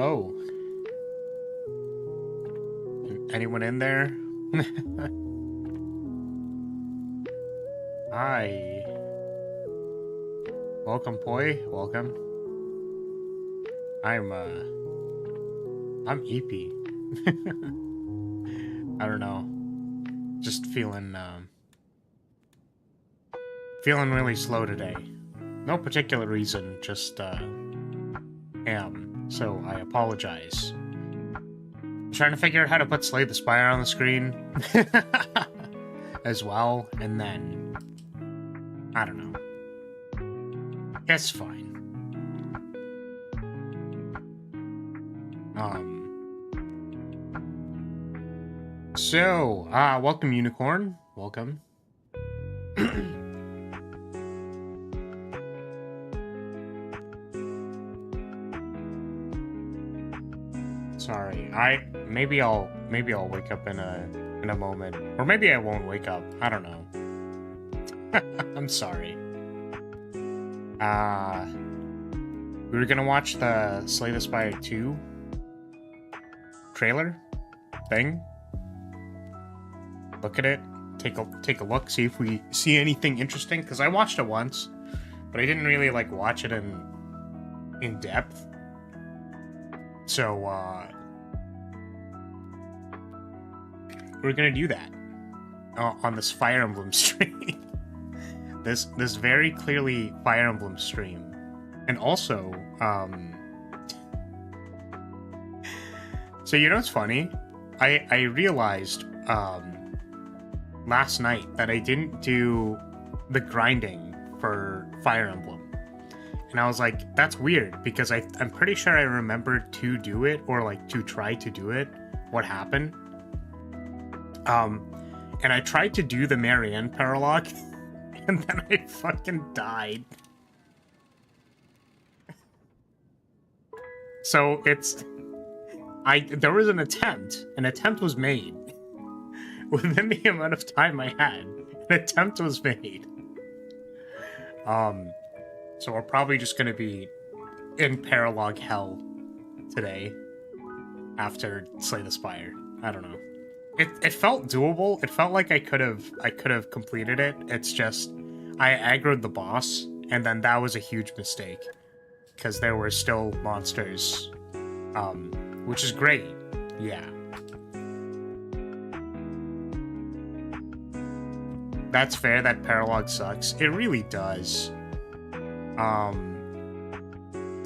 Hello. Anyone in there? Hi. Welcome, Poi. Welcome. I'm EP. I don't know. Just feeling really slow today. No particular reason, just am. So I apologize. I'm trying to figure out how to put Slay the Spire on the screen as well, and then I don't know. It's fine. So, welcome, Unicorn. Welcome. Sorry, maybe I'll wake up in a moment, or maybe I won't wake up. I don't know. I'm sorry. We were gonna watch the Slay the Spire 2 trailer thing. Look at it. Take a look. See if we see anything interesting. Because I watched it once, but I didn't really like watch it in depth. So we're gonna do that on this Fire Emblem stream. this very clearly Fire Emblem stream. And also, so you know what's funny? I realized last night that I didn't do the grinding for Fire Emblem. And I was like, that's weird, because I'm pretty sure I remembered to do it, or like to try to do it. What happened? And I tried to do the Marianne paralogue, and then I fucking died. So there was an attempt. An attempt was made. Within the amount of time I had, an attempt was made. So we're probably just gonna be in paralogue hell today after Slay the Spire. I don't know. It felt doable. It felt like I could have completed it. It's just I aggroed the boss, and then that was a huge mistake because there were still monsters, which is great. Yeah. That's fair, that paralogue sucks. It really does.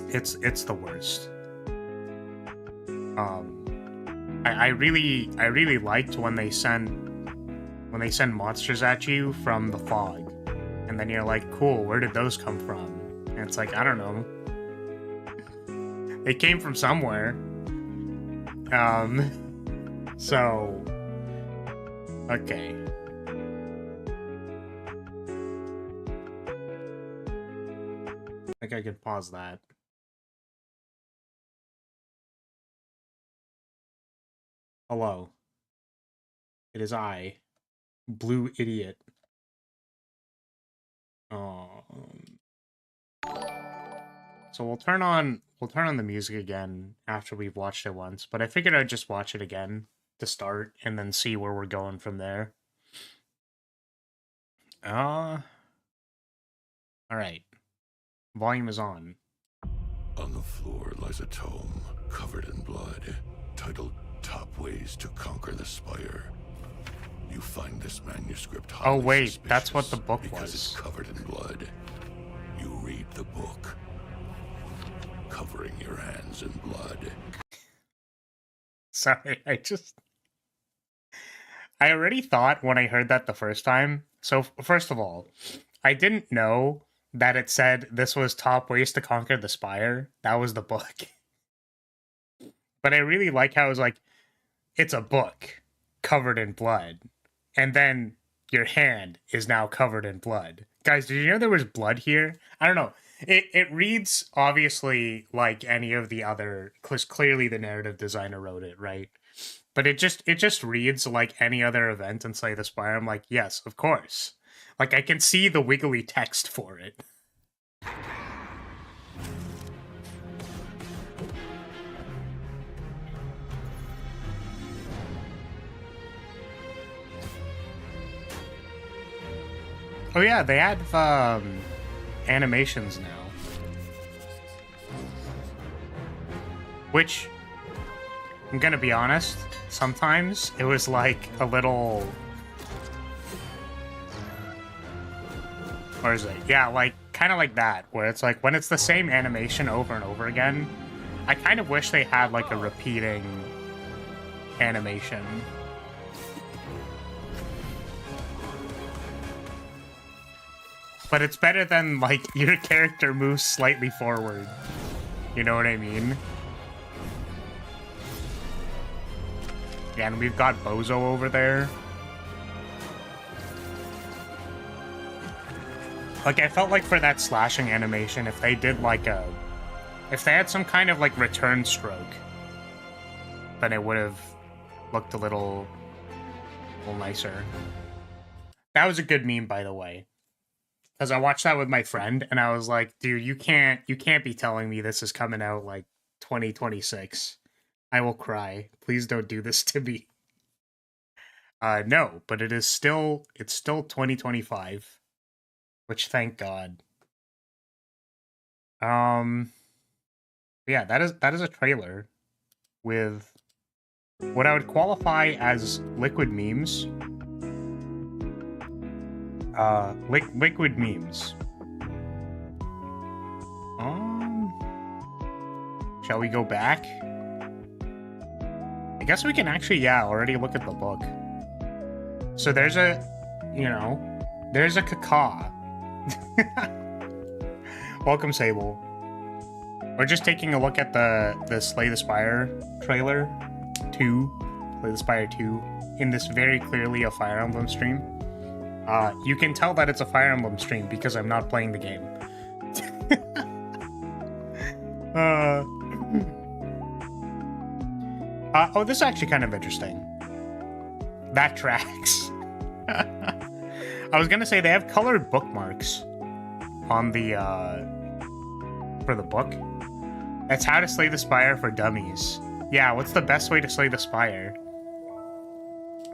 It's the worst. I really liked when they send monsters at you from the fog. And then you're like, cool, where did those come from? And it's like, I don't know. They came from somewhere. So okay. I think I could pause that. Hello. It is I, Blue Idiot. So we'll turn on the music again after we've watched it once, but I figured I'd just watch it again to start and then see where we're going from there. All right. Volume is on. On the floor lies a tome covered in blood, titled Top Ways to Conquer the Spire. You find this manuscript highly Oh wait, suspicious that's what the book because was. it's covered in blood. You read the book, covering your hands in blood. Sorry, I already thought when I heard that the first time. So first of all, I didn't know that it said this was Top Ways to Conquer the Spire. That was the book. But I really like how it was like, it's a book covered in blood. And then your hand is now covered in blood. Guys, did you know there was blood here? I don't know. It reads, obviously, like any of the other... Because clearly the narrative designer wrote it, right? But it just reads like any other event in Slay the Spire. I'm like, yes, of course. Like, I can see the wiggly text for it. Oh yeah, they have animations now. Which, I'm gonna be honest, sometimes it was like a little... Or is it? Yeah, like, kind of like that, where it's like, when it's the same animation over and over again, I kind of wish they had like a repeating animation. But it's better than, like, your character moves slightly forward. You know what I mean? Yeah, and we've got Bozo over there. Like, I felt like for that slashing animation, if they did, like, if they had some kind of, like, return stroke, then it would have looked a little nicer. That was a good meme, by the way. Because I watched that with my friend, and I was like, dude, you can't be telling me this is coming out, like, 2026. I will cry. Please don't do this to me. No, but it's still 2025. Which, thank God. Yeah, that is a trailer with what I would qualify as liquid memes. Liquid memes. Shall we go back? I guess we can actually, yeah, already look at the book. So there's a, there's a caca. Welcome, Sable. We're just taking a look at the Slay the Spire trailer 2, Slay the Spire 2, in this very clearly a Fire Emblem stream. You can tell that it's a Fire Emblem stream because I'm not playing the game. Oh, this is actually kind of interesting. That tracks. I was gonna say they have colored bookmarks on the, for the book. That's How to Slay the Spire for Dummies. Yeah, what's the best way to slay the spire?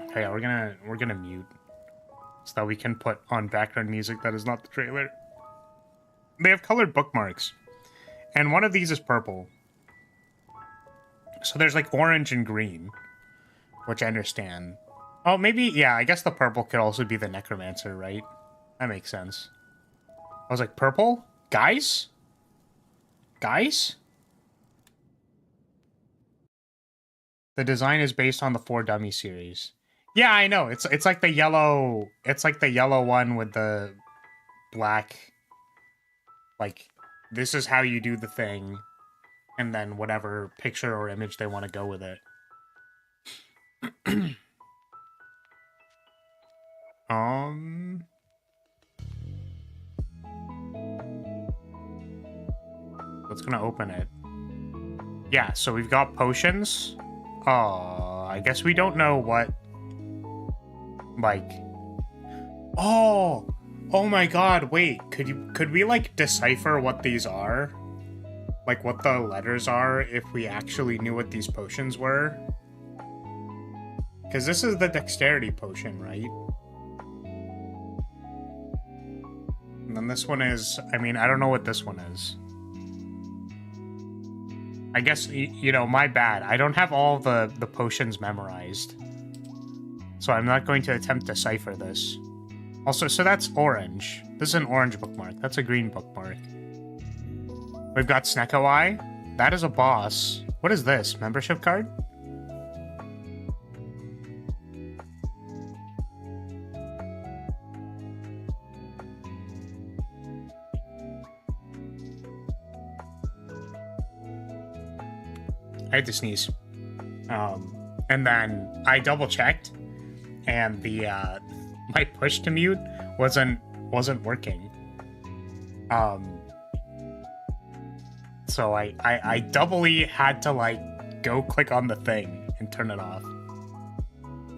Okay, we're gonna mute so that we can put on background music that is not the trailer. They have colored bookmarks, and one of these is purple. So there's like orange and green, which I understand. Oh, maybe, yeah, I guess the purple could also be the necromancer, right? That makes sense. I was like, purple? Guys? Guys? The design is based on the 4 Dummy series. Yeah, I know. It's like the yellow, it's like the yellow one with the black, like, this is how you do the thing, and then whatever picture or image they want to go with it. Let's gonna open it. Yeah, so we've got potions. Oh, I guess we don't know what, like... Oh my god, wait, could we, like, decipher what these are? Like, what the letters are, if we actually knew what these potions were? Because this is the dexterity potion, right? And then this one is... I mean, I don't know what this one is. I guess, you know, my bad. I don't have all the potions memorized. So I'm not going to attempt to decipher this. Also, so that's orange. This is an orange bookmark. That's a green bookmark. We've got Snecko Eye. That is a boss. What is this? Membership card? I had to sneeze. And then I double checked, and the my push to mute wasn't working. So I doubly had to, like, go click on the thing and turn it off.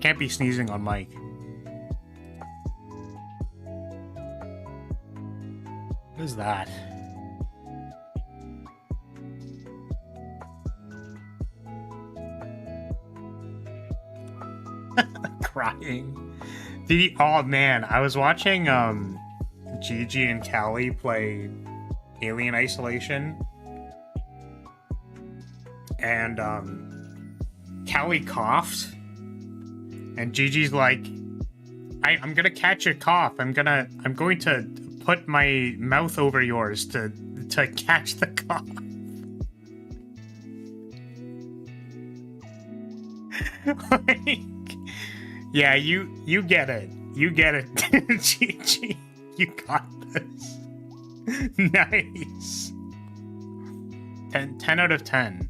Can't be sneezing on mic. What is that? Crying. Oh man, I was watching Gigi and Callie play Alien Isolation. And Callie coughed. And Gigi's like, I'm gonna catch your cough. I'm going to put my mouth over yours to catch the cough. Like, yeah, you get it. You get it, Gigi. You got this. Nice. 10 out of 10.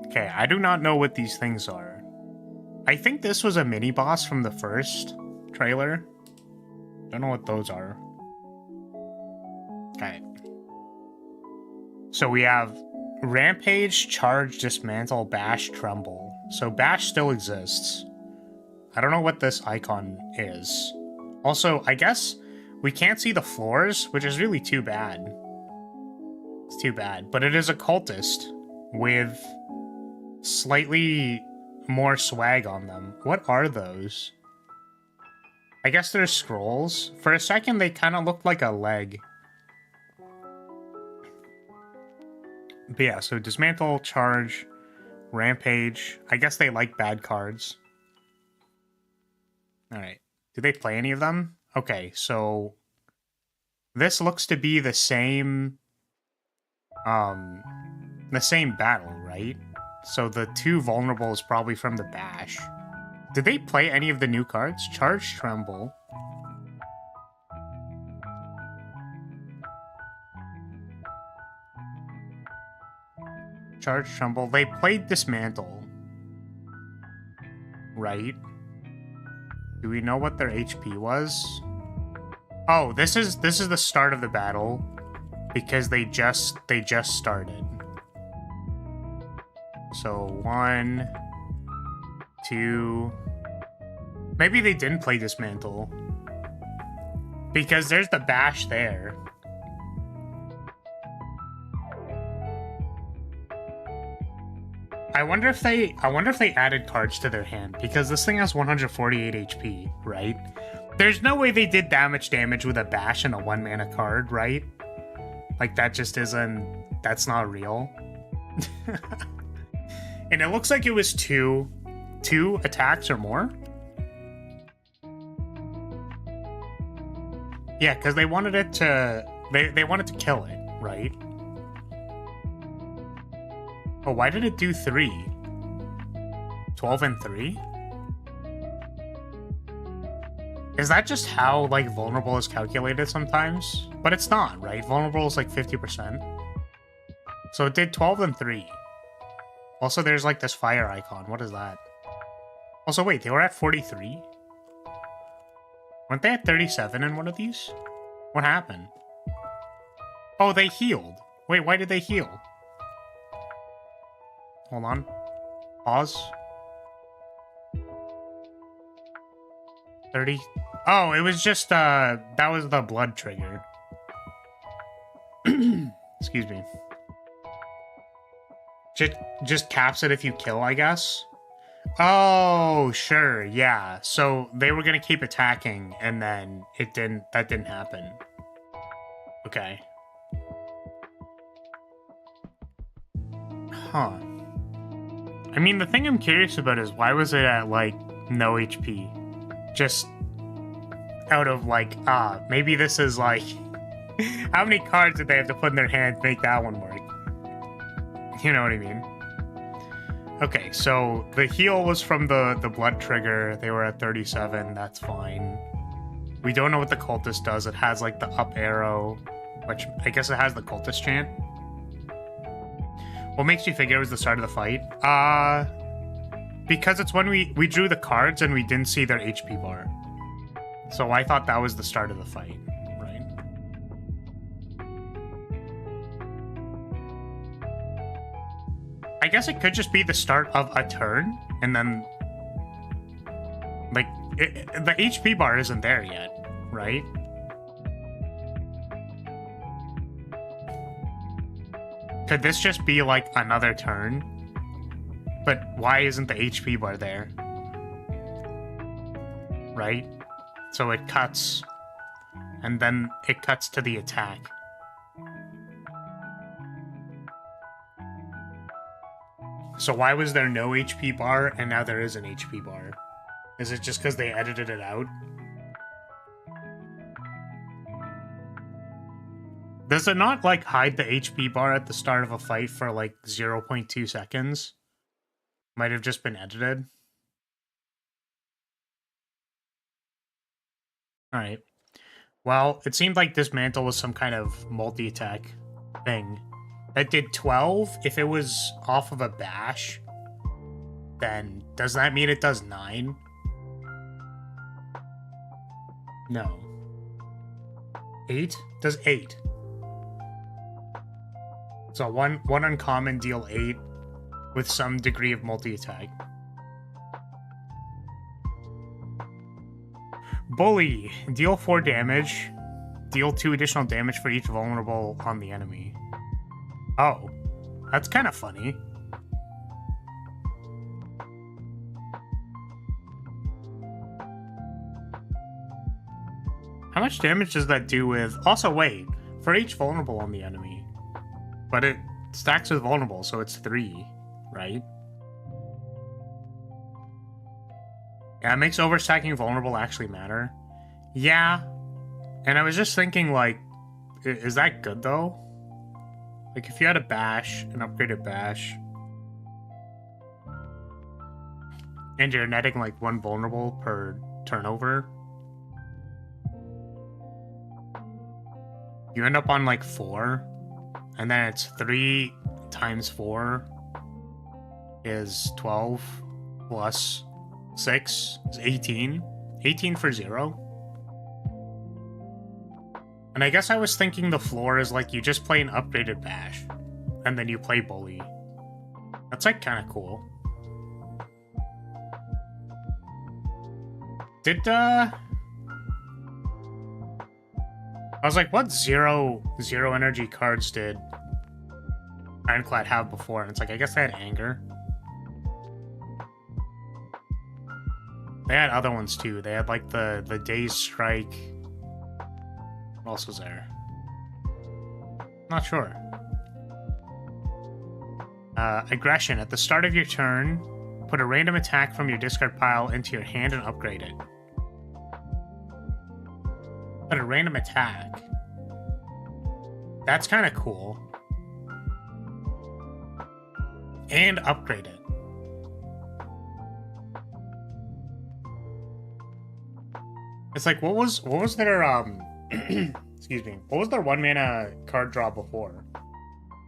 Okay, I do not know what these things are. I think this was a mini boss from the first trailer. Don't know what those are. Okay. So we have Rampage, Charge, Dismantle, Bash, Tremble. So Bash still exists. I don't know what this icon is. Also, I guess we can't see the floors, which is really too bad. It's too bad. But it is a cultist with slightly more swag on them. What are those? I guess they're scrolls. For a second, they kind of looked like a leg. But yeah, so Dismantle, Charge, Rampage. I guess they like bad cards. Alright. Do they play any of them? Okay, so this looks to be the same battle, right? So the 2 vulnerable is probably from the Bash. Did they play any of the new cards? Charge, Tremble. Charge, Tremble. They played Dismantle. Right? Do we know what their HP was? Oh, this is the start of the battle because they just started. So 1, 2. Maybe they didn't play Dismantle because there's the Bash there. I wonder if they added cards to their hand because this thing has 148 HP, right? There's no way they did damage with a Bash and a 1-mana card, right? Like that just isn't. That's not real. And it looks like it was two attacks or more. Yeah, because they wanted it to. They wanted to kill it, right? Oh, why did it do 3? 12 and 3? Is that just how, like, vulnerable is calculated sometimes? But it's not, right? Vulnerable is like 50%. So it did 12 and 3. Also, there's like this fire icon. What is that? Also, wait, they were at 43? Weren't they at 37 in one of these? What happened? Oh, they healed. Wait, why did they heal? Hold on. Pause. 30. Oh, it was just, that was the blood trigger. Excuse me. Just caps it if you kill, I guess? Oh, sure, yeah. So they were gonna keep attacking, and then that didn't happen. Okay. Huh. I mean, the thing I'm curious about is why was it at, like, no HP? Just out of, like, maybe this is, like... How many cards did they have to put in their hand to make that one work? You know what I mean? Okay, so the heal was from the blood trigger. They were at 37. That's fine. We don't know what the cultist does. It has, like, the up arrow, which I guess it has the cultist chant. What makes you figure it was the start of the fight? Because it's when we drew the cards and we didn't see their HP bar. So I thought that was the start of the fight, right? I guess it could just be the start of a turn, and then... Like, the HP bar isn't there yet, right? Could this just be, like, another turn? But why isn't the HP bar there? Right? So it cuts, and then it cuts to the attack. So why was there no HP bar, and now there is an HP bar? Is it just because they edited it out? Does it not, like, hide the HP bar at the start of a fight for, like, 0.2 seconds? Might have just been edited. Alright. Well, it seemed like Dismantle was some kind of multi-attack thing. That did 12. If it was off of a bash, then does that mean it does 9? No. 8? Does 8. So one uncommon, deal 8 with some degree of multi-attack. Bully. Deal 4 damage. Deal 2 additional damage for each vulnerable on the enemy. Oh. That's kind of funny. How much damage does that do with... Also, wait. For each vulnerable on the enemy. But it stacks with vulnerable, so it's 3, right? Yeah, it makes overstacking vulnerable actually matter. Yeah. And I was just thinking, like, is that good, though? Like, if you had a bash, an upgraded bash, and you're netting, like, 1 vulnerable per turnover, you end up on, like, 4, and then it's 3 times 4 is 12 plus 6 is 18. 18 for 0. And I guess I was thinking the floor is like you just play an upgraded bash, and then you play bully. That's like kind of cool. Did I was like, what zero energy cards did Ironclad have before? And it's like, I guess they had anger. They had other ones too. They had like the Day's Strike. What else was there? Not sure. Aggression. At the start of your turn, put a random attack from your discard pile into your hand and upgrade it. Put a random attack. That's kind of cool. And upgrade it. It's like, what was their excuse me, what was their 1 mana card draw before?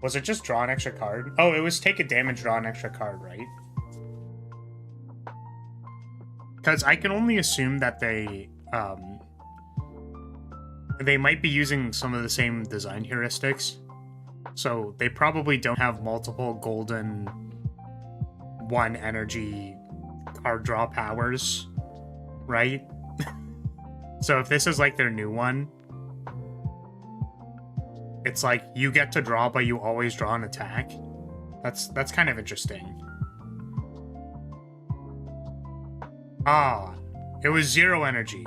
Was it just draw an extra card? Oh, it was take a damage, draw an extra card, right? Because I can only assume that they might be using some of the same design heuristics. So they probably don't have multiple golden 1 energy card draw powers, right? So if this is like their new one, it's like you get to draw, but you always draw an attack. That's kind of interesting. Ah, it was 0 energy.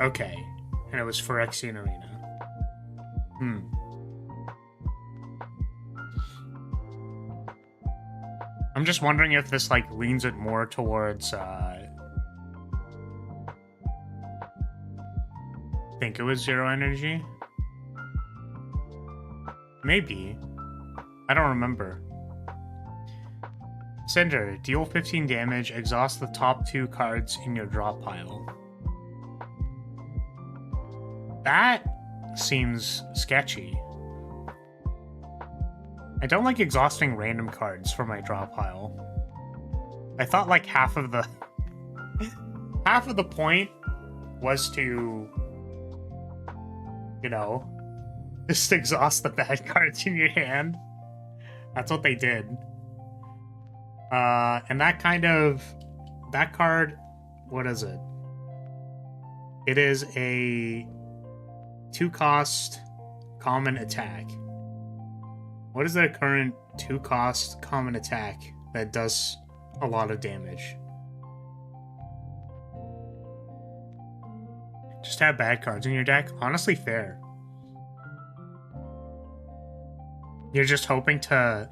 Okay. And it was Phyrexian Arena. I'm just wondering if this, like, leans it more towards, I think it was 0 energy? Maybe. I don't remember. Cinder, deal 15 damage, exhaust the top 2 cards in your draw pile. That seems sketchy. I don't like exhausting random cards for my draw pile. I thought like half of the point was to, you know, just exhaust the bad cards in your hand. That's what they did. And that card, what is it? It is a 2-cost common attack. What is their current 2-cost common attack that does a lot of damage? Just have bad cards in your deck. Honestly, fair. You're just hoping to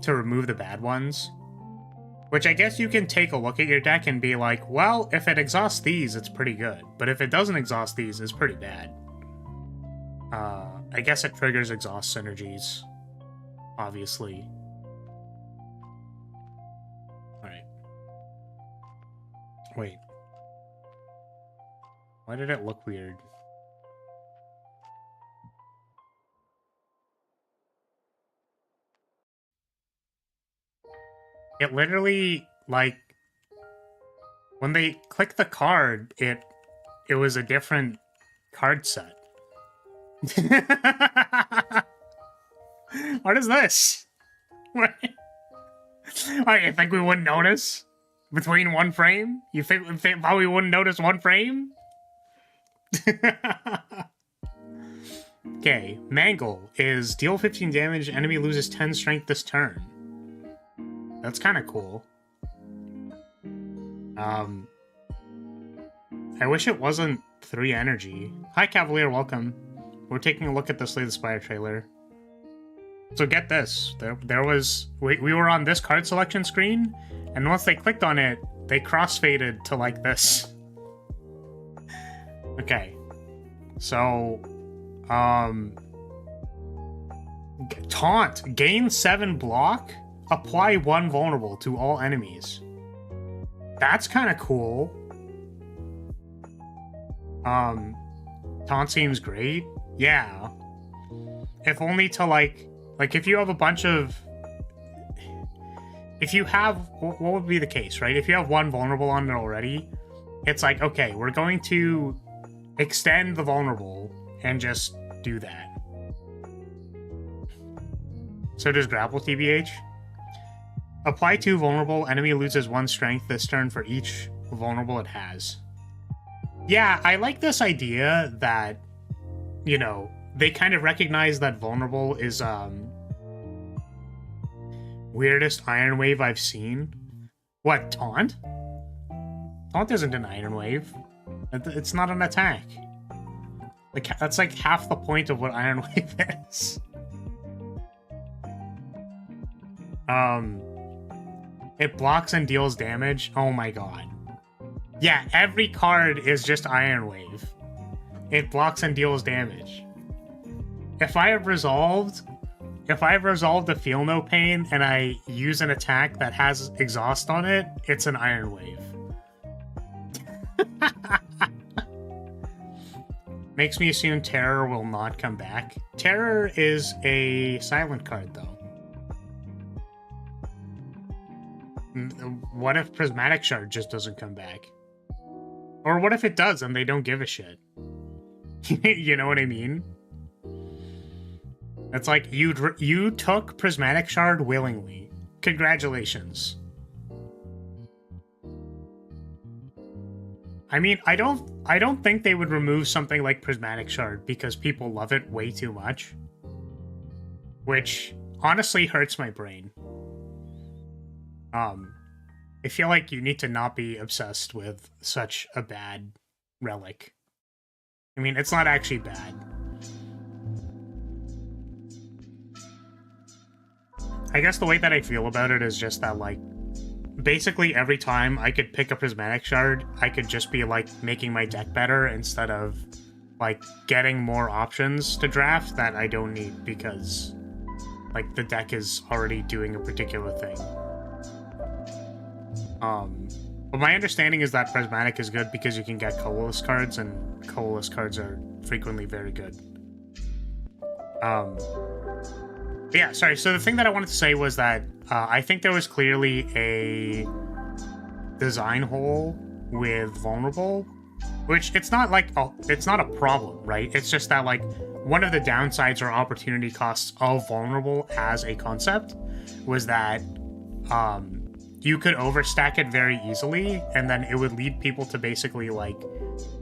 remove the bad ones. Which I guess you can take a look at your deck and be like, well, if it exhausts these, it's pretty good. But if it doesn't exhaust these, it's pretty bad. I guess it triggers exhaust synergies. Obviously. Alright. Wait. Why did it look weird? It literally, like, when they click the card, it was a different card set. What is this? What? I think we wouldn't notice between one frame? You think we wouldn't notice one frame? Okay, Mangle is deal 15 damage, enemy loses 10 strength this turn. That's kind of cool. I wish it wasn't 3 energy. Hi, Cavalier, welcome. We're taking a look at the Slay the Spire trailer. So get this. There was... We were on this card selection screen, and once they clicked on it, they crossfaded to like this. Okay. So... Taunt. Gain 7 block. Apply 1 vulnerable to all enemies. That's kind of cool. Taunt seems great. Yeah. If only to like if you have a bunch of... If you have... What would be the case, right? If you have 1 vulnerable on it already, it's like, okay, we're going to extend the vulnerable and just do that. So does grapple TBH? Apply 2 vulnerable, enemy loses 1 strength this turn for each vulnerable it has. Yeah, I like this idea that, you know, they kind of recognize that vulnerable is, weirdest Iron Wave I've seen. What, Taunt? Taunt isn't an Iron Wave. It's not an attack. Like, that's like half the point of what Iron Wave is. It blocks and deals damage. Oh my god. Yeah, every card is just Iron Wave. It blocks and deals damage. If I have resolved a Feel No Pain and I use an attack that has exhaust on it, it's an Iron Wave. Makes me assume Terror will not come back. Terror is a silent card, though. What if Prismatic Shard just doesn't come back? Or what if it does and they don't give a shit? You know what I mean? It's like, you took Prismatic Shard willingly. Congratulations. I mean, I don't think they would remove something like Prismatic Shard because people love it way too much. Which honestly hurts my brain. I feel like you need to not be obsessed with such a bad relic. I mean, it's not actually bad. I guess the way that I feel about it is just that, like, basically every time I could pick a Prismatic Shard, I could just be, like, making my deck better instead of, like, getting more options to draft that I don't need because, like, the deck is already doing a particular thing. But my understanding is that Prismatic is good because you can get colorless cards, and colorless cards are frequently very good. Yeah, sorry, so the thing that I wanted to say was that I think there was clearly a design hole with Vulnerable, which it's not like, it's not a problem, right? It's just that, like, one of the downsides or opportunity costs of Vulnerable as a concept was that, you could overstack it very easily, and then it would lead people to basically, like,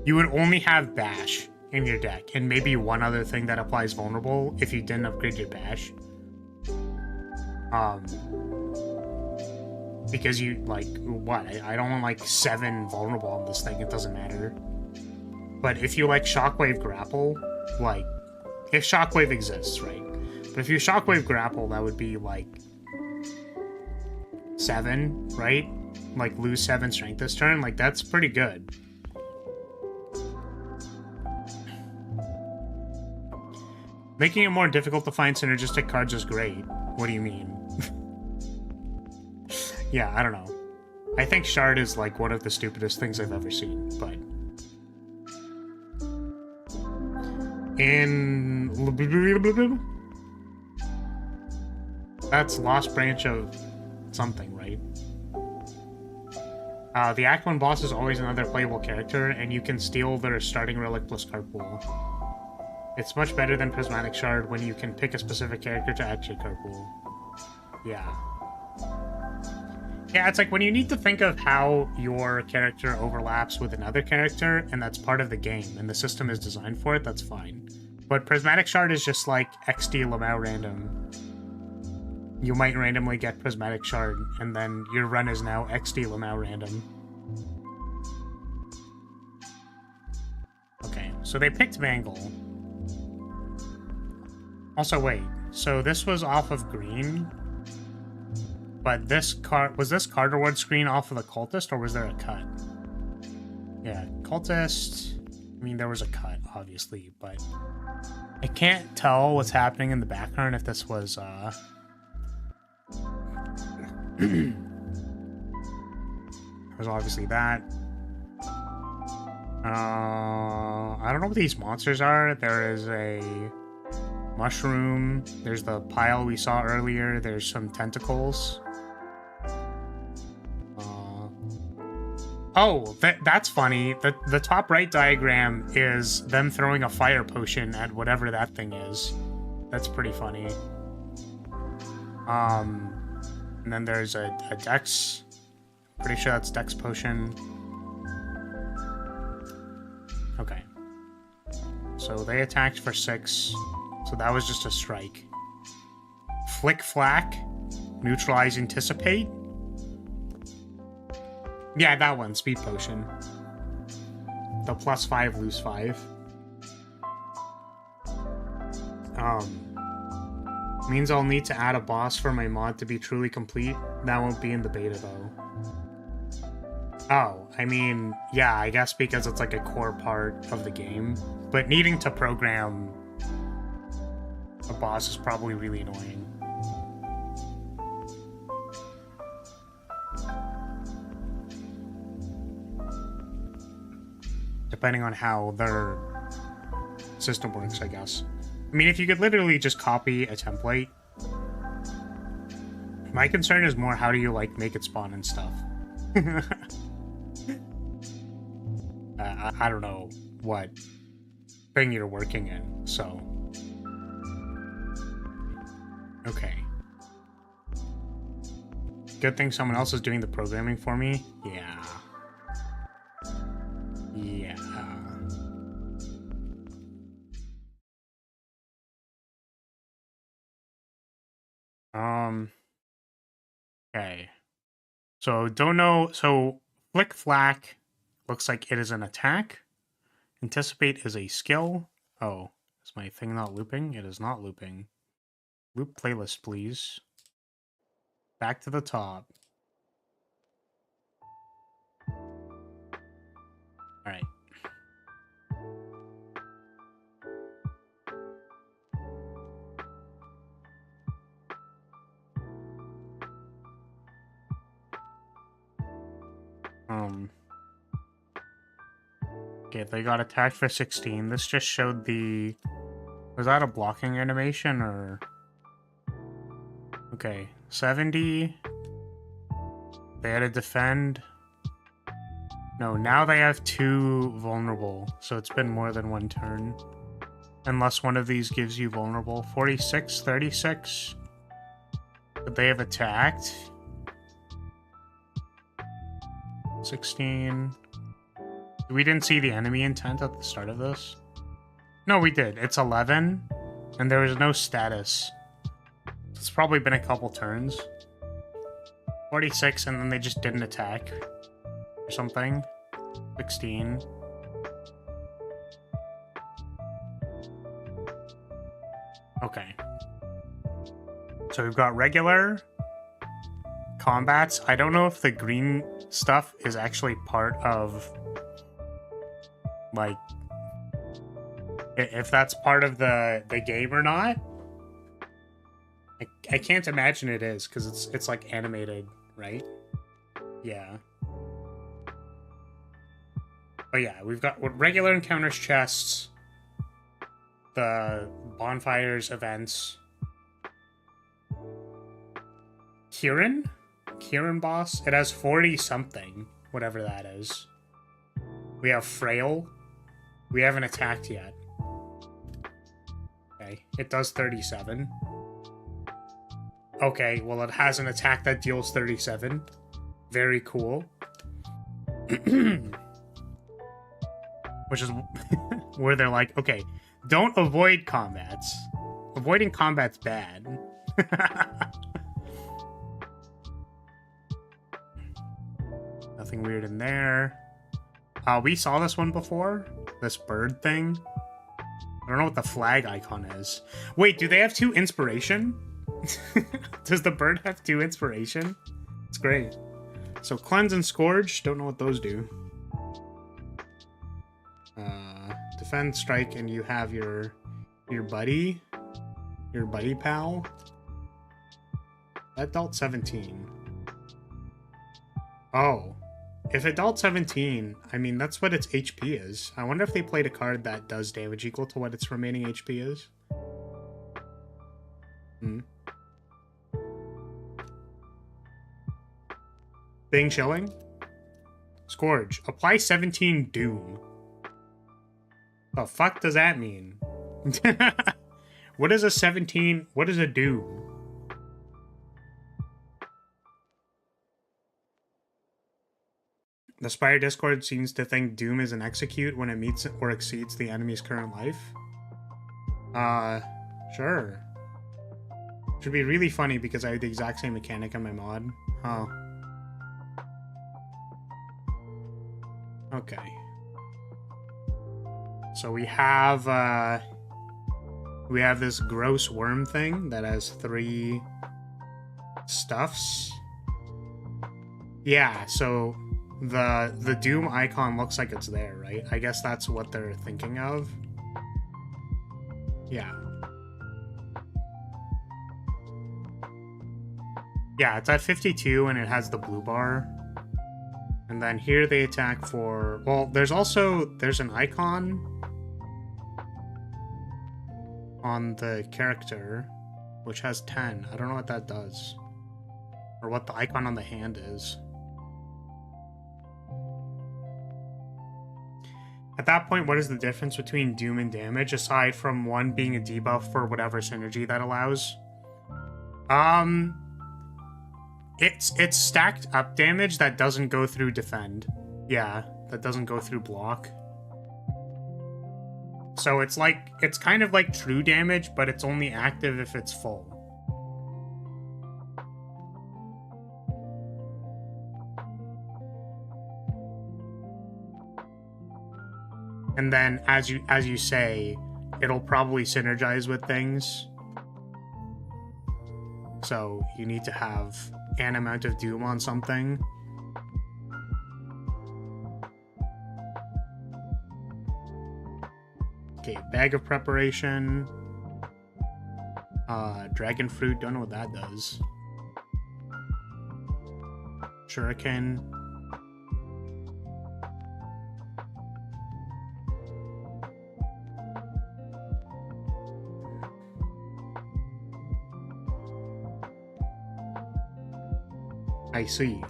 you would only have Bash in your deck, and maybe one other thing that applies Vulnerable if you didn't upgrade your Bash. Because you, like, what? I don't want, like, 7 Vulnerable on this thing, it doesn't matter. But if you like shockwave grapple, like if shockwave exists, right? But if you shockwave grapple, that would be like 7, right? Like lose 7 strength this turn. Like that's pretty good. Making it more difficult to find synergistic cards is great. What do you mean? Yeah, I don't know. I think Shard is like one of the stupidest things I've ever seen, but in that's Lost Branch of something, right? The Act 1 boss is always another playable character, and you can steal their starting relic plus card pool. It's much better than Prismatic Shard when you can pick a specific character to actually card pool. Yeah. Yeah, it's like when you need to think of how your character overlaps with another character, and that's part of the game, and the system is designed for it, that's fine. But Prismatic Shard is just like XD Lamau random. You might randomly get Prismatic Shard, and then your run is now XD Lamau random. Okay, so they picked Mangle. Also, wait, so this was off of green, but this card, was this card reward screen off of the Cultist, or was there a cut? Yeah, Cultist, I mean, there was a cut, obviously, but I can't tell what's happening in the background if this was, there's obviously that. I don't know what these monsters are. There is a mushroom. There's the pile we saw earlier. There's some tentacles. Oh, that's funny. The top right diagram is them throwing a fire potion at whatever that thing is. That's pretty funny. And then there's a Dex. Pretty sure that's Dex potion. Okay. So they attacked for 6. So that was just a strike. Flick Flack. Neutralize Anticipate. Yeah, that one. Speed potion. The +5, lose 5. Means I'll need to add a boss for my mod to be truly complete. That won't be in the beta, though. Oh, I mean, yeah, I guess because it's like a core part of the game. But needing to program a boss is probably really annoying. Depending on how their system works, I guess. I mean, if you could literally just copy a template. My concern is more how do you, like, make it spawn and stuff. I don't know what thing you're working in, so... Okay. Good thing someone else is doing the programming for me. Yeah. Yeah. Okay. So, don't know. So, Flick Flack looks like it is an attack. Anticipate is a skill. Oh, is my thing not looping? It is not looping. Loop playlist, please. Back to the top. Alright. Okay, they got attacked for 16. This just showed the... Was that a blocking animation, or... Okay, 70. They had to defend. No, now they have 2 vulnerable, so it's been more than 1 turn. Unless one of these gives you vulnerable. 46, 36. But they have attacked. 16. We didn't see the enemy intent at the start of this. No, we did. It's 11, and there was no status. It's probably been a couple turns. 46, and then they just didn't attack. Or something. 16. Okay. So we've got regular combats. I don't know if the green stuff is actually part of, like, if that's part of the game or not. I can't imagine it is, because it's like animated, right? Yeah. But yeah, we've got regular encounters, chests, the bonfires, events. Kieran boss. It has 40 something, whatever that is. We have Frail. We haven't attacked yet. Okay, it does 37. Okay, well, it has an attack that deals 37. Very cool. Which is where they're like, okay, don't avoid combats. Avoiding combat's bad. Nothing weird in there. We saw this one before. This bird thing. I don't know what the flag icon is. Wait, do they have 2 inspiration? Does the bird have 2 inspiration? It's great. So cleanse and scourge. Don't know what those do. Defend, strike, and you have your buddy. Your buddy pal. That dealt 17. Oh. If it dealt 17, I mean, that's what its HP is. I wonder if they played a card that does damage equal to what its remaining HP is. Bing Shilling. Scourge. Apply 17 Doom. The fuck does that mean? What is a 17? What is a Doom? The Spire Discord seems to think Doom is an execute when it meets or exceeds the enemy's current life. Sure. Should be really funny because I have the exact same mechanic on my mod. Huh. Okay. So we have this gross worm thing that has 3 stuffs. Yeah, so the Doom icon looks like it's there, right? I guess that's what they're thinking of. Yeah. Yeah, it's at 52 and it has the blue bar. And then here they attack for... Well, there's an icon on the character, which has 10. I don't know what that does. Or what the icon on the hand is. At that point, what is the difference between Doom and Damage, aside from one being a debuff for whatever synergy that allows? It's stacked up damage that doesn't go through defend. Yeah, that doesn't go through block. So it's kind of like true damage, but it's only active if it's full. And then, as you say, it'll probably synergize with things. So you need to have an amount of Doom on something. Okay, Bag of Preparation. Dragon Fruit, don't know what that does. Shuriken. I see.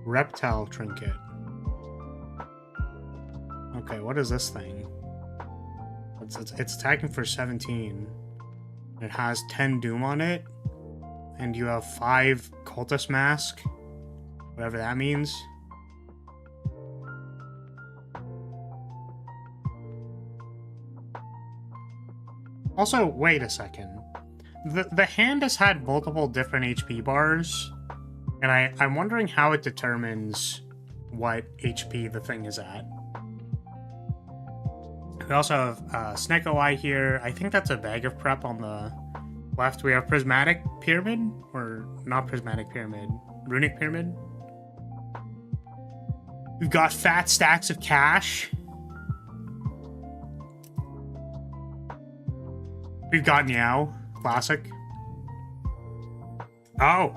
Reptile Trinket. Okay, what is this thing? It's attacking for 17. It has 10 Doom on it. And you have 5 Cultist Mask. Whatever that means. Also, wait a second. The hand has had multiple different HP bars, and I'm wondering how it determines what HP the thing is at. We also have Sneko Eye here. I think that's a bag of prep on the left. We have Prismatic Pyramid, or not Prismatic Pyramid, Runic Pyramid. We've got fat stacks of cash. We've got Meow, classic. Oh,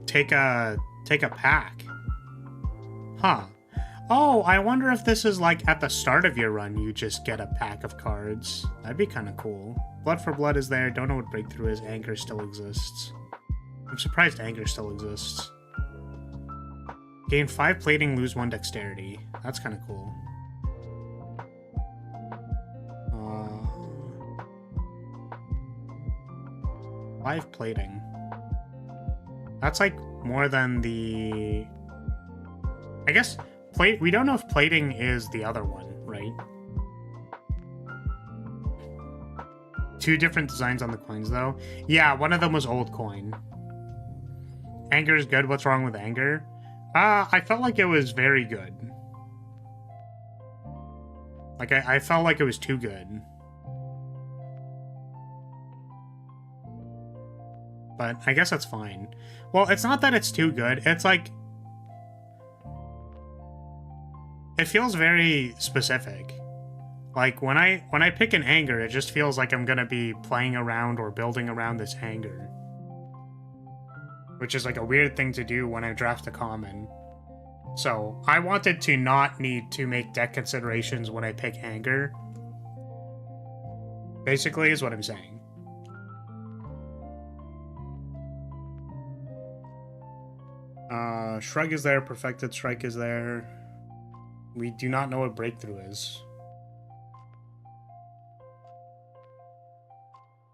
take a pack, huh? Oh, I wonder if this is like at the start of your run, you just get a pack of cards. That'd be kind of cool. Blood for Blood is there. Don't know what Breakthrough is. Anger still exists. I'm surprised Anger still exists. Gain 5 plating, lose 1 dexterity. That's kind of cool. 5 plating. That's like more than the... I guess we don't know if plating is the other one, right? 2 different designs on the coins, though. Yeah, one of them was old coin. Anger is good. What's wrong with Anger? I felt like it was very good. Like, I felt like it was too good. But I guess that's fine. Well, it's not that it's too good. It's like... It feels very specific. Like, when I pick an Anger, it just feels like I'm gonna be playing around or building around this Anger. Which is like a weird thing to do when I draft a common. So, I wanted to not need to make deck considerations when I pick Anger. Basically, is what I'm saying. Shrug is there, Perfected Strike is there. We do not know what Breakthrough is.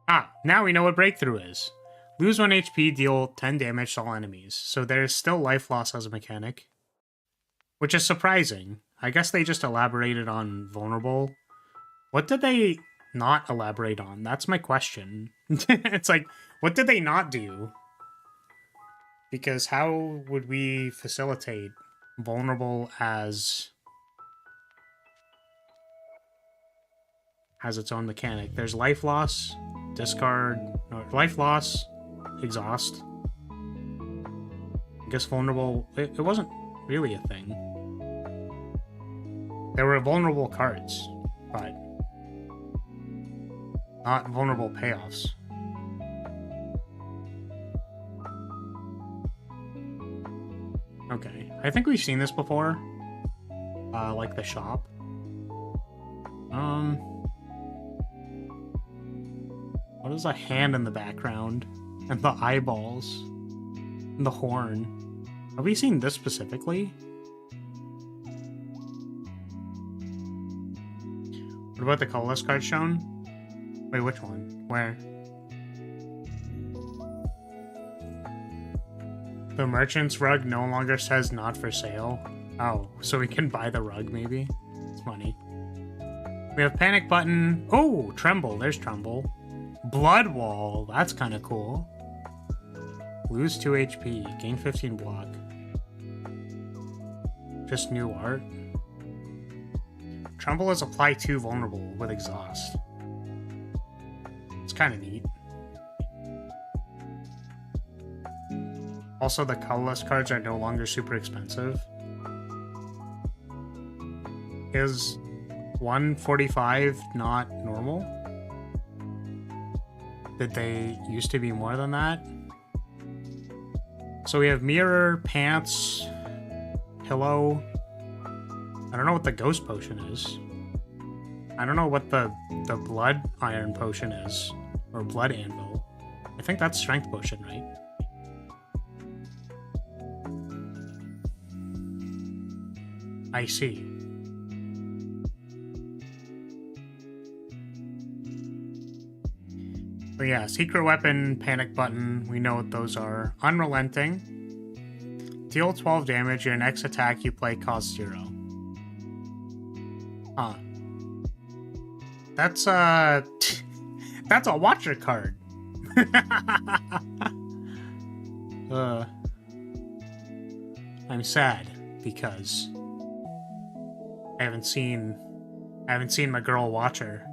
Ah, now we know what Breakthrough is. Lose 1 HP, deal 10 damage to all enemies. So there's still life loss as a mechanic. Which is surprising. I guess they just elaborated on Vulnerable. What did they not elaborate on? That's my question. It's like, what did they not do? Because how would we facilitate Vulnerable as its own mechanic? There's life loss, discard, no, life loss, exhaust. I guess Vulnerable, it wasn't really a thing. There were vulnerable cards, but not vulnerable payoffs. Okay, I think we've seen this before. Like the shop. What is a hand in the background? And the eyeballs? And the horn? Have we seen this specifically? What about the colorless card shown? Wait, which one? Where? The merchant's rug no longer says not for sale. Oh, so we can buy the rug maybe? It's funny. We have panic button. Oh, tremble. There's tremble. Blood wall. That's kind of cool. Lose 2 HP. Gain 15 block. Just new art. Tremble is apply 2 vulnerable with exhaust. It's kind of neat. Also, the colorless cards are no longer super expensive. Is 145 not normal? Did they used to be more than that? So we have mirror, pants, pillow. I don't know what the ghost potion is. I don't know what the blood iron potion is. Or blood anvil. I think that's strength potion, right? I see. But yeah, secret weapon, panic button, we know what those are. Unrelenting. Deal 12 damage, your next attack you play costs 0. Huh. That's a watcher card. I'm sad because I haven't seen I haven't seen my girl Watcher.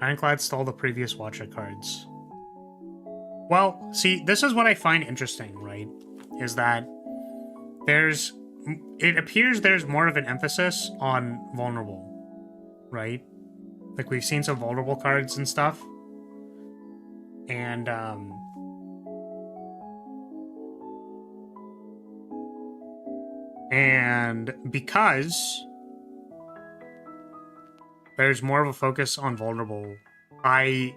Ironclad stole the previous Watcher cards. Well, see, this is what I find interesting, right? Is that it appears there's more of an emphasis on vulnerable, right? Like, we've seen some vulnerable cards and stuff. And because there's more of a focus on vulnerable, I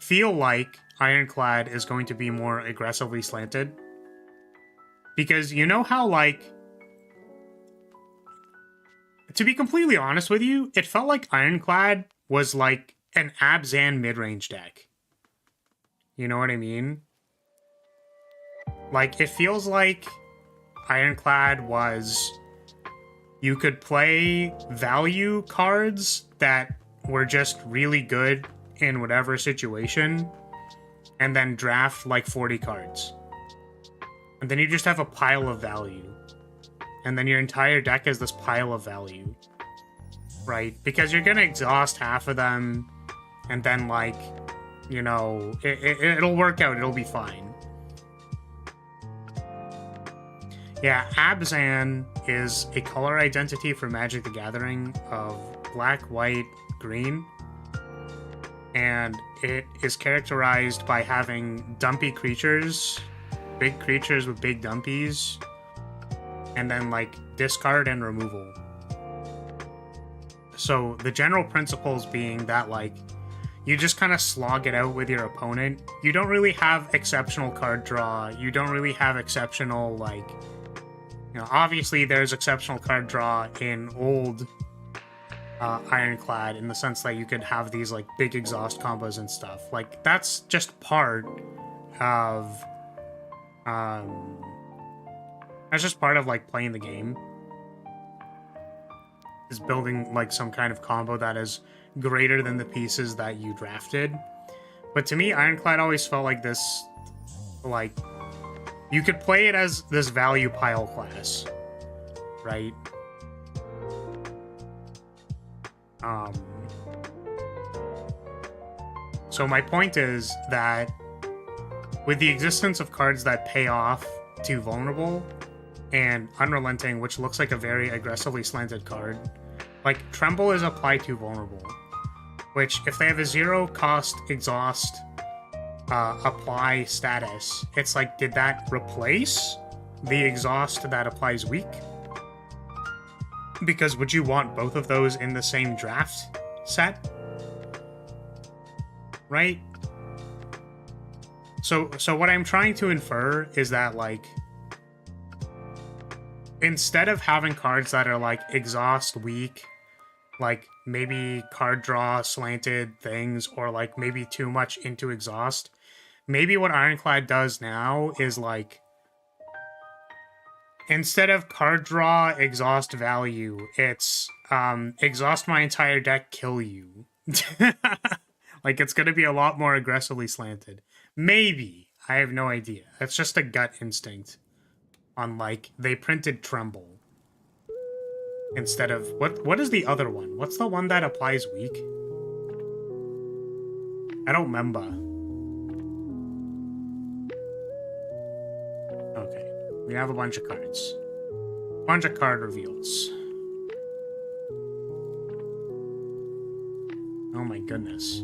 feel like Ironclad is going to be more aggressively slanted. Because you know how, like, to be completely honest with you, it felt like Ironclad was like an Abzan mid-range deck. You know what I mean? Like, it feels like Ironclad was... You could play value cards that were just really good in whatever situation, and then draft like 40 cards. And then you just have a pile of value. And then your entire deck is this pile of value. Right? Because you're gonna exhaust half of them, and then, like, you know, it'll work out, it'll be fine. Yeah, Abzan is a color identity for Magic the Gathering of black, white, green. And it is characterized by having dumpy creatures, big creatures with big dumpies, and then, like, discard and removal. So the general principles being that, like, you just kind of slog it out with your opponent. You don't really have exceptional card draw. You don't really have exceptional, like... You know, obviously there's exceptional card draw in old Ironclad, in the sense that you could have these, like, big exhaust combos and stuff. Like, that's just part of... that's just part of, like, playing the game. Is building, like, some kind of combo that is greater than the pieces that you drafted. But to me, Ironclad always felt like this, like... You could play it as this value pile class, right? So my point is that with the existence of cards that pay off to vulnerable and Unrelenting, which looks like a very aggressively slanted card, like, Tremble is applied to vulnerable, which if they have a 0 cost exhaust apply status, it's like, did that replace the exhaust that applies weak? Because would you want both of those in the same draft set? Right? So what I'm trying to infer is that, like, instead of having cards that are, like, exhaust weak, like, maybe card draw slanted things, or, like, maybe too much into exhaust, maybe what Ironclad does now is, like, instead of card draw, exhaust value, it's exhaust my entire deck, kill you. Like, it's gonna be a lot more aggressively slanted. Maybe. I have no idea. That's just a gut instinct. On, like, they printed Tremble instead of... What is the other one? What's the one that applies weak? I don't remember. Okay. We have a bunch of cards. Bunch of card reveals. Oh my goodness.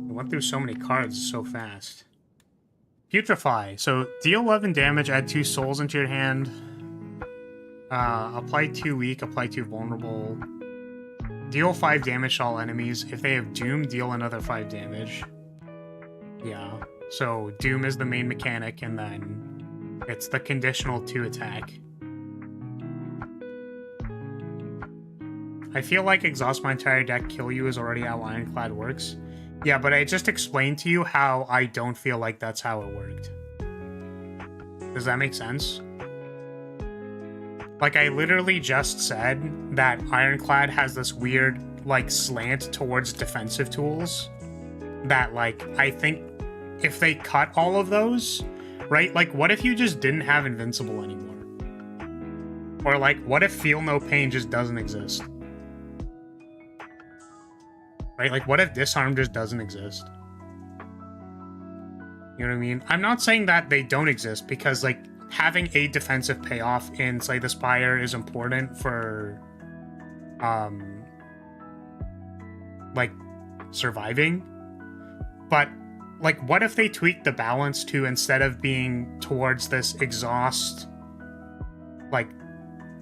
I went through so many cards so fast. Putrefy. So, deal 11 damage, add 2 souls into your hand. Apply 2 weak, apply 2 vulnerable. Deal 5 damage to all enemies. If they have Doom, deal another 5 damage. Yeah. So, Doom is the main mechanic, and then it's the conditional 2 attack. I feel like exhaust my entire deck, kill you is already how Ironclad works. Yeah, but I just explained to you how I don't feel like that's how it worked. Does that make sense? Like, I literally just said that Ironclad has this weird, like, slant towards defensive tools. That, like, I think if they cut all of those, right? Like, what if you just didn't have Invincible anymore? Or like, what if feel no pain just doesn't exist? Right? Like, what if disarm just doesn't exist? You know what I mean? I'm not saying that they don't exist, because like having a defensive payoff in Slay the Spire is important for like surviving. But like, what if they tweak the balance to, instead of being towards this exhaust like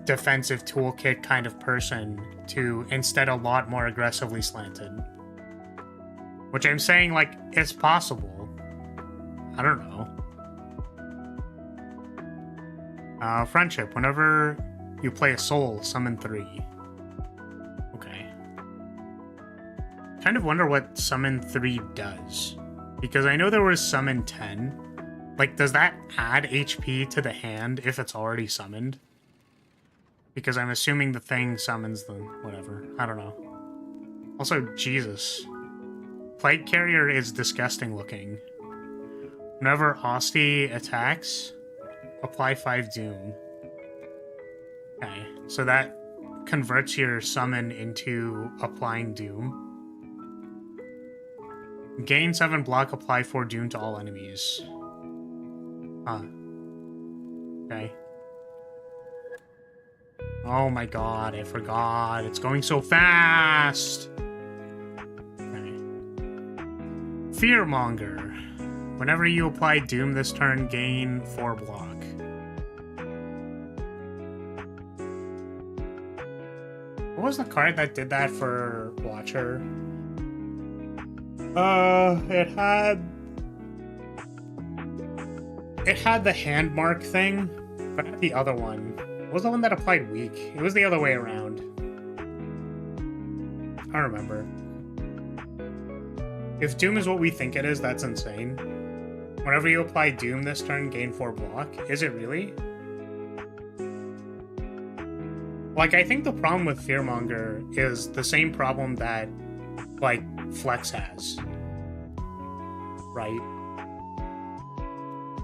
defensive toolkit kind of person, to instead a lot more aggressively slanted? Which I'm saying, like, it's possible. I don't know. Friendship. Whenever you play a soul, summon 3. Okay. Kind of wonder what summon 3 does. Because I know there was summon 10. Like, does that add HP to the hand if it's already summoned? Because I'm assuming the thing summons the whatever. I don't know. Also, Jesus. Plague Carrier is disgusting looking. Whenever Osti attacks, apply 5 Doom. Okay, so that converts your summon into applying Doom. Gain 7 block, apply 4 Doom to all enemies. Huh. Okay. Oh my god, I forgot. It's going so fast! Okay. Fearmonger. Whenever you apply Doom this turn, gain 4 block. What was the card that did that for Watcher? It had the hand mark thing, but not the other one. What was the one that applied weak? It was the other way around. I don't remember. If Doom is what we think it is, that's insane. Whenever you apply Doom this turn, gain 4 block. Is it really? Like, I think the problem with Fearmonger is the same problem that, like, Flex has. Right?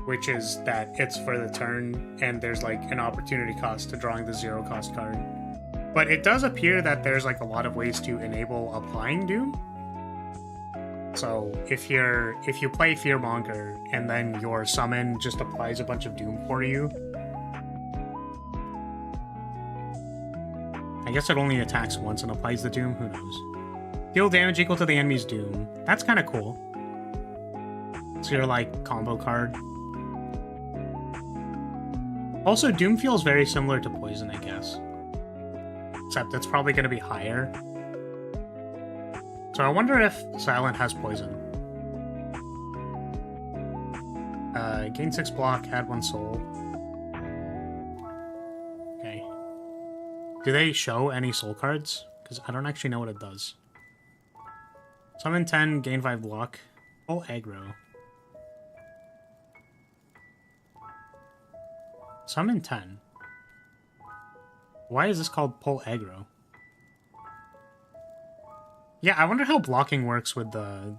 Which is that it's for the turn, and there's, like, an opportunity cost to drawing the 0 cost card. But it does appear that there's, like, a lot of ways to enable applying Doom. So if you play Fearmonger and then your summon just applies a bunch of Doom for you, I guess it only attacks once and applies the Doom, who knows. Deal damage equal to the enemy's Doom. That's kind of cool. It's your, like, combo card. Also, Doom feels very similar to Poison, I guess. Except it's probably going to be higher. So I wonder if Silent has Poison. Gain 6 block, add 1 soul. Okay. Do they show any soul cards? Because I don't actually know what it does. Summon 10, gain 5 block. Pull aggro. Summon 10. Why is this called pull aggro? Yeah, I wonder how blocking works with the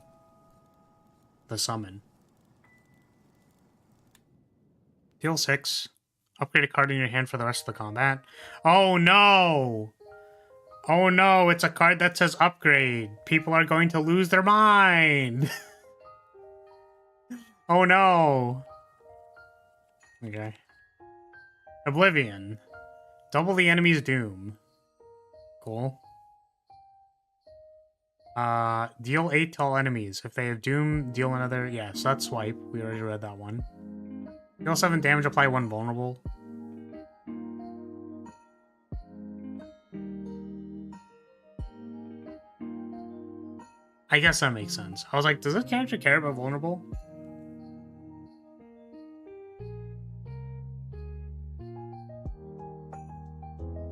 summon. Deal 6. Upgrade a card in your hand for the rest of the combat. Oh no! Oh no, it's a card that says upgrade. People are going to lose their mind. Oh no. Okay. Oblivion. Double the enemy's doom. Cool. Deal 8 to all enemies. If they have doom, deal another... Yeah, so that's swipe. We already read that one. Deal 7 damage, apply 1 vulnerable. I guess that makes sense. I was like, does this character care about vulnerable?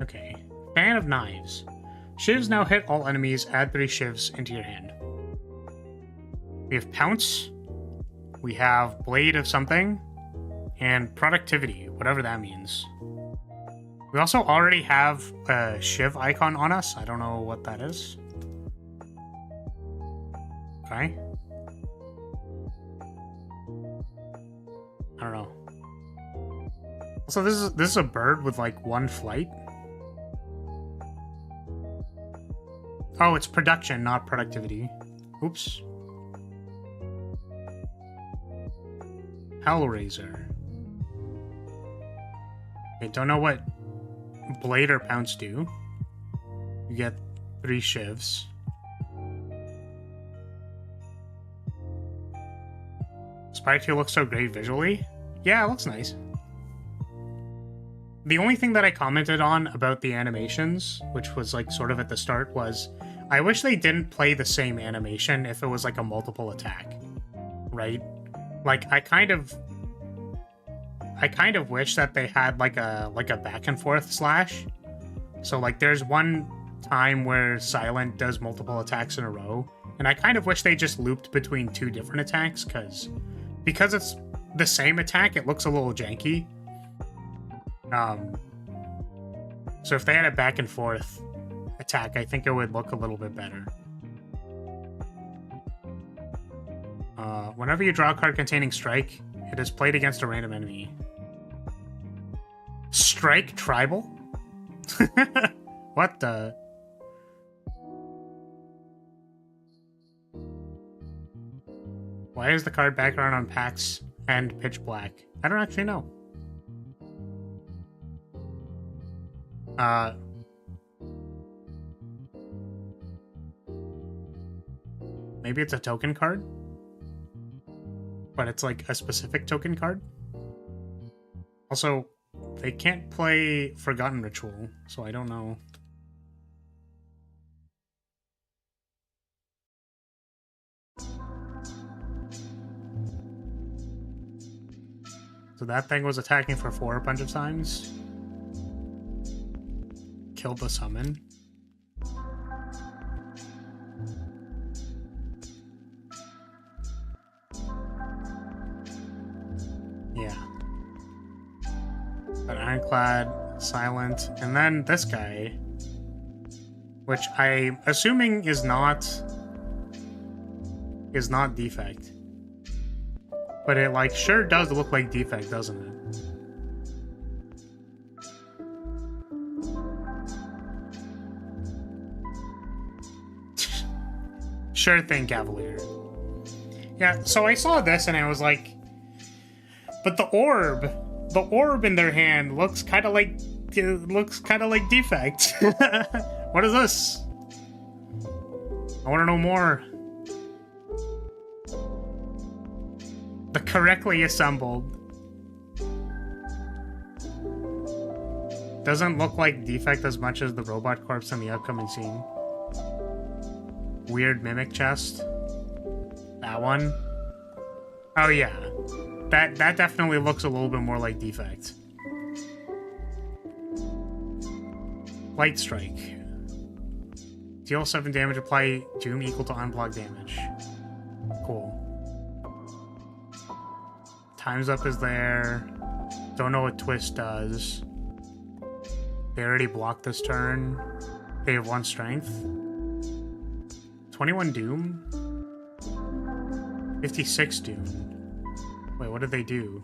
Okay. Fan of Knives. Shivs now hit all enemies. Add 3 shivs into your hand. We have Pounce. We have Blade of something. And Productivity, whatever that means. We also already have a shiv icon on us. I don't know what that is. Okay. I don't know. So this is a bird with like one flight. Oh, it's production, not productivity. Oops. Hellraiser. I don't know what Blade or Pounce do. You get 3 shivs. Spire 2 looks so great visually. Yeah, it looks nice. The only thing that I commented on about the animations, which was like sort of at the start, was I wish they didn't play the same animation if it was like a multiple attack, right? Like I kind of wish that they had like a back and forth slash. So like there's one time where Silent does multiple attacks in a row, and I kind of wish they just looped between 2 different attacks because it's the same attack, it looks a little janky. So if they had a back and forth attack, I think it would look a little bit better. Whenever you draw a card containing Strike, it is played against a random enemy. Strike Tribal? What the? Why is the card background on packs and pitch black? I don't actually know. Maybe it's a token card? But it's like a specific token card? Also, they can't play Forgotten Ritual, so I don't know. So that thing was attacking for 4 a bunch of times. Killed the summon. Yeah. But Ironclad, Silent, and then this guy, which I'm assuming is not Defect. But it like sure does look like Defect, doesn't it? Sure thing, Cavalier. Yeah, so I saw this and I was like, but the orb in their hand looks kind of like Defect. What is this? I want to know more. The correctly assembled. Doesn't look like Defect as much as the robot corpse in the upcoming scene. Weird mimic chest. That one. Oh yeah. That definitely looks a little bit more like Defect. Light Strike. Deal 7 damage, apply Doom equal to unblock damage. Cool. Time's Up is there. Don't know what Twist does. They already blocked this turn. They have 1 strength. 21 Doom? 56 Doom. Wait, what did they do?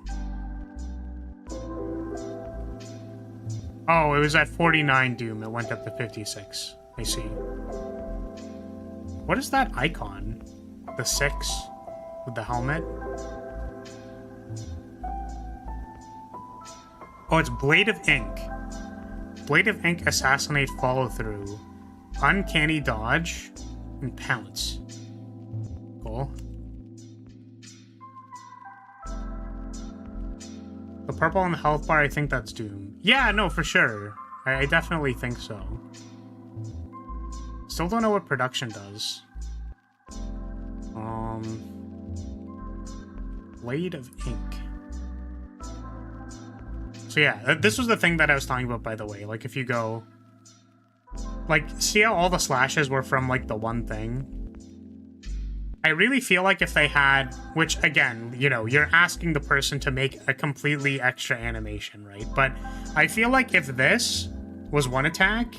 Oh, it was at 49 Doom. It went up to 56. I see. What is that icon? The 6? With the helmet? Oh, it's Blade of Ink. Blade of Ink, Assassinate, Follow Through, Uncanny Dodge, and Pounce. Cool. The purple on the health bar, I think that's Doom. Yeah, no, for sure. I definitely think so. Still don't know what production does. Blade of Ink. So yeah, this was the thing that I was talking about, by the way. Like, if you go... Like, see how all the slashes were from, like, the one thing? I really feel like if they had... Which, again, you know, you're asking the person to make a completely extra animation, right? But I feel like if this was one attack,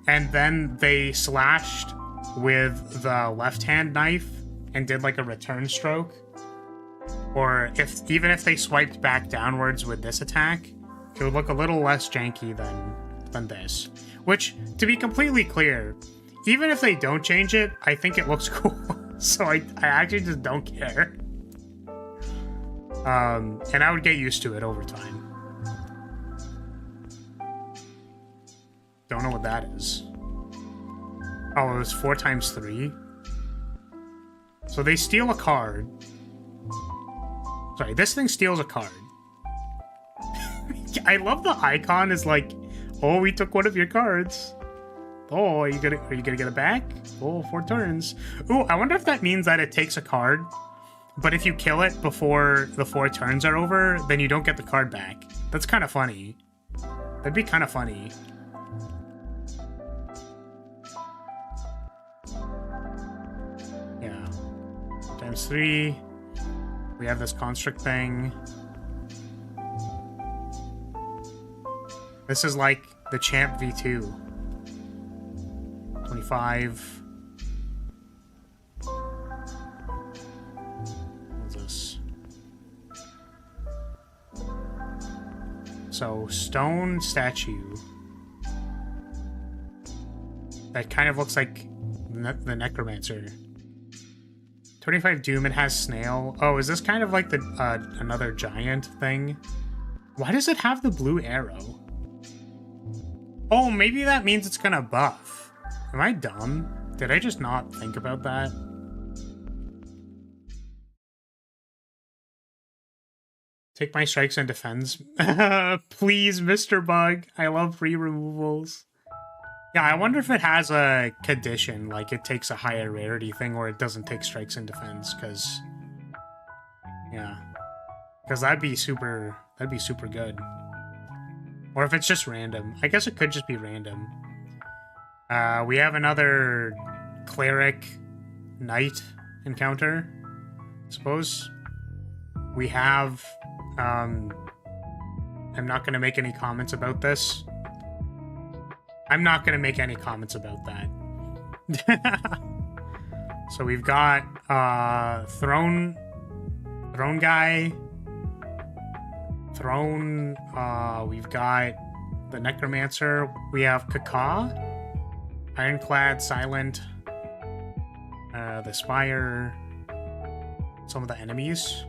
and then they slashed with the left-hand knife and did, like, a return stroke, or even if they swiped back downwards with this attack, it would look a little less janky than this. Which, to be completely clear, even if they don't change it, I think it looks cool. So I actually just don't care. And I would get used to it over time. Don't know what that is. Oh, it was 4 times 3. So they steal a card. Sorry, this thing steals a card. I love the icon is like, oh, we took one of your cards. Oh, are you gonna get it back? Oh, 4 turns. Ooh, I wonder if that means that it takes a card, but if you kill it before the 4 turns are over, then you don't get the card back. That's kind of funny. That'd be kind of funny. Yeah. Times 3. We have this construct thing. This is like the Champ V2. 25. What's this? So, stone statue. That kind of looks like the Necromancer. 25 Doom, it has snail. Oh, is this kind of like the another giant thing? Why does it have the blue arrow? Oh, maybe that means it's gonna buff. Am I dumb? Did I just not think about that? Take my strikes and defends. Please, Mr. Bug. I love free removals. Yeah, I wonder if it has a condition, like it takes a higher rarity thing where it doesn't take strikes and defense, because... Yeah. Because that'd be super good. Or if it's just random. I guess it could just be random. We have another cleric knight encounter, I suppose. We have... I'm not going to make any comments about this. I'm not going to make any comments about that. So we've got Throne guy. Throne, we've got the Necromancer. We have Kaka, Ironclad, Silent, the Spire, some of the enemies.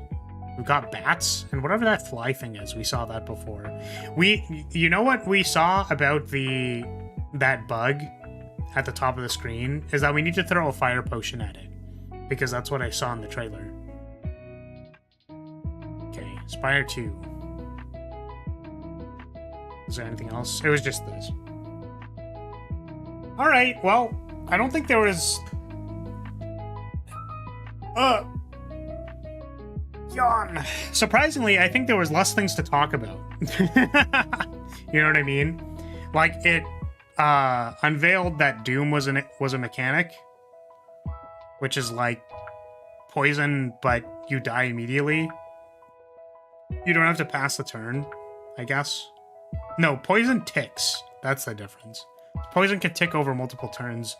We've got bats, and whatever that fly thing is, we saw that before. You know what we saw about that bug at the top of the screen is that we need to throw a fire potion at it, because that's what I saw in the trailer. Okay, Spire 2. Is there anything else? It was just this. Alright, well, I don't think there was... Yawn. Surprisingly, I think there was less things to talk about. You know what I mean? Like, it unveiled that Doom was a mechanic, which is like poison, but you die immediately. You don't have to pass the turn, I guess. No, poison ticks. That's the difference. Poison can tick over multiple turns.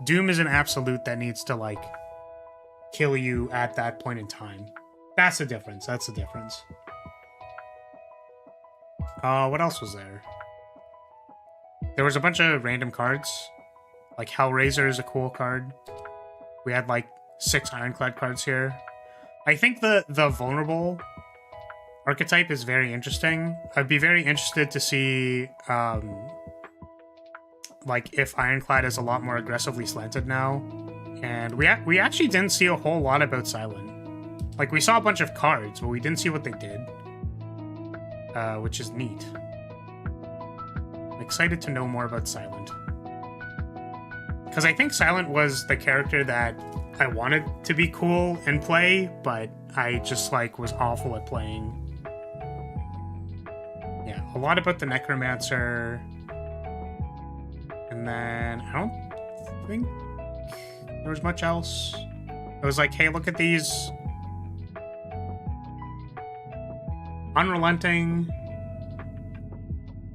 Doom is an absolute that needs to, like, kill you at that point in time. That's the difference. That's the difference. What else was there? There was a bunch of random cards. Like, Hellraiser is a cool card. We had, like, 6 Ironclad cards here. I think the vulnerable archetype is very interesting. I'd be very interested to see, like, if Ironclad is a lot more aggressively slanted now. And we actually didn't see a whole lot about Silent. Like, we saw a bunch of cards, but we didn't see what they did. Which is neat. I'm excited to know more about Silent. Because I think Silent was the character that I wanted to be cool and play, but I just, like, was awful at playing. Yeah, a lot about the Necromancer. And then, I don't think there was much else. It was like, hey, look at these. Unrelenting.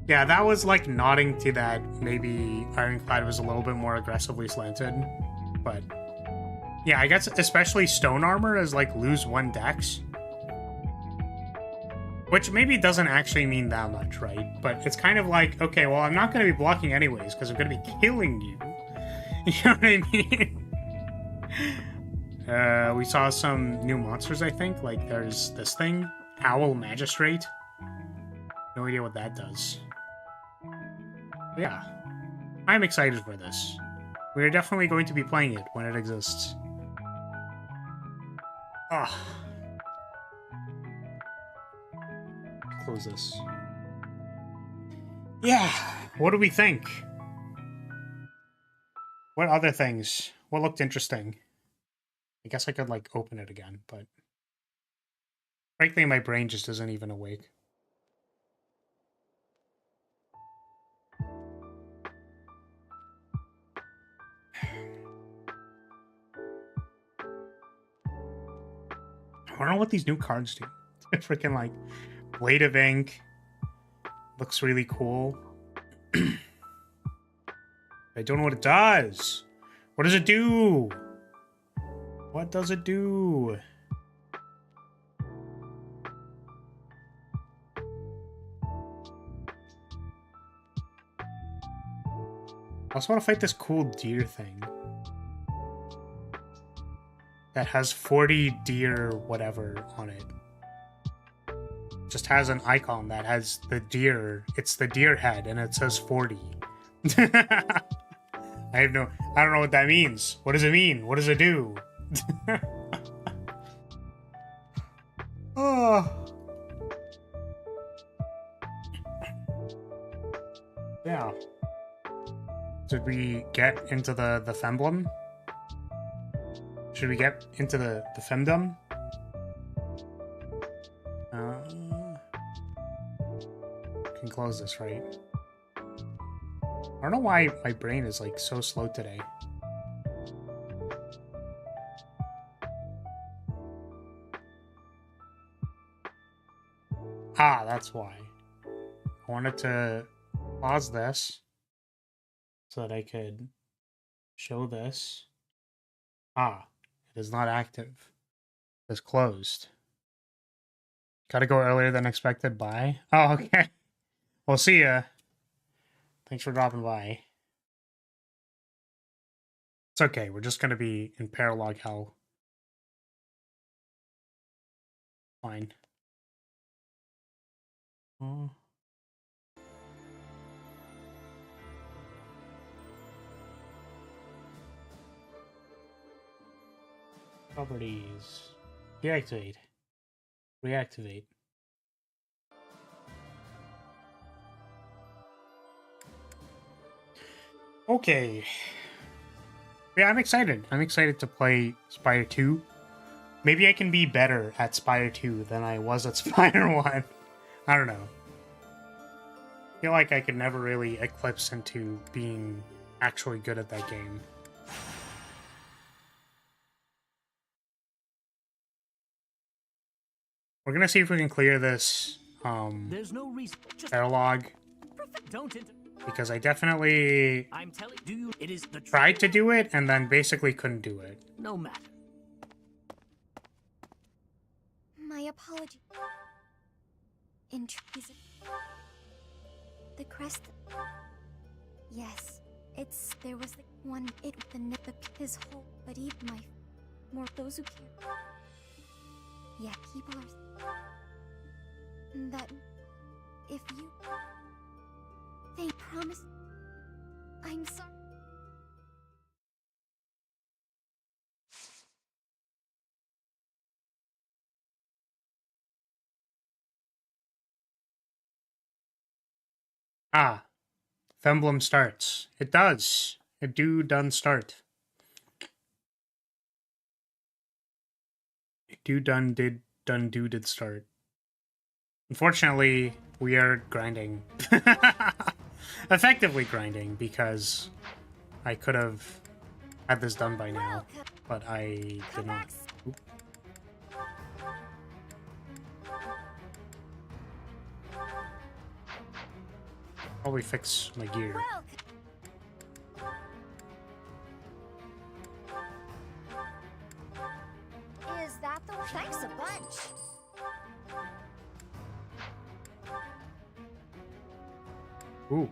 Yeah, that was like nodding to that maybe Ironclad was a little bit more aggressively slanted. But yeah, I guess especially Stone Armor is like lose 1 dex. Which maybe doesn't actually mean that much, right? But it's kind of like, okay, well, I'm not going to be blocking anyways, because I'm going to be killing you. You know what I mean? We saw some new monsters, I think. Like, there's this thing, Owl Magistrate. No idea what that does. But yeah, I'm excited for this. We're definitely going to be playing it when it exists. Ah. Close this. Yeah, what do we think? What other things? What looked interesting? I guess I could, like, open it again, but... frankly, my brain just isn't even awake. I don't know what these new cards do. Freaking, like, Blade of Ink. Looks really cool. I don't know what it does. What does it do? What does it do? I also want to fight this cool deer thing. That has 40 deer whatever on it. Just has an icon that has the deer. It's the deer head and it says 40. I don't know what that means. What does it mean? What does it do? Oh. Yeah. Should we get into the Emblem? Should we get into the femdom? Can close this, right? I don't know why my brain is, like, so slow today. Ah, that's why. I wanted to pause this so that I could show this. Ah, it is not active. It is closed. Gotta go earlier than expected. Bye. Oh, okay. We'll see ya. Thanks for dropping by. It's okay. We're just gonna be in paralog hell. Fine. Oh. Properties. Deactivate. Reactivate. Okay. Yeah, I'm excited. I'm excited to play Spire 2. Maybe I can be better at Spire 2 than I was at Spire 1. I don't know. I feel like I could never really eclipse into being actually good at that game. We're gonna see if we can clear this There's no reason. Just paralog. don't Because I definitely I'm telling you, it is the tried to do it and then basically couldn't do it. No matter. My apology. Is it the crest? Yes, there was the one. His whole, but even my more those who care. Yeah, people are that if you they promise. I'm sorry. Ah, Emblem starts. It does. It done start. It did start. Unfortunately, we are grinding. Effectively grinding, because I could have had this done by now, but I did not. Oop. Probably fix my gear. Is that the thanks a bunch? Ooh.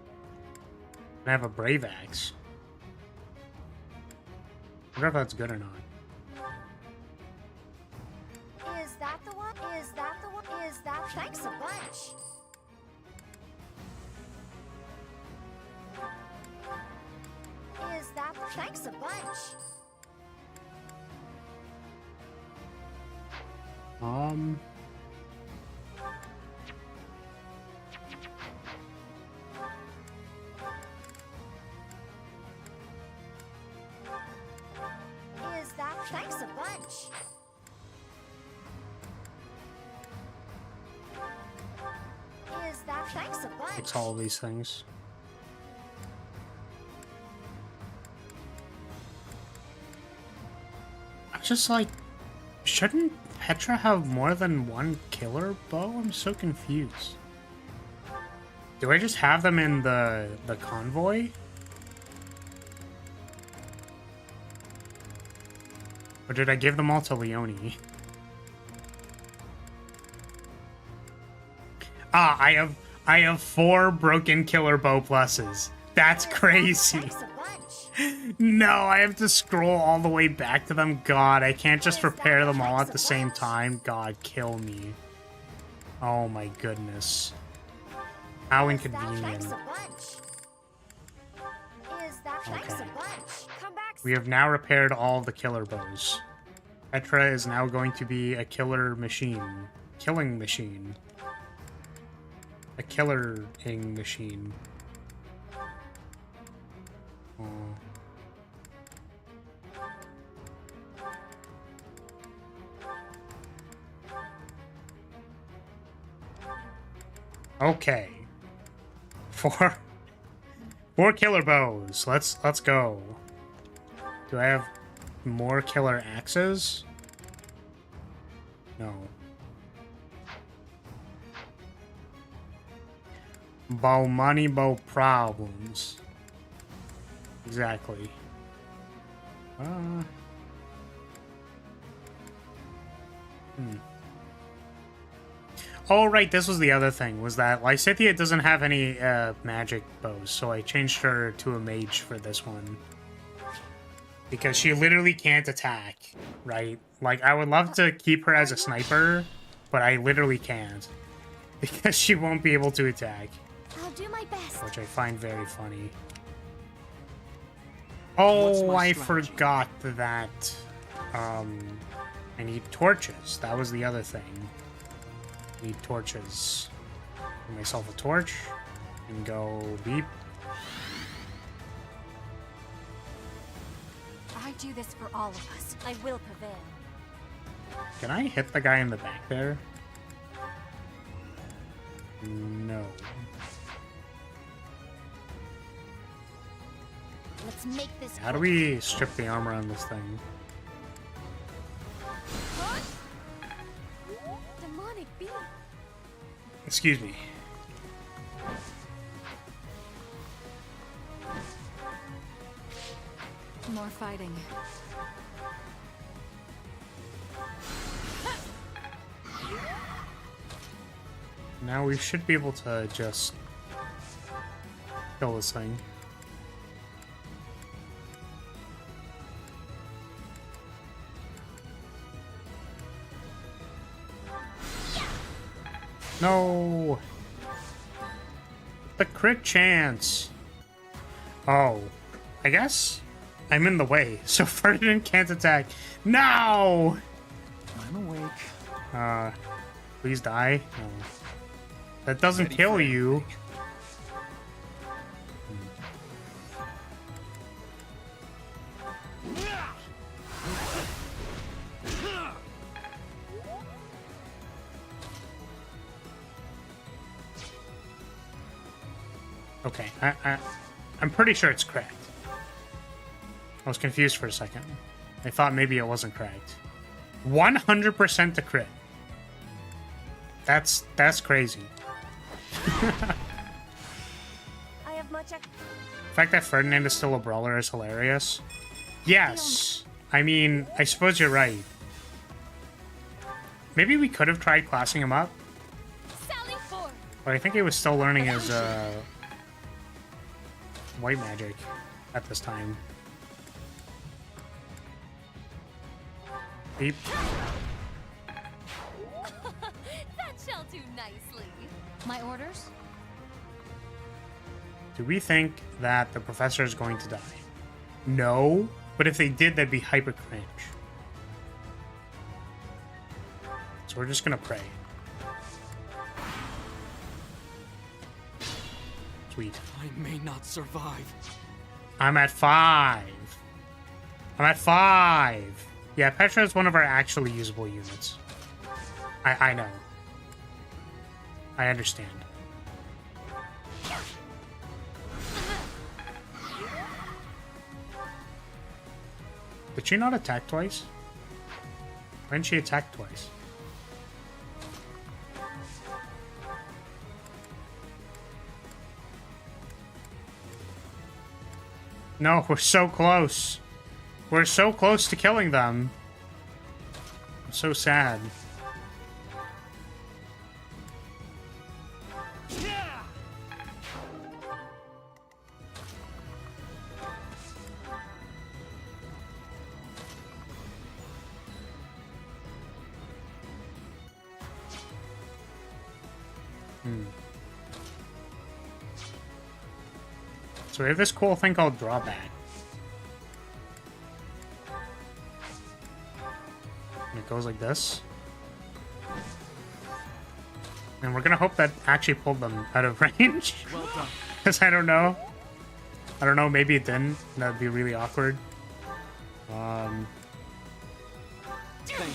I have a Brave Axe. I wonder if that's good or not. Is that the one? Is that the one? Is that? Thanks a bunch. Is that? Thanks a bunch. Is that? Thanks a bunch. Is that? Thanks a bunch. Fix all of these things. I'm just like, shouldn't Petra have more than one killer bow? I'm so confused. Do I just have them in the convoy? Or did I give them all to Leone? Ah, I have 4 broken killer bow pluses. That's crazy. Thanks a bunch. No, I have to scroll all the way back to them. God, I can't just repair them all at the same time. God, kill me. Oh my goodness. How Is that? inconvenient. Thanks a bunch. Is that? Thanks Okay. a bunch. Come back. We have now repaired all the killer bows. Petra is now going to be a killer machine. Killing machine. A killer-ing machine. Oh. Okay. 4 killer bows. Let's go. Do I have more killer axes? No. Bow money, bow problems. Exactly. Oh, right, this was the other thing, was that Lysithea doesn't have any magic bows, so I changed her to a mage for this one. Because she literally can't attack, right? Like, I would love to keep her as a sniper, but I literally can't. Because she won't be able to attack, I'll do my best. which I find very funny. What's Oh, my I strategy? forgot that, I need torches. That was the other thing. Need torches. Give myself a torch and go beep. I do this for all of us. I will prevail. Can I hit the guy in the back there? No. Let's make this. How do we strip the armor on this thing? Demonic beast. Excuse me. More fighting. Now we should be able to just kill this thing. No! The crit chance! Oh. I guess I'm in the way, so Ferdinand can't attack. No! I'm awake. Please die. No. That doesn't Ready kill for you. Okay, I'm pretty sure it's correct. I was confused for a second. I thought maybe it wasn't correct. 100% to crit. That's crazy. I have much. The fact that Ferdinand is still a brawler is hilarious. Yes. I mean, I suppose you're right. Maybe we could have tried classing him up, Sally forth. but I think he was still learning his white magic at this time. Beep. That shall do nicely. My orders? Do we think that the professor is going to die? No, but if they did, that'd be hyper cringe. So we're just gonna pray. Sweet. I may not survive. I'm at 5. I'm at 5. Yeah, Petra is one of our actually usable units. I know. I understand. Did she not attack twice? When did she attack twice? No, we're so close. We're so close to killing them. I'm so sad. So we have this cool thing called drawback. And it goes like this. And we're gonna hope that actually pulled them out of range. Well done. Because I don't know. I don't know, maybe it didn't. That'd be really awkward. Thank you.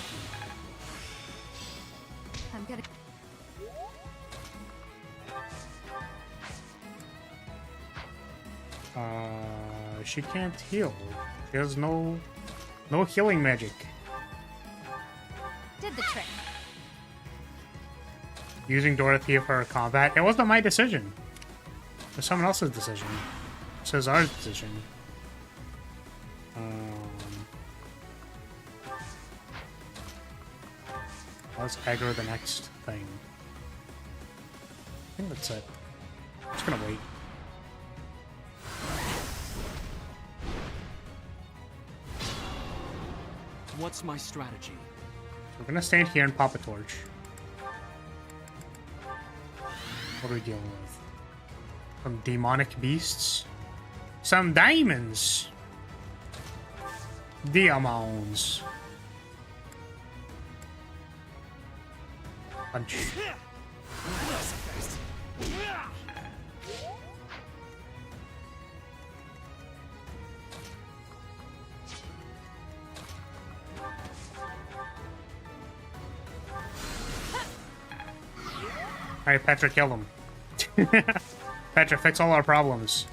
I'm gonna. She can't heal. She has no healing magic. Did the trick. Using Dorothea for her combat. It wasn't my decision. It was someone else's decision. It says our decision. Let's aggro the next thing. I think that's it. I'm just gonna wait. What's my strategy? We're gonna stand here and pop a torch. What are we dealing with? Some demonic beasts? Some diamonds! Diamonds. Punch. Alright, Petra, kill him. Petra, fix all our problems.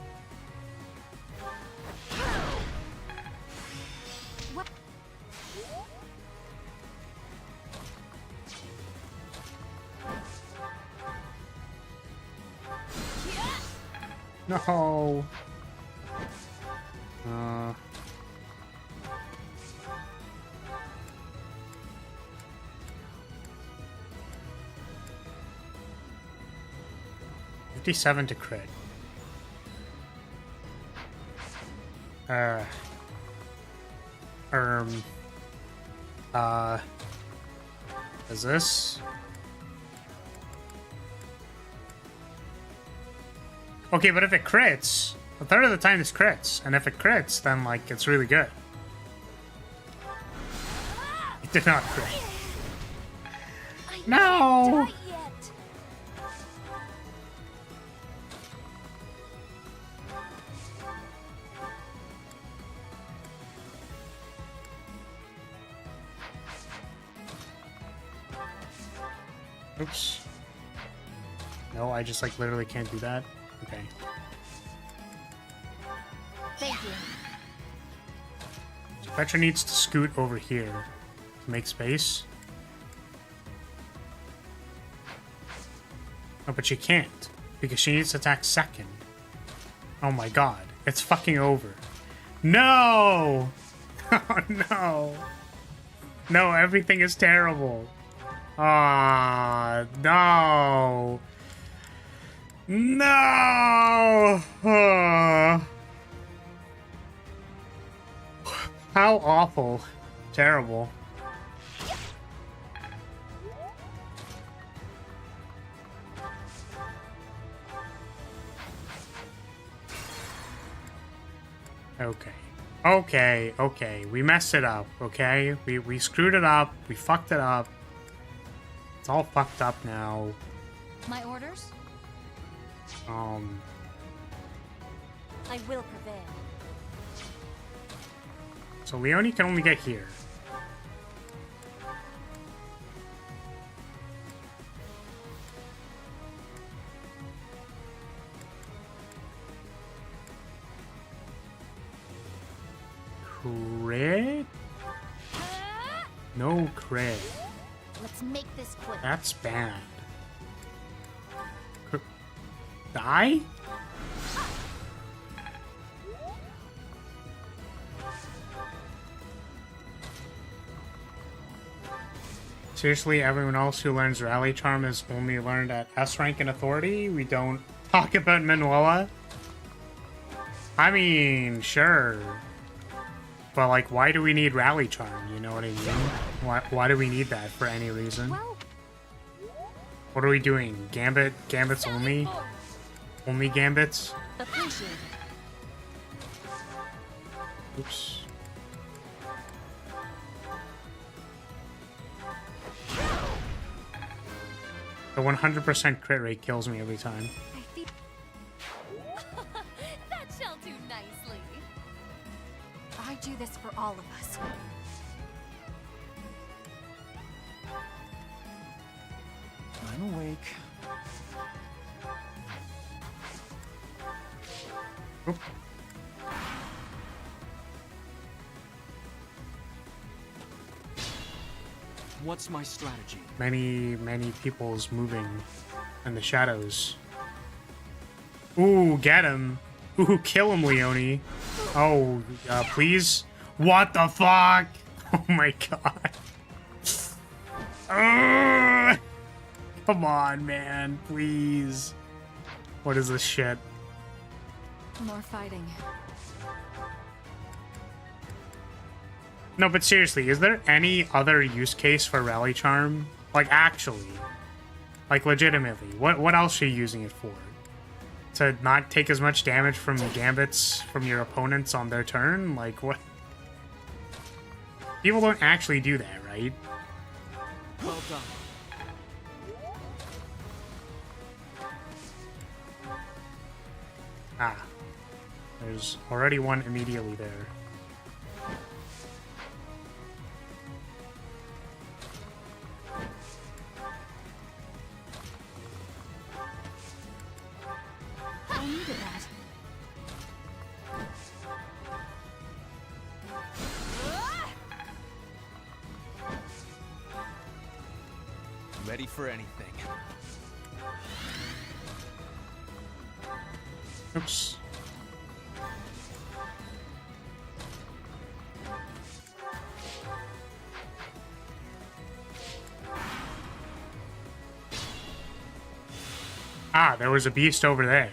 No. 57 to crit. Is this? Okay, but if it crits, a third of the time this crits, and if it crits, then, like, it's really good. It did not crit. No! Oops. No, I just, like, literally can't do that. Okay. Thank you. So Petra needs to scoot over here to make space. Oh, but she can't, because she needs to attack second. Oh my god. It's fucking over. No! Oh no! No, everything is terrible. Ah, no. No! How awful. Terrible. Okay. Okay. We messed it up, okay? We screwed it up. We fucked it up. It's all fucked up now. My orders? I will prevail. So Leone can only get here. Crit? No crit. Let's make this quick. That's bad. Die? Seriously, everyone else who learns Rally Charm is only learned at S rank in Authority? We don't talk about Manuela? I mean, sure. But, like, why do we need Rally Charm? You know what I mean? Why do we need that for any reason? Well, what are we doing? Gambits only? Only Gambits? appreciate it. Oops. The 100% crit rate kills me every time. That shall do nicely. I do this for all of us. I'm awake. Oop. What's my strategy? Many people's moving in the shadows. Ooh, get him. Ooh, kill him, Leone. Oh, please. What the fuck? Oh my god. Come on, man. Please. What is this shit? More fighting. No, but seriously, is there any other use case for Rally Charm? Like, actually. Like, legitimately. What else are you using it for? To not take as much damage from gambits from your opponents on their turn? Like, what? People don't actually do that, right? Well done. Ah. There's already one immediately there. I needed that. Ready for anything. Oops. Ah, there was a beast over there.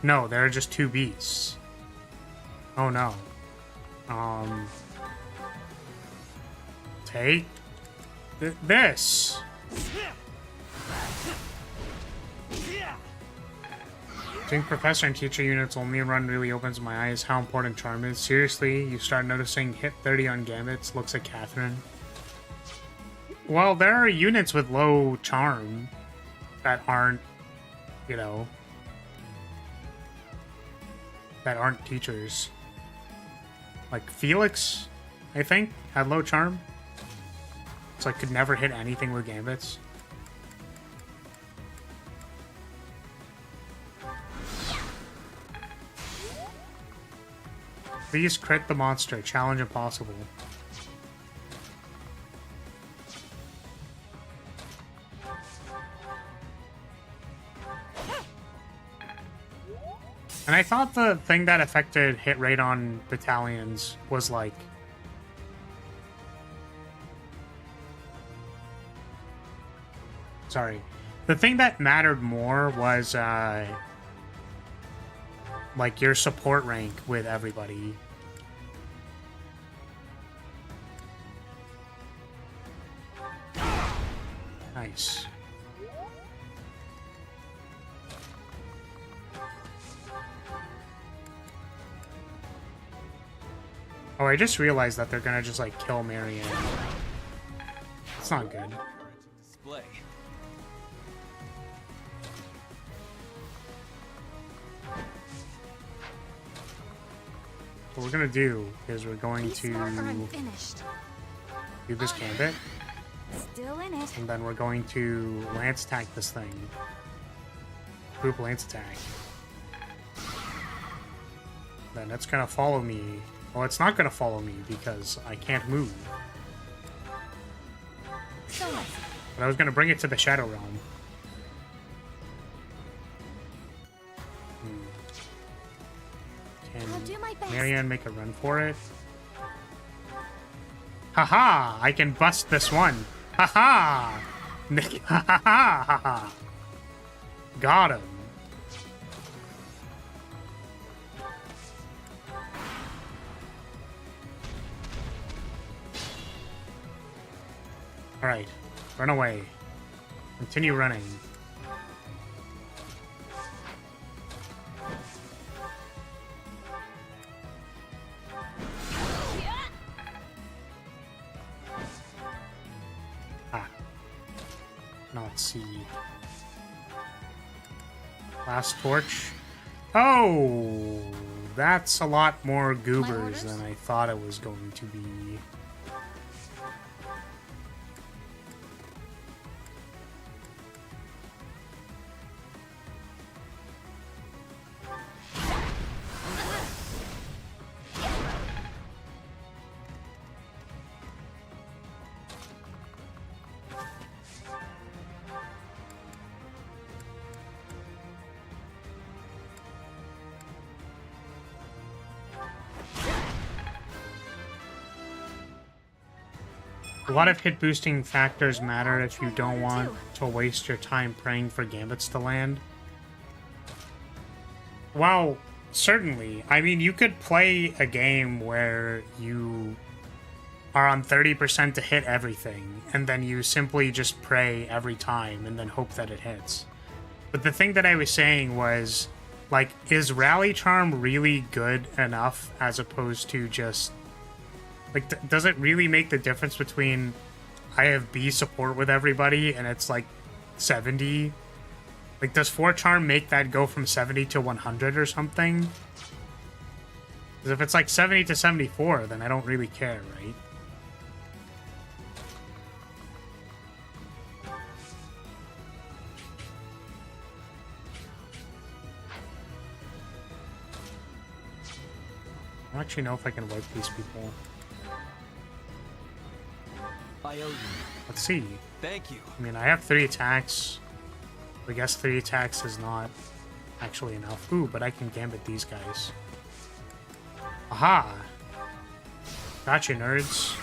No, there are just two beasts. Oh no. Take this. Seeing professor and teacher units only run really opens my eyes how important charm is. Seriously, you start noticing hit 30 on gambits, looks at Catherine. Well, there are units with low charm that aren't, you know, that aren't teachers. Like Felix, I think, had low charm. So I could never hit anything with gambits. Please crit the monster. Challenge impossible. And I thought the thing that affected hit rate on battalions was like... Sorry. The thing that mattered more was, like, your support rank with everybody. Nice. Oh, I just realized that they're gonna just, like, kill Marianne. It's not good. Display. What we're gonna do is we're going These are to unfinished. do this gambit, Still in it. and then we're going to lance attack this thing. Group lance attack. Then it's gonna follow me. Well, it's not gonna follow me because I can't move. So nice. But I was gonna bring it to the Shadow Realm. I'll do my Can best. Marianne make a run for it? Haha! I can bust this one! Haha! Haha! Got him. Alright. Run away. Continue running. Ah. Now let's see. Last torch. Oh! That's a lot more goobers than I thought it was going to be. A lot of hit boosting factors matter if you don't want to waste your time praying for gambits to land. Well, certainly. I mean, you could play a game where you are on 30% to hit everything, and then you simply just pray every time and then hope that it hits. But the thing that I was saying was, like, is Rally Charm really good enough as opposed to just... Like, does it really make the difference between I have B support with everybody and it's like 70? Like, does 4 Charm make that go from 70 to 100 or something? Because if it's like 70 to 74, then I don't really care, right? I don't actually know if I can wipe these people. I owe you. Let's see. Thank you. I mean, I have 3 attacks. I guess 3 attacks is not actually enough. Ooh, but I can gambit these guys. Aha! Gotcha, nerds.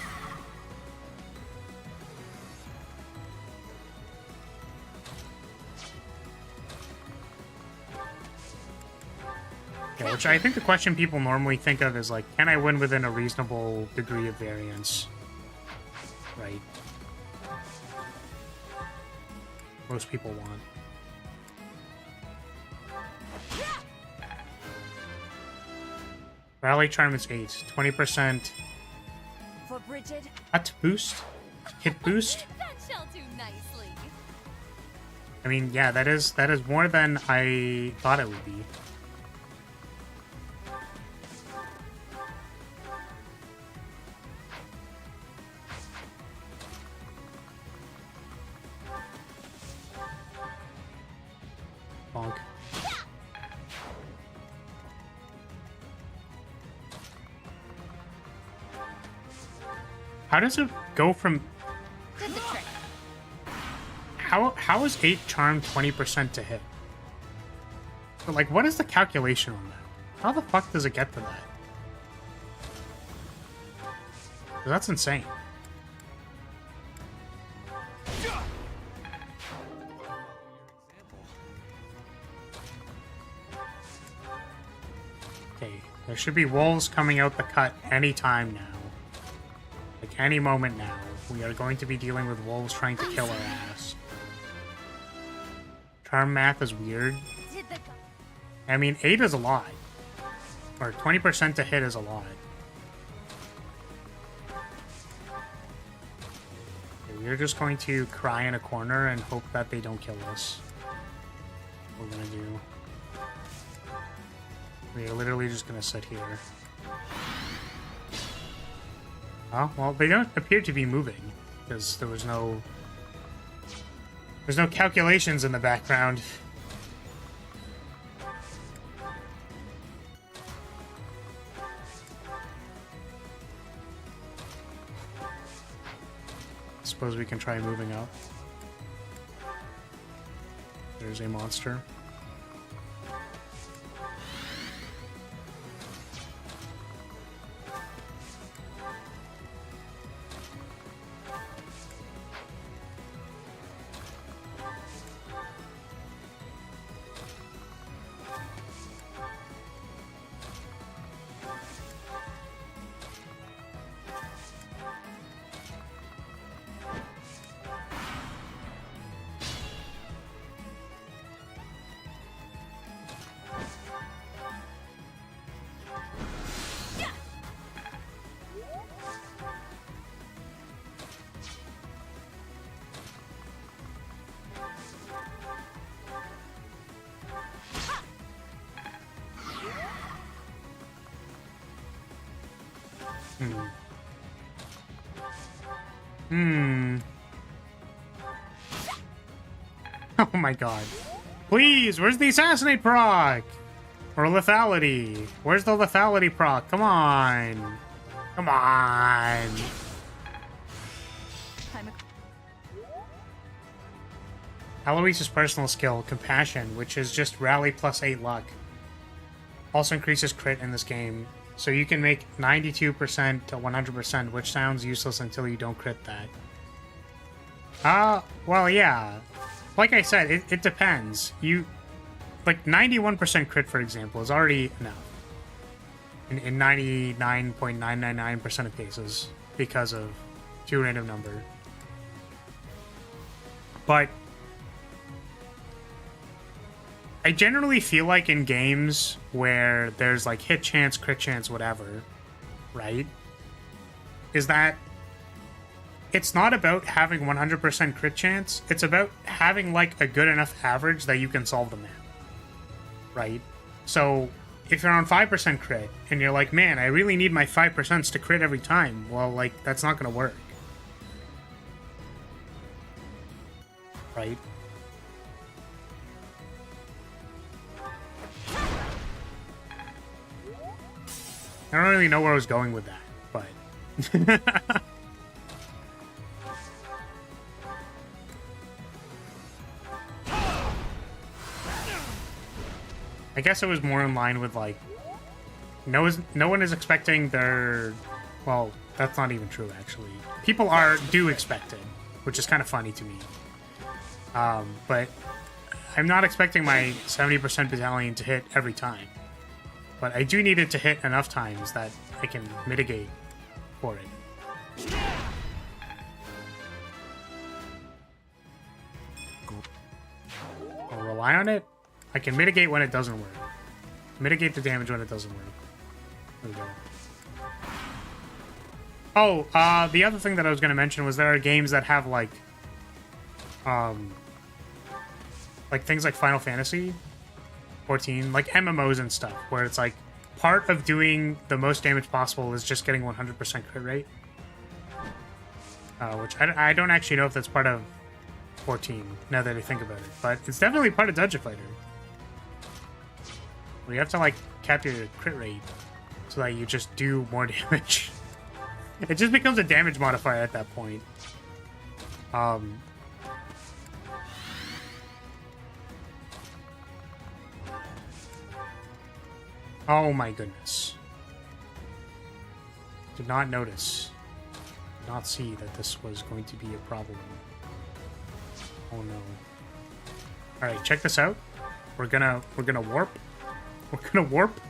Yeah, which I think the question people normally think of is like, can I win within a reasonable degree of variance? Right. Most people want. Rally Charm is 8. 20%. For Bridget. Hit boost? Hit boost? That shall do nicely. I mean, yeah, that is more than I thought it would be. Bonk. How does it go from... Did the trick. How is 8 charm 20% to hit? But, like, what is the calculation on that? How the fuck does it get to that? That's insane. There should be wolves coming out the cut any time now. Like any moment now. We are going to be dealing with wolves trying to kill our ass. Charm math is weird. I mean, 8 is a lot. Or 20% to hit is a lot. Okay, we're just going to cry in a corner and hope that they don't kill us. What we're gonna do. We're literally just gonna sit here. Oh, well, they don't appear to be moving. Because there was no... There's no calculations in the background. Suppose we can try moving up. There's a monster. Oh my god. Please, where's the assassinate proc? Or lethality? Where's the lethality proc? Come on. Come on. Aloysius' personal skill, Compassion, which is just rally plus 8 luck, also increases crit in this game. So you can make 92% to 100%, which sounds useless until you don't crit that. Well, yeah. Like I said, it depends. Like, 91% crit, for example, is already enough. In 99.999% of cases, because of 2 random number. But I generally feel like in games where there's like hit chance, crit chance, whatever, right? Is that it's not about having 100% crit chance. It's about having like a good enough average that you can solve the map, right? So if you're on 5% crit and you're like, man, I really need my 5% to crit every time. Well, like, that's not going to work. Right? I don't really know where I was going with that, but... I guess it was more in line with, like... No one is expecting their... Well, that's not even true, actually. People do expect it, which is kind of funny to me. But I'm not expecting my 70% battalion to hit every time. But I do need it to hit enough times that I can mitigate for it. I'll rely on it. I can mitigate when it doesn't work. Mitigate the damage when it doesn't work. There we go. Oh, the other thing that I was going to mention was there are games that have, like things like Final Fantasy 14, like MMOs and stuff, where it's like part of doing the most damage possible is just getting 100% crit rate. Which I don't actually know if that's part of 14, now that I think about it, but it's definitely part of Dungeon Fighter. Where you have to, like, cap your crit rate so that you just do more damage. It just becomes a damage modifier at that point. Oh my goodness. Did not notice. Did not see that this was going to be a problem. Oh no. Alright, check this out. We're gonna warp. We're gonna warp.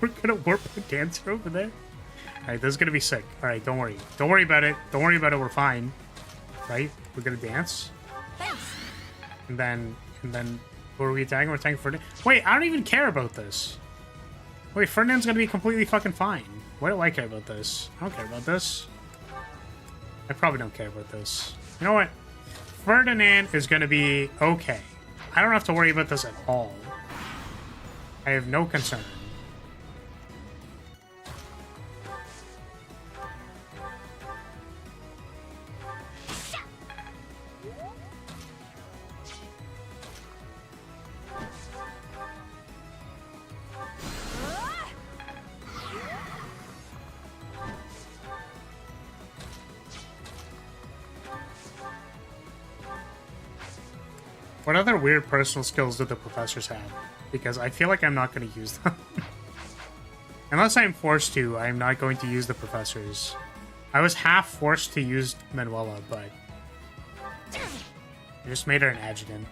We're gonna warp a dancer over there. Alright, this is gonna be sick. Alright, don't worry. Don't worry about it. Don't worry about it, we're fine. Right? We're gonna dance. Thanks. And then who are we attacking? We're attacking Ferdinand. Wait, I don't even care about this. Wait, Ferdinand's gonna be completely fucking fine. Why do I care about this? I don't care about this. I probably don't care about this. You know what? Ferdinand is gonna be okay. I don't have to worry about this at all. I have no concern. What other weird personal skills do the professors have? Because I feel like I'm not going to use them. Unless I'm forced to, I'm not going to use the professors. I was half forced to use Manuela, but I just made her an adjutant.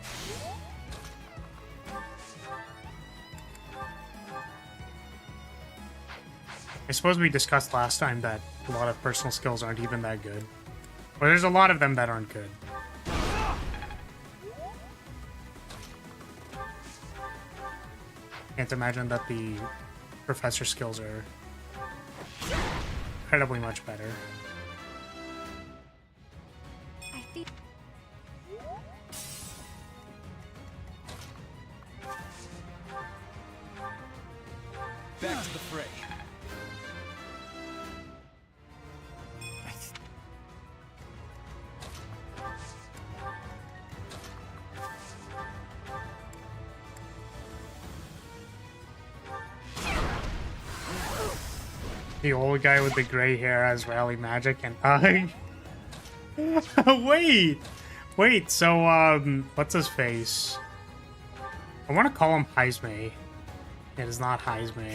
I suppose we discussed last time that a lot of personal skills aren't even that good. Or there's a lot of them that aren't good. Can't imagine that the professor skills are incredibly much better. I think. Back to the fray. The old guy with the gray hair has rally magic, and I. Wait. So what's his face? I want to call him Heisme. It is not Heisme.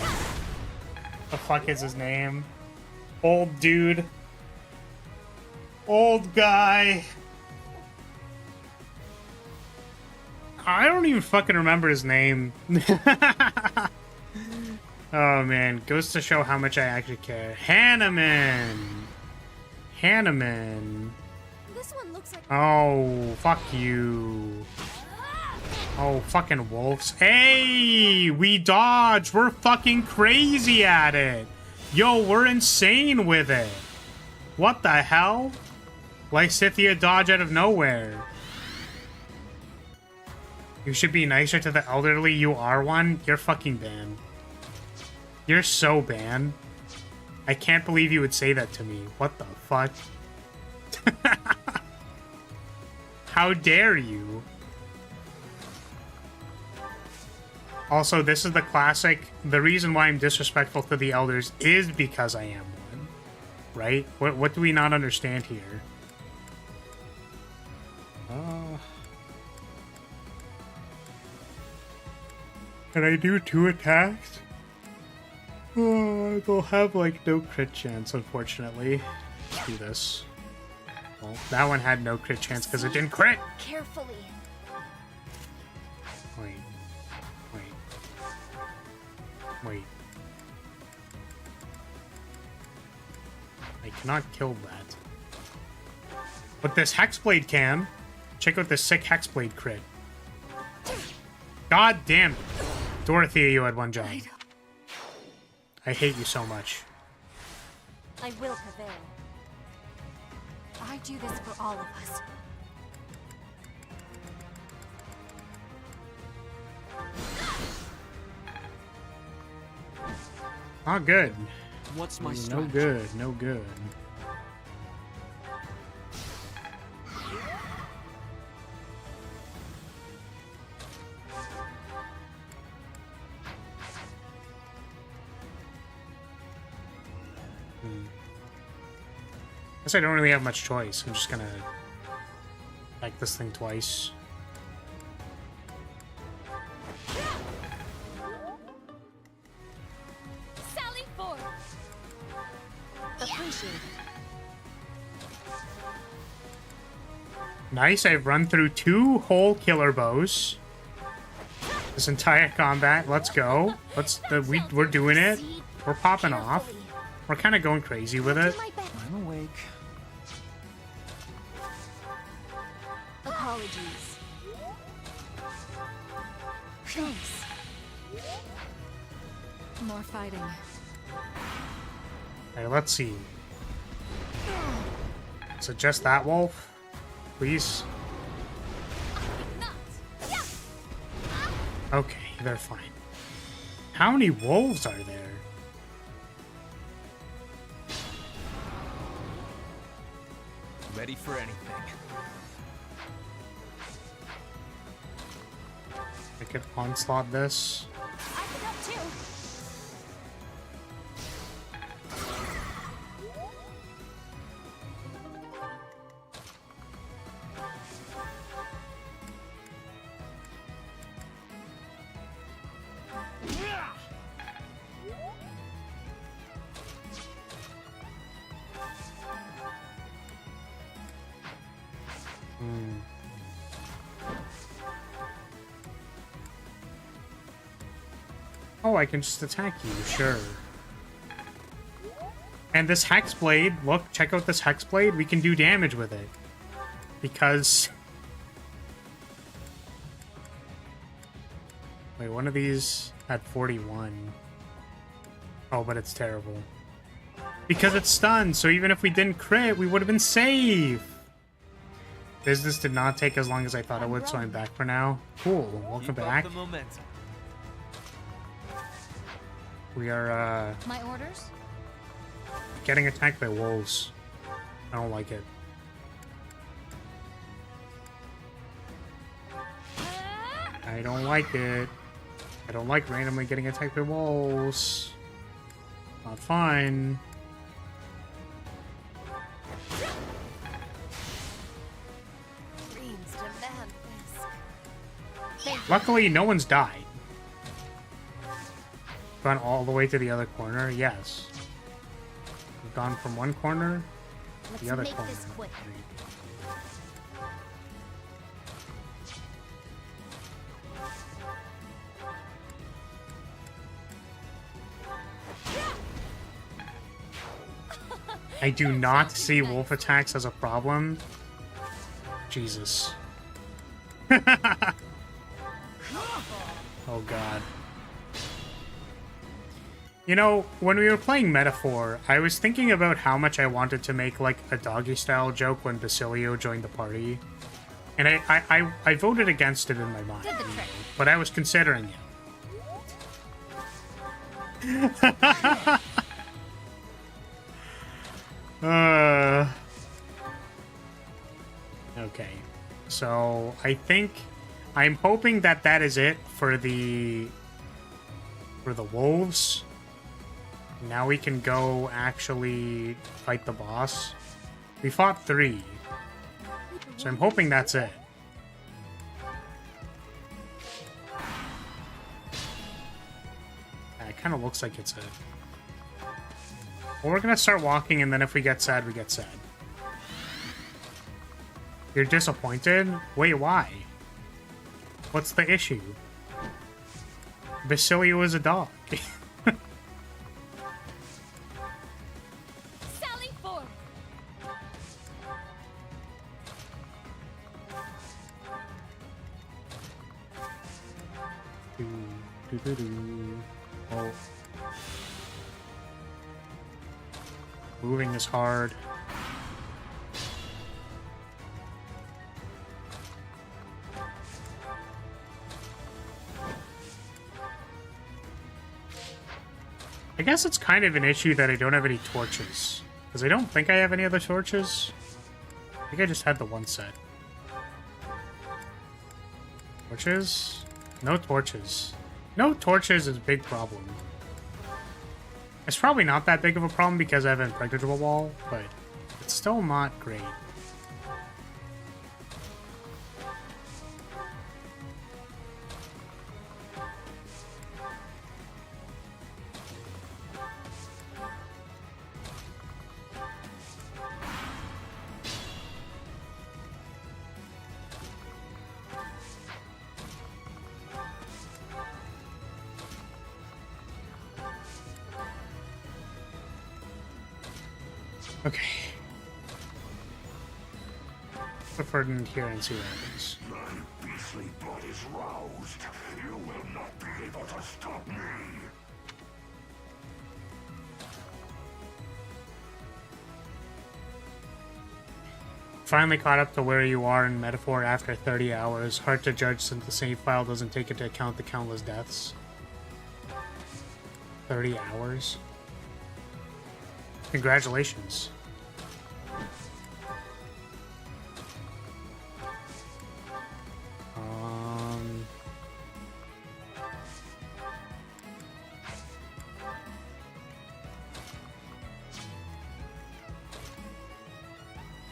The fuck is his name? Old dude. Old guy. I don't even fucking remember his name. Oh man, goes to show how much I actually care. Hanneman! This one looks like. Oh, fuck you. Oh, fucking wolves. Hey, we dodge. We're fucking crazy at it. Yo, we're insane with it. What the hell? Lysithia dodge out of nowhere. You should be nicer to the elderly. You are one. You're fucking banned. You're so banned. I can't believe you would say that to me. What the fuck? How dare you? Also, this is the classic. The reason why I'm disrespectful to the elders is because I am one. Right? What do we not understand here? Can I do 2 attacks? Oh, they'll have, like, no crit chance, unfortunately. Let's do this. Well, that one had no crit chance because it didn't crit! Carefully. Wait. I cannot kill that. But this Hexblade can. Check out this sick Hexblade crit. God damn it. Dorothea, you had one job. I hate you so much. I will prevail. I do this for all of us. Not good. What's my No strategy? good, no good. Guess I don't really have much choice. I'm just gonna like this thing twice. Sally forth. Appreciate it. Nice, I've run through 2 whole killer bows. this entire combat. Let's go. We're doing it. We're popping off. We're kind of going crazy with it. I'm awake. Apologies. Thanks. More fighting. Okay, let's see. Is it just that wolf? Please? Okay, they're fine. How many wolves are there? Ready for anything. I could onslaught this. I can help too. Oh, I can just attack you, sure. And this Hex Blade, look, check out this Hex Blade. We can do damage with it. Because... Wait, one of these had 41. Oh, but it's terrible. Because it's stunned, so even if we didn't crit, we would have been safe! Business did not take as long as I thought it would, so I'm back for now. Cool, welcome back. Keep up the momentum. We are, My orders? getting attacked by wolves. I don't like it. I don't like it. I don't like randomly getting attacked by wolves. Not fine. Dreams demand this. Luckily, no one's died. Gone all the way to the other corner? Yes. We've gone from one corner to Let's the other make corner. this quick. I do not see wolf attacks as a problem. Jesus. Oh god. You know, when we were playing Metaphor, I was thinking about how much I wanted to make, like, a doggy-style joke when Basilio joined the party. And I voted against it in my mind. Did the trick. But I was considering it. Okay. So, I think... I'm hoping that that is it for the wolves. Now we can go actually fight the boss. We fought 3. So I'm hoping that's it. Yeah, it kind of looks like it's it. Well, we're gonna start walking, and then if we get sad, we get sad. You're disappointed? Wait, why? What's the issue? Basilio is a dog. Sally forth. Oh. Moving is hard. I guess it's kind of an issue that I don't have any torches. Because I don't think I have any other torches. I think I just had the one set. Torches? No torches. No torches is a big problem. It's probably not that big of a problem because I have an impregnable wall, but it's still not great. Okay. Put Ferdinand here and see what happens. My beastly blood is roused. You will not be able to stop me. Finally caught up to where you are in Metaphor after 30 hours. Hard to judge since the save file doesn't take into account the countless deaths. 30 hours? Congratulations.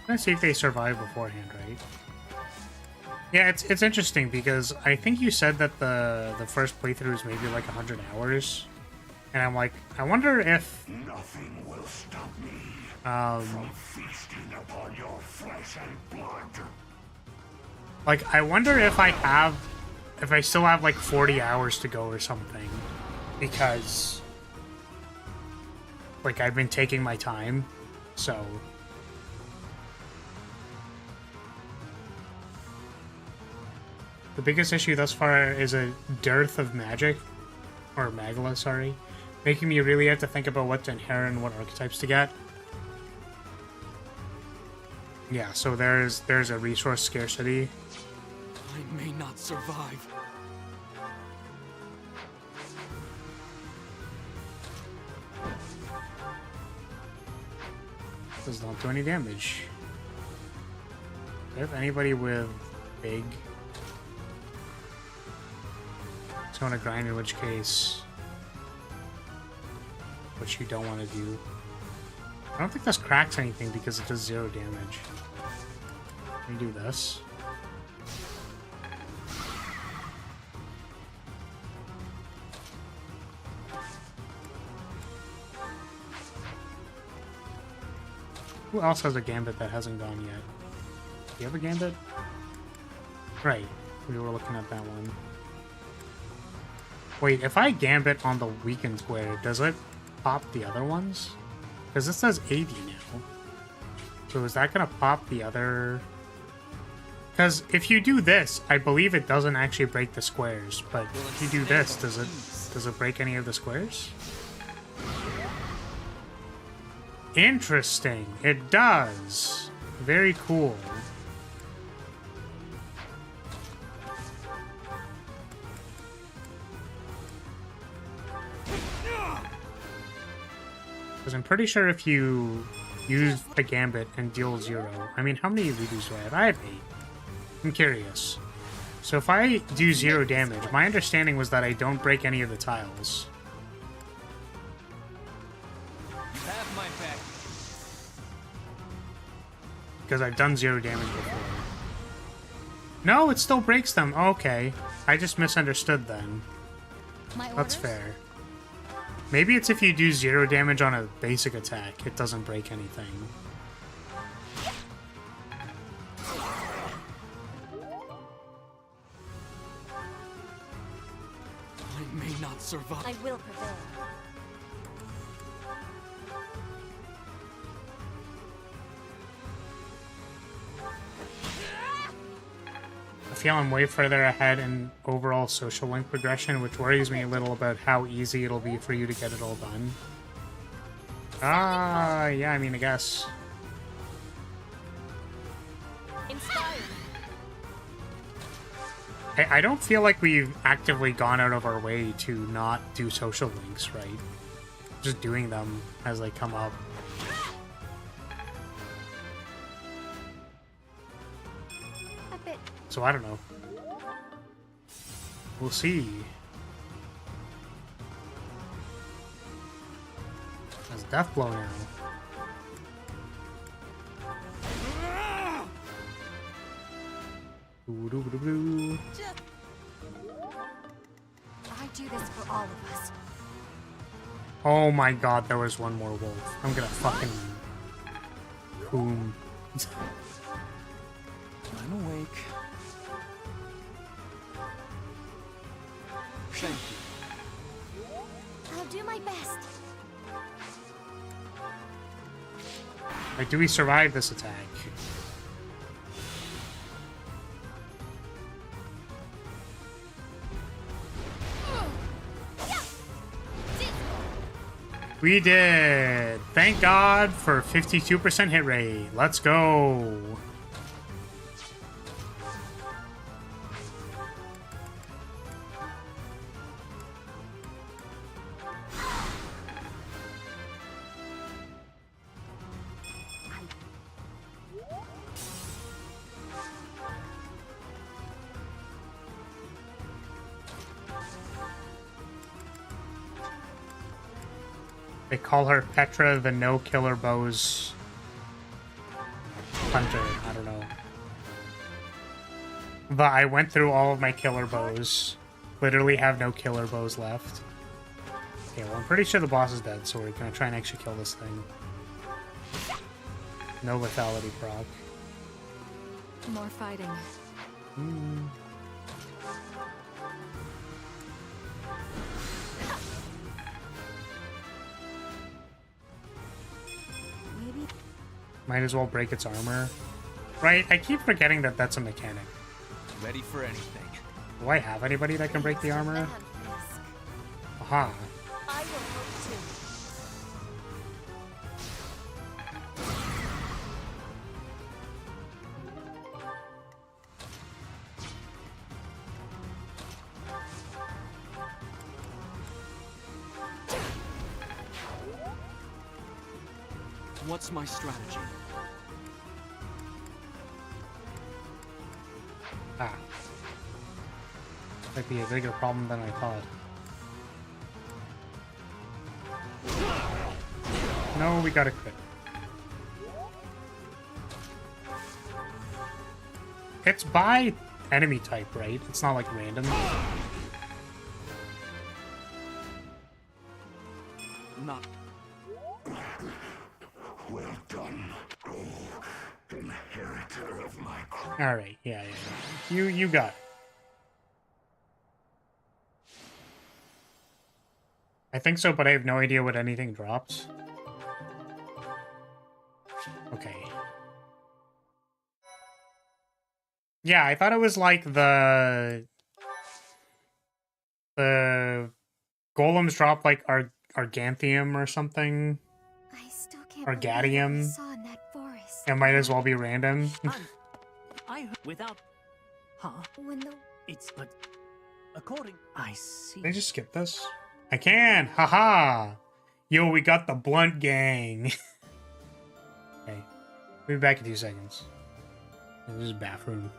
Let's see if they survive beforehand, right? Yeah, it's interesting because I think you said that the first playthrough is maybe like 100 hours. And I'm like, I wonder if nothing will stop me from feasting upon your flesh and blood. Like, I wonder if I still have like 40 hours to go or something. Because like I've been taking my time, so the biggest issue thus far is a dearth of magic, or Magla, sorry, making me really have to think about what to inherit and what archetypes to get. Yeah, so there's a resource scarcity. I may not survive. Does not do any damage. Do I have anybody with big? So I want to grind, in which case, which you don't want to do. I don't think this cracks anything because it does 0 damage. Let me do this. Who else has a gambit that hasn't gone yet? Do you have a gambit? Right, we were looking at that one. Wait, if I gambit on the weakened square, does it pop the other ones? Because this says 80 now. So is that going to pop the other... Because if you do this, I believe it doesn't actually break the squares. But if you do this, does it break any of the squares? Interesting. It does. Very cool. Because I'm pretty sure if you use the gambit and deal 0... I mean, how many redos do I have? I have 8. I'm curious. So if I do 0 damage, my understanding was that I don't break any of the tiles. Have my back. Because I've done 0 damage before. No, it still breaks them. Okay. I just misunderstood then. That's fair. Maybe it's if you do 0 damage on a basic attack, it doesn't break anything. I may not survive. I will prevail. I feel I'm way further ahead in overall social link progression, which worries me a little about how easy it'll be for you to get it all done. Ah, yeah, I mean, I guess. Inspired. I don't feel like we've actively gone out of our way to not do social links, right? Just doing them as they come up. So I don't know. We'll see. That's Death Blow now. Ooh-doo-doo-doo. I do this for all of us. Oh my god, there was one more wolf. I'm gonna fucking... boom. I'm awake. Thank you. I'll do my best. Like, do we survive this attack? We did! Thank God for 52% hit rate. Let's go! They call her Petra the No Killer Bows Hunter. I don't know. But I went through all of my killer bows. Literally have no killer bows left. Okay, well, I'm pretty sure the boss is dead, so we're gonna try and actually kill this thing. No lethality proc. More fighting. Maybe. Might as well break its armor. Right, I keep forgetting that that's a mechanic. Ready for anything. Do I have anybody that can break the armor? Aha. I will hope to. What's my strategy? Ah. Might be a bigger problem than I thought. No, we got a crit. It's by enemy type, right? It's not like random. Not. Well done, inheritor of my crown. All right, yeah. You got it. I think so, but I have no idea what anything drops. Okay. Yeah, I thought it was like the golems drop like Arganthium or something. I still can't Argadium. believe what I saw in that forest. It might as well be random. I heard without. Huh? When the It's but. According. I see. Can I just skip this? I can! Haha! Yo, we got the blunt gang! Okay. We'll be back in 2 seconds. This is bathroom.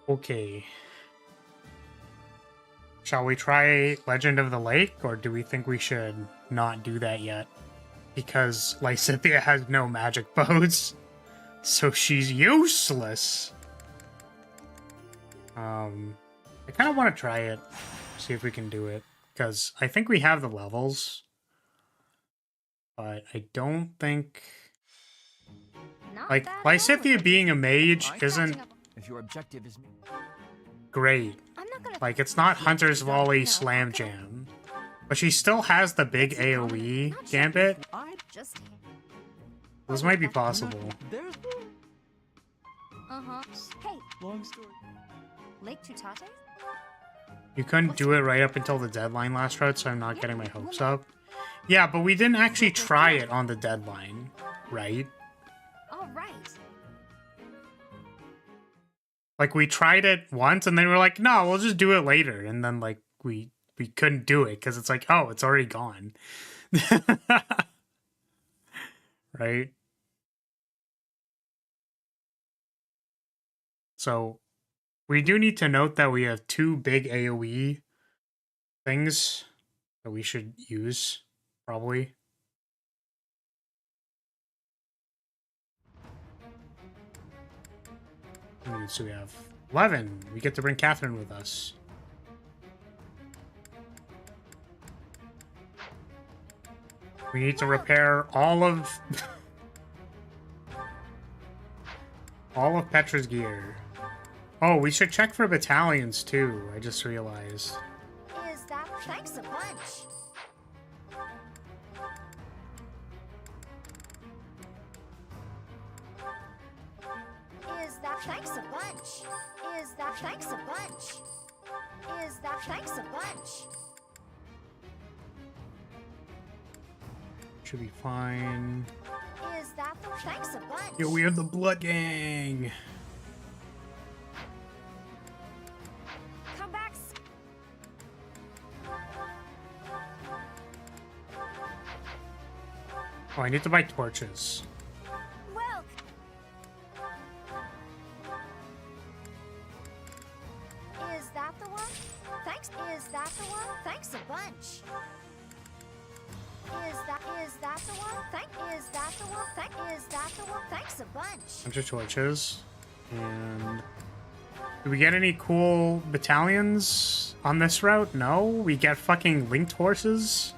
Okay. Shall we try Legend of the Lake, or do we think we should not do that yet? Because Lysithea has no magic bows, so she's useless. I kind of want to try it, see if we can do it, because I think we have the levels, but I don't think... Not Like, bad at all, Lysithea being a mage isn't If your objective is great. I'm not gonna Like, it's not Hunter's Volley No, Slam okay. Jam. But she still has the big AoE gambit. I just. This might be possible. there's Uh-huh. Hey, long story. Lake Tutate? You couldn't do it right up until the deadline last round, so I'm not getting my hopes up. Yeah, but we didn't actually try it on the deadline, right? All right. Like, we tried it once, and then we were like, no, we'll just do it later. And then, like, we couldn't do it, because it's like, oh, it's already gone. Right? So, we do need to note that we have 2 big AoE things that we should use, probably. So we have 11. We get to bring Catherine with us. We need to repair all of... all of Petra's gear. Oh, we should check for battalions, too. I just realized. Is that thanks a bunch? Is that thanks a bunch? Is that thanks a bunch? Is that thanks a bunch? Should be fine. Is that the thanks a bunch? Yo, we have the Blood Gang! Come back. Oh, I need to buy torches. Well. Is that the one? Thanks. Is that the one? Thanks a bunch. Is that the one? Is that the one? Is that the one? Thanks a bunch. Bunch of torches. And... do we get any cool battalions on this route? No? We get fucking linked horses?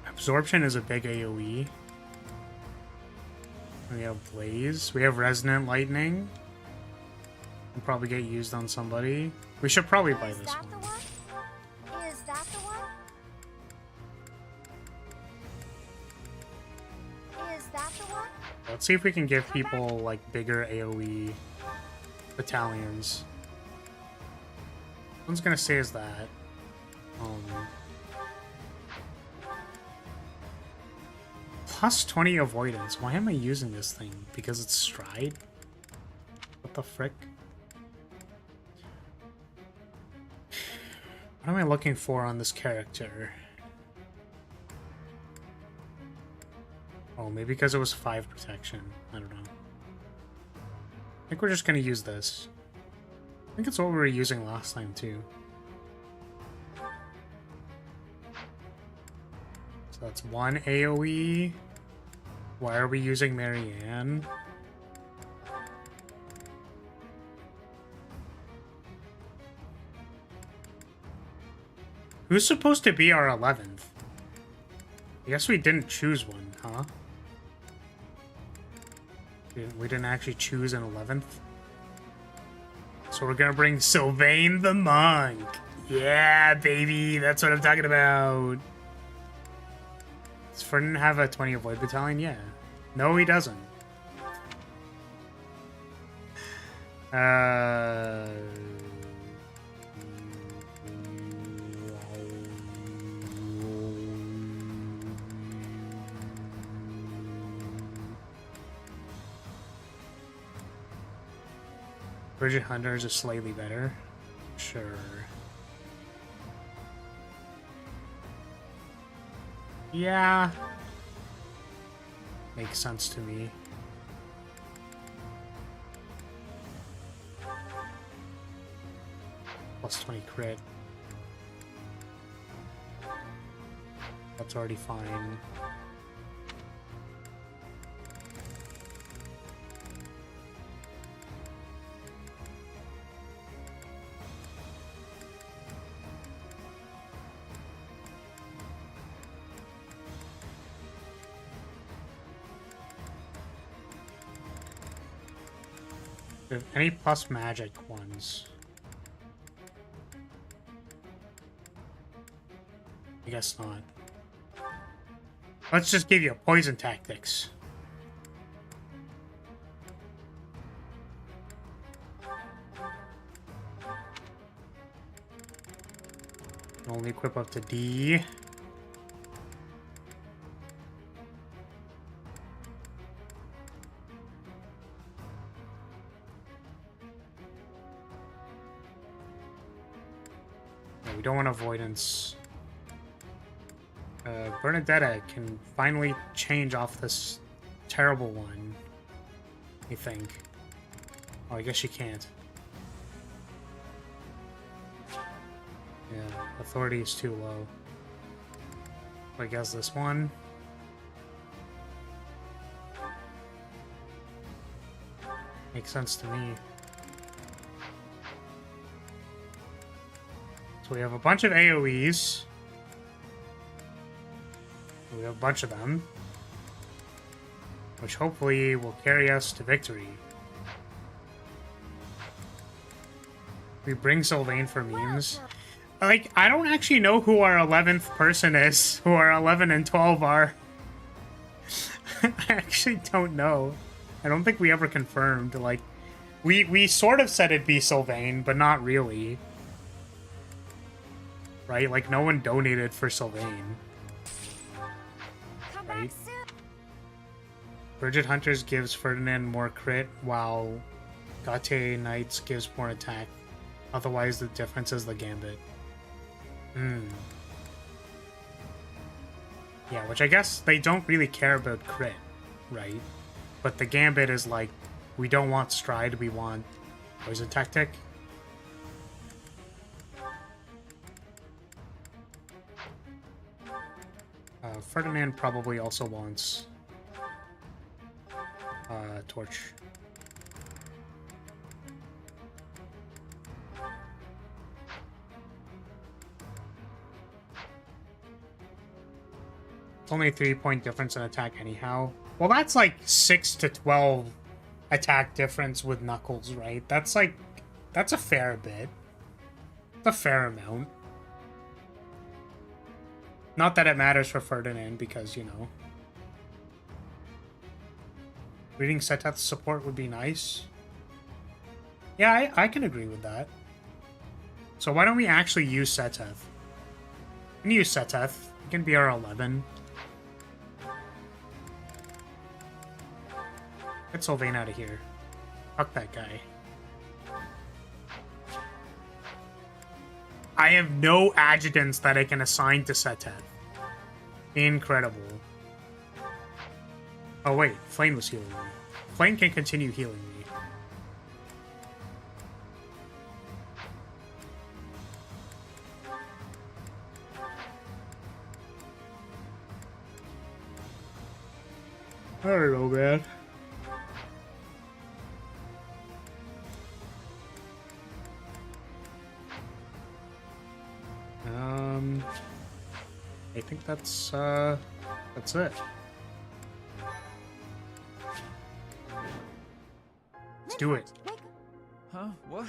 Absorption is a big AoE. We have Blaze. We have Resonant Lightning. We'll probably get used on somebody. We should probably buy Is this that one. the one? Is that the one? Is that the one? Let's see if we can give people, like, bigger AoE battalions. One's gonna say is that. Plus 20 avoidance. Why am I using this thing? Because it's stride? What the frick? What am I looking for on this character? Oh, maybe because it was 5 protection. I don't know. I think we're just gonna use this. I think it's what we were using last time, too. So that's 1 AoE. Why are we using Marianne? Who's supposed to be our 11th? I guess we didn't choose one, huh? We didn't actually choose an 11th. So we're gonna bring Sylvain the Monk. Yeah, baby, that's what I'm talking about. Does Ferdinand have a 20 avoid battalion? Yeah. No, he doesn't. Bridget Hunter is slightly better. Sure. Yeah. Makes sense to me. plus 20 crit. That's already fine. Any plus magic ones? I guess not. Let's just give you a poison tactics. Only equip up to D. We don't want avoidance. Bernadetta can finally change off this terrible one, I think. Oh, I guess she can't. Yeah, authority is too low. I guess this one. Makes sense to me. So we have a bunch of AoEs. We have a bunch of them. Which hopefully will carry us to victory. We bring Sylvain for memes. Like, I don't actually know who our 11th person is. Who our 11 and 12 are. I actually don't know. I don't think we ever confirmed. Like, we sort of said it'd be Sylvain, but not really. Right? Like, no one donated for Sylvain. Right? Virgin Hunters gives Ferdinand more crit, while Gautier Knights gives more attack. Otherwise, the difference is the gambit. Yeah, which I guess they don't really care about crit, right? But the gambit is like, we don't want stride, we want poison tactic. Ferdinand probably also wants torch. It's only a 3-point difference in attack anyhow. Well, that's like 6 to 12 attack difference with Knuckles, right? That's like, that's a fair bit. It's a fair amount. Not that it matters for Ferdinand, because, you know. Reading Seteth's support would be nice. Yeah, I can agree with that. So why don't we actually use Seteth? We can use Seteth. He can be our 11. Get Sylvain out of here. Fuck that guy. I have no adjutants that I can assign to Seteth. Incredible. Oh wait, Flame was healing me. Flame can continue healing me. I don't know, man. I think that's it. Let's do it. Huh? What?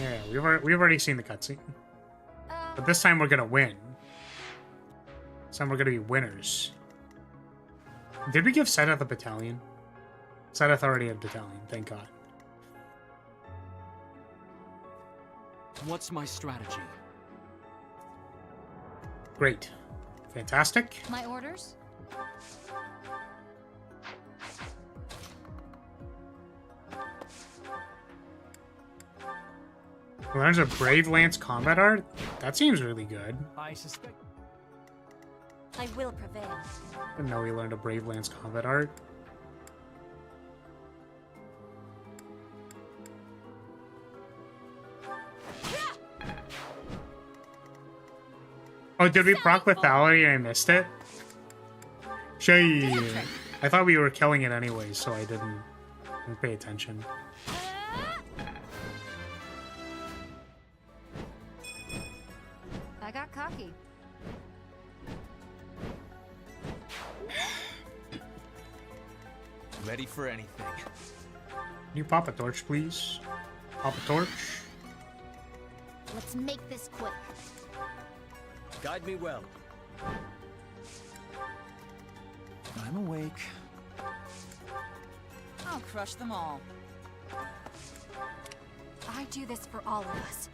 Yeah, we've already seen the cutscene. But this time we're gonna win. This time we're gonna be winners. Did we give Seteth a battalion? Seteth already had a battalion, thank God. What's my strategy? Great. Fantastic. My orders? Learns a Brave Lance combat art? That seems really good. I suspect. I will prevail. I didn't know he learned a Brave Lance combat art. Oh, did we proc lethality and I missed it? Shay. I thought we were killing it anyways, so I didn't pay attention. I got cocky. Ready for anything. Can you pop a torch, please? Pop a torch. Let's make this quick. Guide me well. I'm awake. I'll crush them all. I do this for all of us.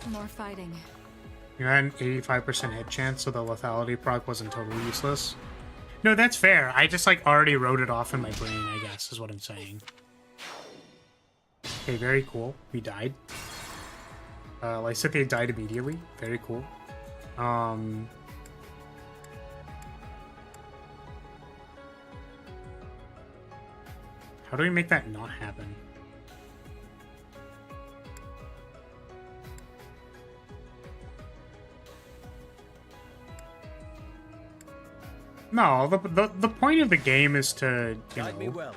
More fighting. You had an 85% hit chance, so the lethality proc wasn't totally useless. No, that's fair. I just, like, already wrote it off in my brain, I guess, is what I'm saying. Okay, very cool. We died. Lysitia died immediately. Very cool. How do we make that not happen? No, the point of the game is to, you know,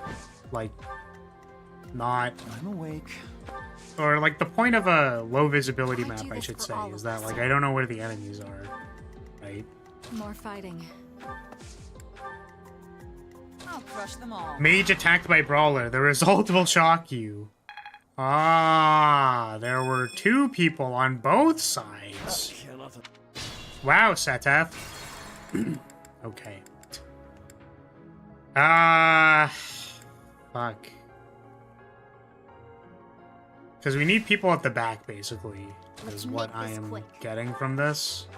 like, not... I'm awake. Or, like, the point of a low visibility map, I should say, is that, like, I don't know where the enemies are, right? More fighting. I'll crush them all. Mage attacked by Brawler. The result will shock you. Ah, there were two people on both sides. Wow, Seteth. Okay. Fuck. Because we need people at the back, basically, is what I am getting from this.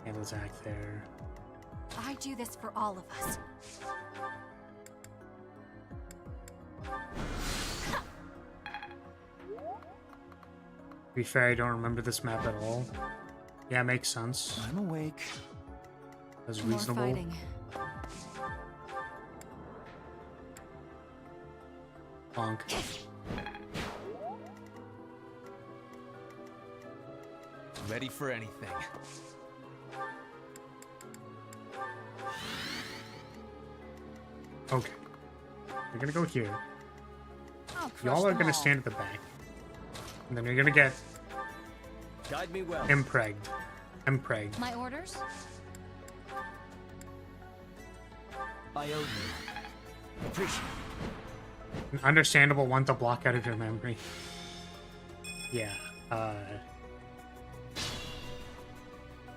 And attack there. I do this for all of us. To be fair, I don't remember this map at all. Yeah, makes sense. I'm awake. That's reasonable. More fighting. Bonk. Ready for anything. Okay. You're gonna go here. I'll crush Y'all are them gonna all. stand at the back. And then you're gonna get Guide me well. impregged. Impregged. My orders? I owe you. Appreciate An understandable one to block out of your memory. Yeah.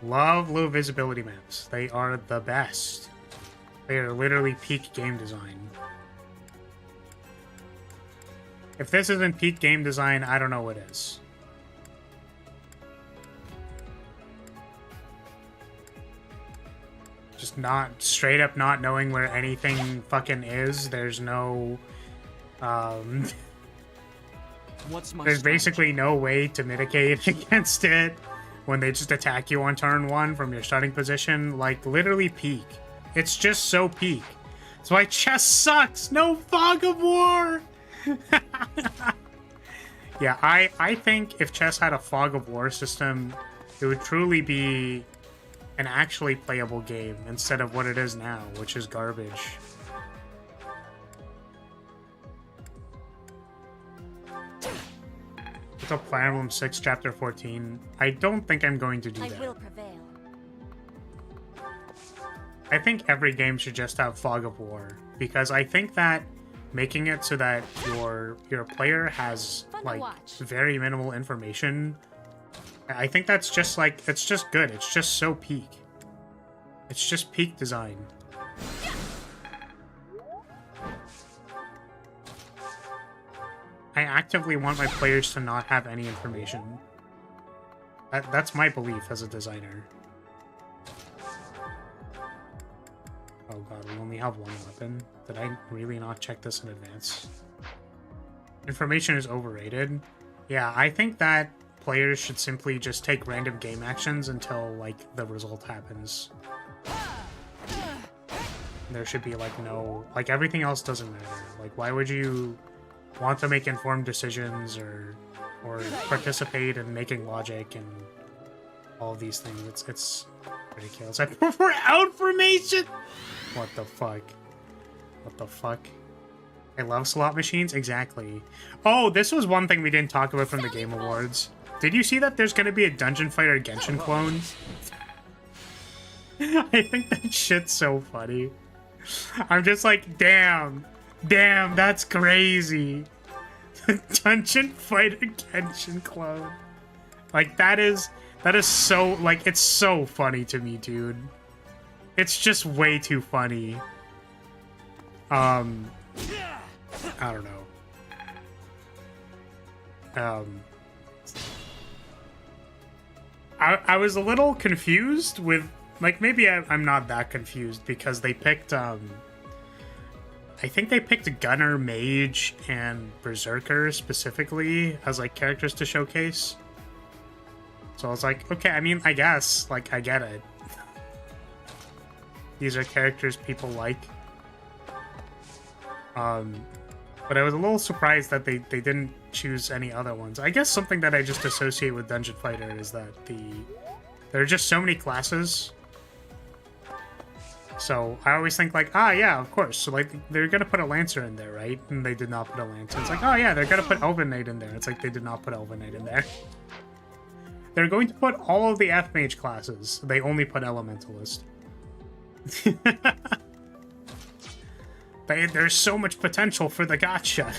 Love low visibility maps. They are the best. They are literally peak game design. If this isn't peak game design, I don't know what is. Just not straight up not knowing where anything fucking is. There's no What's my there's strategy? basically no way to mitigate against it when they just attack you on turn 1 from your starting position. Like, literally peak. It's just so peak. That's why chess sucks! No fog of war! Yeah, I think if chess had a fog of war system, it would truly be an actually playable game instead of what it is now, which is garbage. Look up Fire Emblem 6 Chapter 14. I don't think I'm going to do I that. will prevail. I think every game should just have Fog of War, because I think that making it so that your player has Fun to like watch. very minimal information, I think that's just like, it's just good. It's just so peak. It's just peak design. I actively want my players to not have any information. That's my belief as a designer. Oh god, we only have one weapon. Did I really not check this in advance? Information is overrated. Yeah, I think that players should simply just take random game actions until, like, the result happens. There should be, like, no... Like, everything else doesn't matter. Like, why would you want to make informed decisions or or participate in making logic and all these things. It's ridiculous. I prefer outformation. What the fuck? What the fuck? I love slot machines. Exactly. Oh, this was one thing we didn't talk about from the Game Awards. Did you see that there's going to be a Dungeon Fighter Genshin clone? I think that shit's so funny. I'm just like, damn, that's crazy. Dungeon Fighter Genshin clone. Like, that is so, like, it's so funny to me, dude. It's just way too funny. I don't know. I was a little confused with, like, maybe I'm not that confused because they picked, I think they picked Gunner, Mage, and Berserker specifically as, like, characters to showcase. So I was like, okay, I mean, I guess, like, I get it. These are characters people like. But I was a little surprised that they didn't choose any other ones. I guess something that I just associate with Dungeon Fighter is that there are just so many classes. So I always think like, ah, yeah, of course. So like, they're gonna put a Lancer in there, right? And they did not put a Lancer. It's like, oh yeah, they're gonna put Elven Knight in there. It's like, they did not put Elven Knight in there. They're going to put all of the F-Mage classes. They only put Elementalist. There's so much potential for the gacha.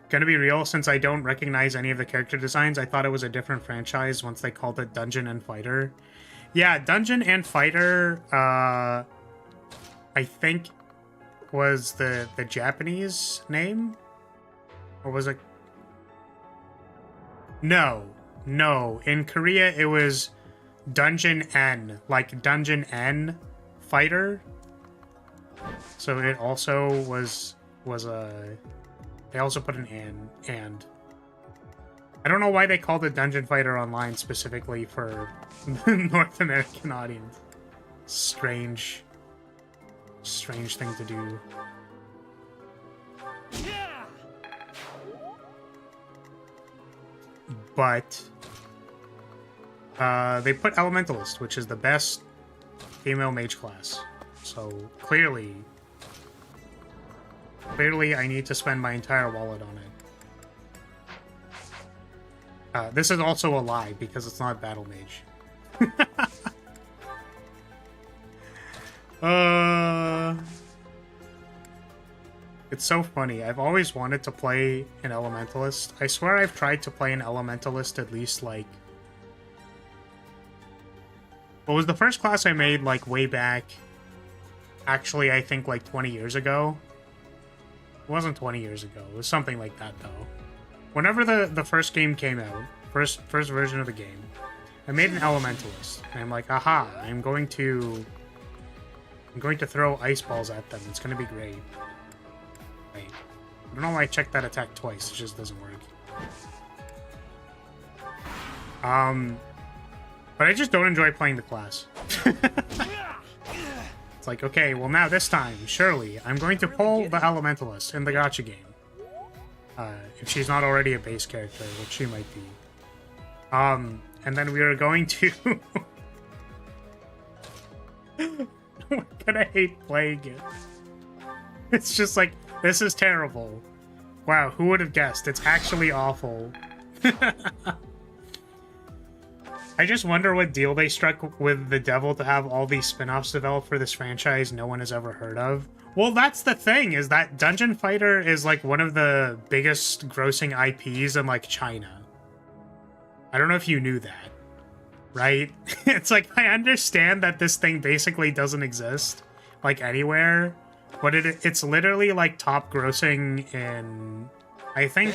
Gonna be real, since I don't recognize any of the character designs, I thought it was a different franchise once they called it Dungeon and Fighter. Yeah, Dungeon and Fighter, I think was the Japanese name? Or was it? No. In Korea, it was Dungeon N, like Dungeon N Fighter. So it also was a. They also put an N, and I don't know why they called it Dungeon Fighter Online specifically for the North American audience. Strange thing to do. But they put Elementalist, which is the best female mage class. So clearly I need to spend my entire wallet on it. This is also a lie because it's not Battle Mage. It's so funny. I've always wanted to play an Elementalist. I swear I've tried to play an Elementalist at least, like... What was the first class I made, like, way back? Actually, I think, like, 20 years ago. It wasn't 20 years ago. It was something like that, though. Whenever the first game came out, first version of the game, I made an Elementalist. And I'm like, aha, I'm going to throw ice balls at them. It's going to be great. Wait. I don't know why I checked that attack twice. It just doesn't work. But I just don't enjoy playing the class. It's like, okay, well now this time, surely, I'm going to pull the Elementalist in the gacha game. If she's not already a base character, which she might be. And then we are going to... We're gonna hate playing it. It's just like, this is terrible. Wow, who would have guessed? It's actually awful. I just wonder what deal they struck with the devil to have all these spin-offs developed for this franchise no one has ever heard of. Well, that's the thing, is that Dungeon Fighter is like one of the biggest grossing IPs in like China. I don't know if you knew that, right? It's like, I understand that this thing basically doesn't exist like anywhere, but it's literally like top grossing in, I think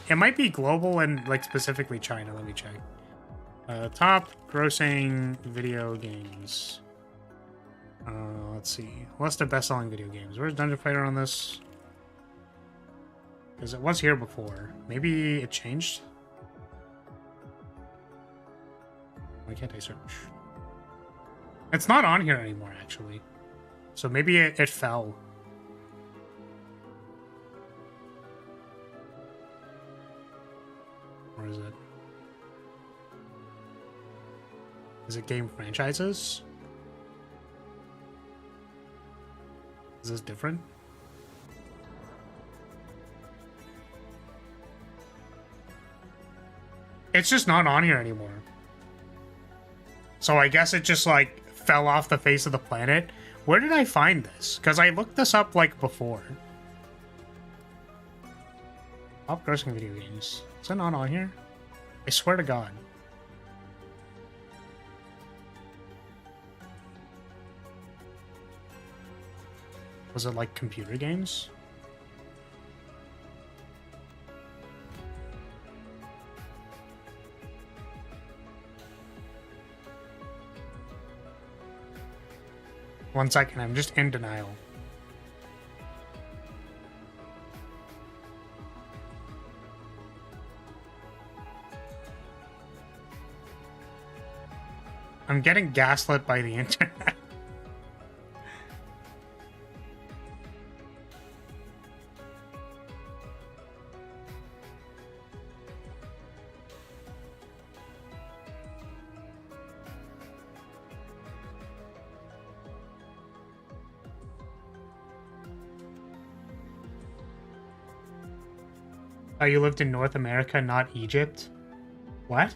it might be global and like specifically China. Let me check. Top grossing video games. Let's see. List of best-selling video games. Where's Dungeon Fighter on this? Because it was here before. Maybe it changed? Why can't I search? It's not on here anymore, actually. So maybe it fell. Or is it? Is it game franchises? Is this different? It's just not on here anymore. So I guess it just like fell off the face of the planet. Where did I find this? Because I looked this up like before. Top grossing video games. Is it not on here? I swear to God. Was it like computer games? One second, I'm just in denial. I'm getting gaslit by the internet. Oh, you lived in North America, not Egypt? What?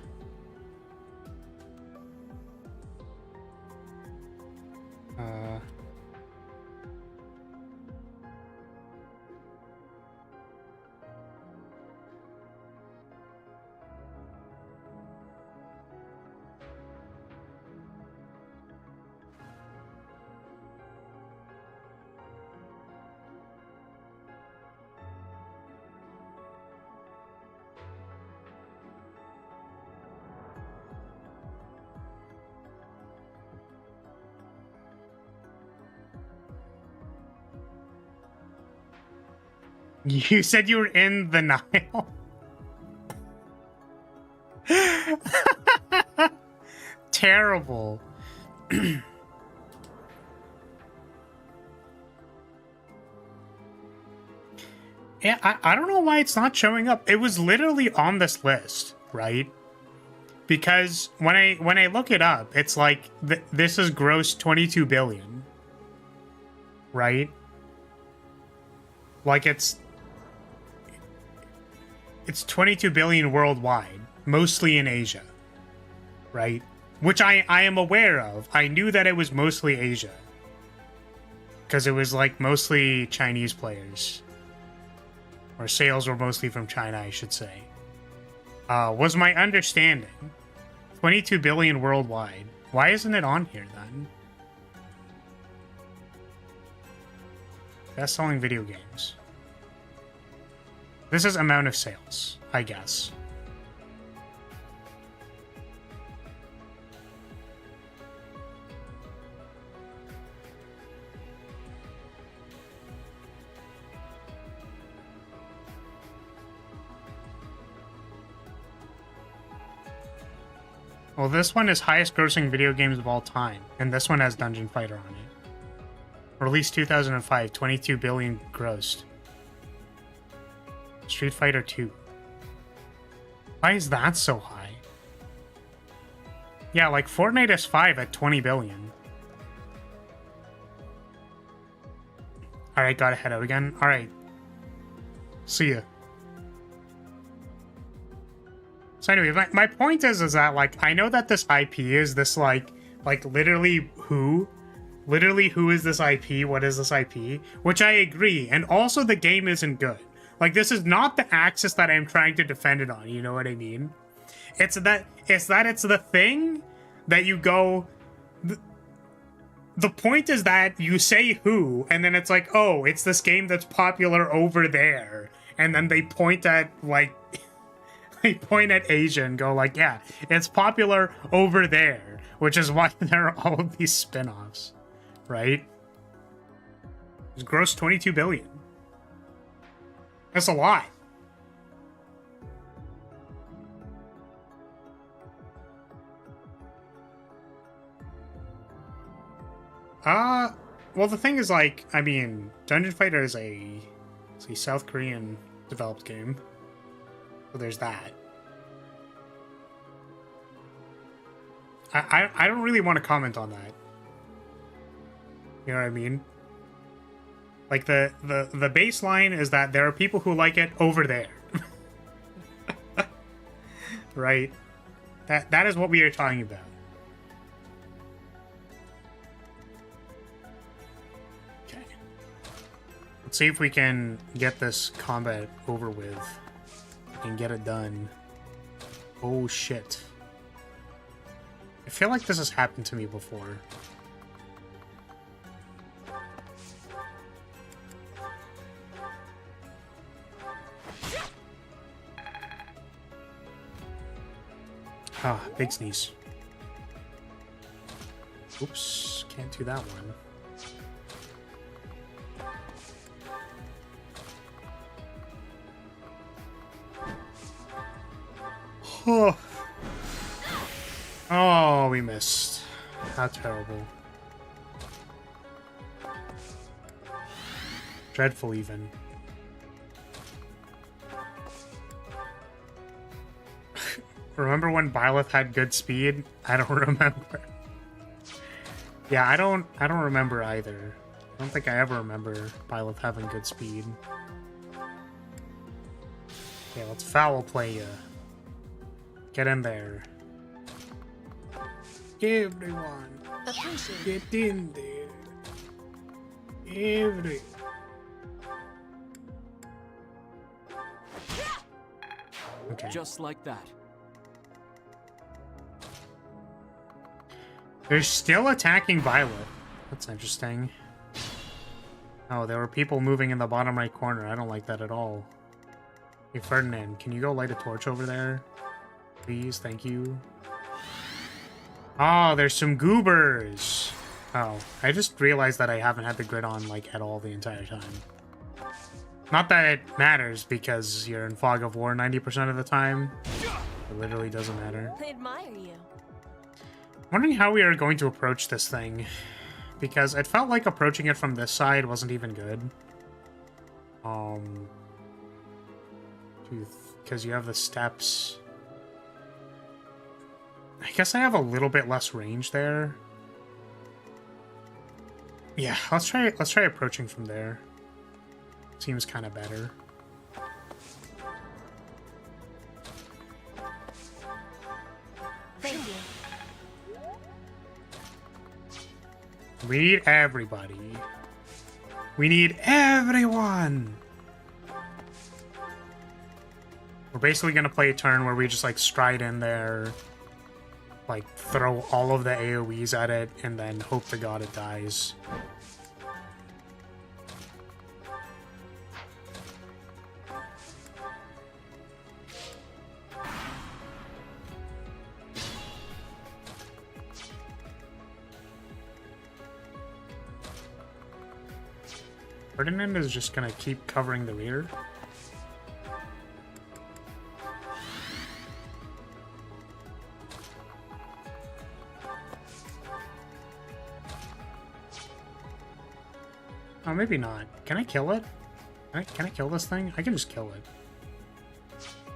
You said you were in the Nile? Terrible. Yeah, I don't know why it's not showing up. It was literally on this list, right? Because when I look it up, it's like this is gross 22 billion. Right? Like it's 22 billion worldwide, mostly in Asia. Right? Which I am aware of. I knew that it was mostly Asia. Because it was like mostly Chinese players. Or sales were mostly from China, I should say. Was my understanding. 22 billion worldwide. Why isn't it on here then? Best-selling video games. This is amount of sales, I guess. Well, this one is highest grossing video games of all time, and this one has Dungeon Fighter on it. Released 2005, 22 billion grossed. Street Fighter 2. Why is that so high? Yeah, like Fortnite is 5 at 20 billion. Alright, gotta head out again. Alright. See ya. So anyway, my point is that, like, I know that this IP is this, like literally who? Literally, who is this IP? What is this IP? Which I agree. And also, the game isn't good. Like, this is not the axis that I'm trying to defend it on. You know what I mean? It's the thing that you go... The point is that you say who, and then it's like, oh, it's this game that's popular over there. And then they point at, like... They point at Asia and go like, yeah, it's popular over there. Which is why there are all of these spin-offs. Right? It's grossed 22 billion. That's a lot. Well, the thing is, like, I mean, Dungeon Fighter is a South Korean developed game. So there's that. I don't really want to comment on that. You know what I mean? Like, the baseline is that there are people who like it over there. Right? That is what we are talking about. Okay. Let's see if we can get this combat over with. And get it done. Oh shit. I feel like this has happened to me before. Ah, big sneeze. Oops, can't do that one. Oh. Oh, we missed. How terrible. Dreadful, even. Remember when Byleth had good speed? I don't remember. Yeah, I don't remember either. I don't think I ever remember Byleth having good speed. Okay, let's foul play ya. Get in there. Everyone, get in there. Every. Okay. Just like that. They're still attacking Violet. That's interesting. Oh, there were people moving in the bottom right corner. I don't like that at all. Hey, Ferdinand, can you go light a torch over there? Please, thank you. Oh, there's some goobers. Oh, I just realized that I haven't had the grid on, like, at all the entire time. Not that it matters, because you're in Fog of War 90% of the time. It literally doesn't matter. I admire you. I'm wondering how we are going to approach this thing. Because it felt like approaching it from this side wasn't even good. Because you have the steps. I guess I have a little bit less range there. Yeah, let's try approaching from there. Seems kind of better. Thank you. We need everybody. We need everyone! We're basically gonna play a turn where we just, like, stride in there, like, throw all of the AoEs at it, and then hope to God it dies. Ferdinand is just gonna keep covering the rear. Oh, maybe not. Can I kill it? Can I kill this thing? I can just kill it.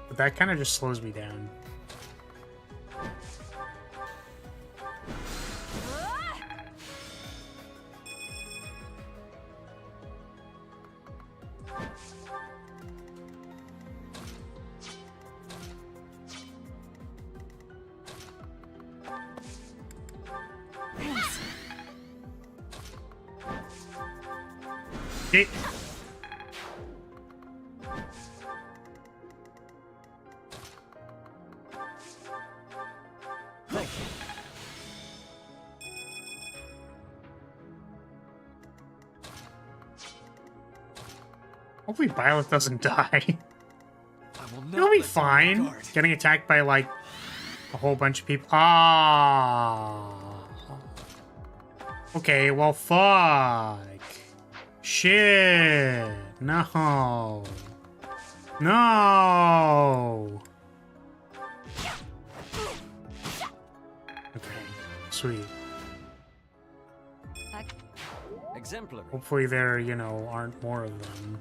But that kind of just slows me down. Hopefully Byleth doesn't die. He'll be fine. Getting attacked by, like, a whole bunch of people. Ah. Okay, well, fuck. Shit. No. No. Okay, sweet. exemplary. Hopefully there, you know, aren't more of them.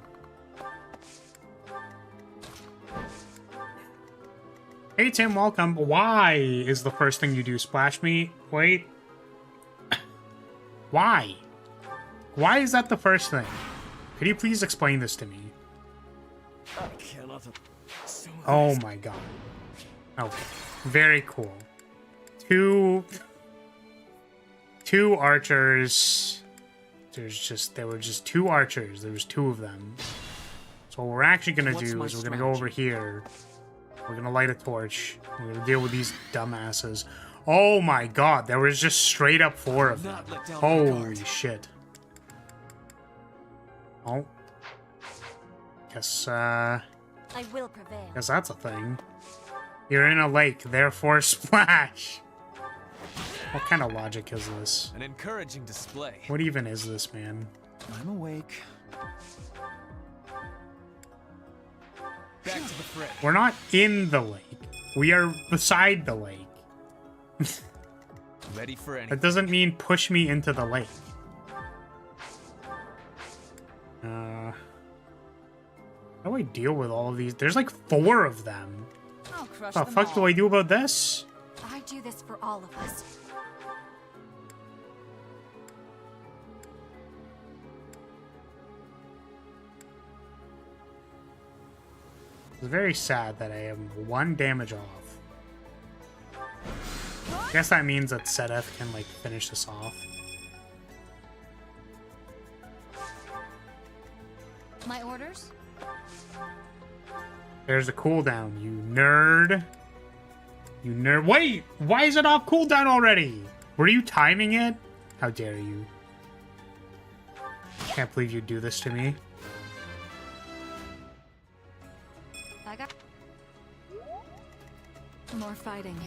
Hey Tim, welcome. Why is the first thing you do splash me? Wait. Why? Why is that the first thing? Could you please explain this to me? I cannot assume Oh my god. Okay. Very cool. Two archers. There were just two archers. There was two of them. So what we're actually gonna What's do my is we're gonna go over strategy? here. We're gonna light a torch. We're gonna deal with these dumbasses. Oh my god, there was just straight up four of them. Not let down my Holy guard. shit. Oh. Guess, I will prevail. guess that's a thing. You're in a lake, therefore splash. What kind of logic is this? An encouraging display. What even is this, man? I'm awake. Back to the fray. We're not in the lake. We are beside the lake. Ready for anything. That doesn't mean push me into the lake. How do I deal with all of these? There's like four of them. I'll crush What the them fuck all. do I do about this? I do this for all of us. It's very sad that I am one damage off. I guess that means that Sedeth can like finish this off. My orders? There's a cooldown, you nerd. You nerd. Wait! Why is it off cooldown already? Were you timing it? How dare you? Can't believe you'd do this to me. I got more fighting.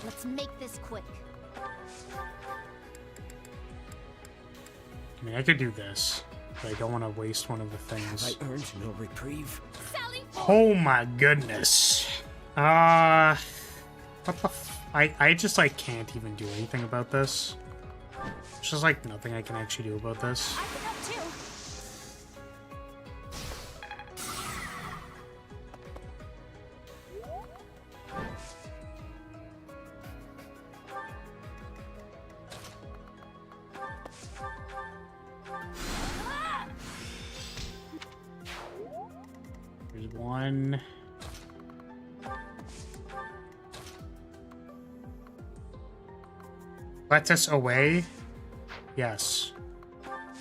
Let's make this quick. I mean, I could do this, but I don't want to waste one of the I things. earned no reprieve. Sally Oh my goodness. What the I just, like, can't even do anything about this. There's just, like, nothing I can actually do about this. I can help too. There's one. Let us away? Yes.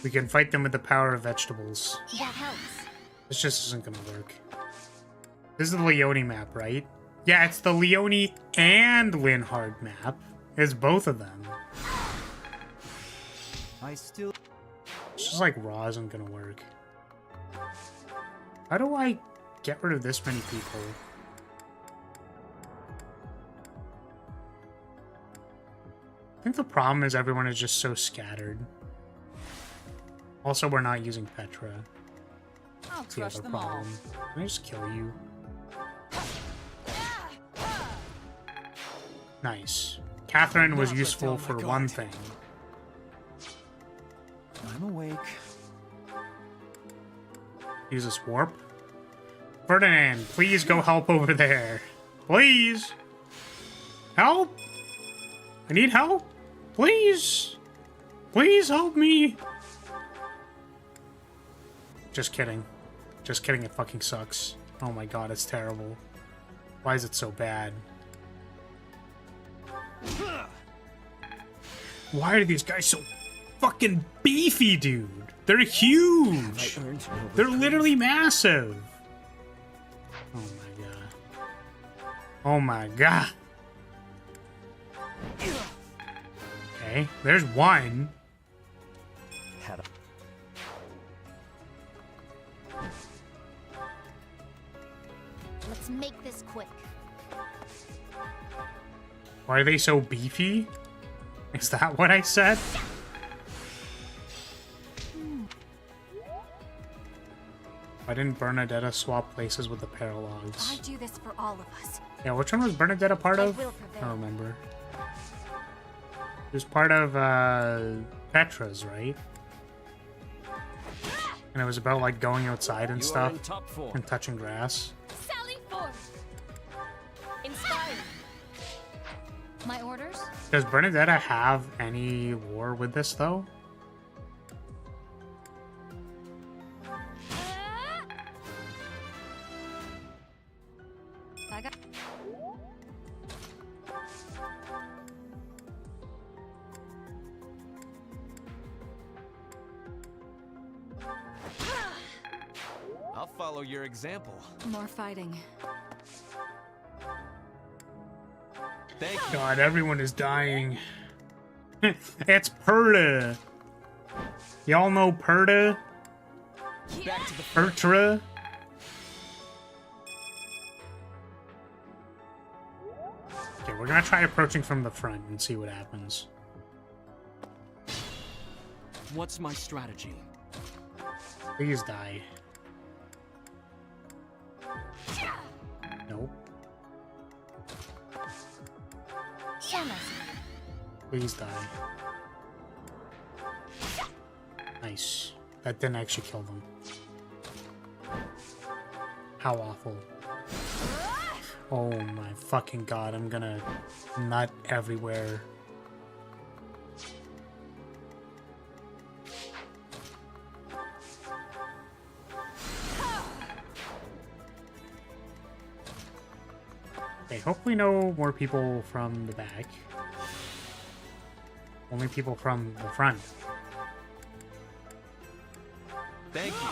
We can fight them with the power of vegetables. That helps. This just isn't gonna work. This is the Leone map, right? Yeah, it's the Leone and Linhard map. It's both of them. I still... It's just like Raw isn't gonna work. How do I get rid of this many people? I think the problem is everyone is just so scattered. Also, we're not using Petra. I'll That's the crush other them all. problem. Can I just kill you? Nice. Catherine was Not let useful down my for guard. one thing. I'm awake. Use this warp. Ferdinand, please go help over there. Please. Help. I need help. Please. Please help me. Just kidding. Just kidding, it fucking sucks. Oh my god, it's terrible. Why is it so bad? Why are these guys so fucking beefy, dude? They're I huge. earned no They're reprieve. literally massive. Oh my god. Oh my god. Okay, there's one. Had a... Let's make this quick. Why are they so beefy? Is that what I said? Why didn't Bernadetta swap places with the I Paralogs? do this for all of us. Yeah, which one was Bernadetta part I of? will I prevail. don't remember. It was part of Petra's, right? And it was about like going outside and You are stuff in top form. and touching grass. Sally forth. Inspired. My orders? Does Bernadetta have any lore with this though? I got. I'll follow your example. More fighting. Thank you. God, everyone is dying. It's Perta. Y'all know Perta? Back to the front. Pertra? Okay, we're gonna try approaching from the front and see what happens. What's my strategy? Please die. Nope. Please die. Nice. That didn't actually kill them. How awful. Oh my fucking god, I'm gonna nut everywhere. Okay, hopefully no more people from the back. Only people from the front. Thank you.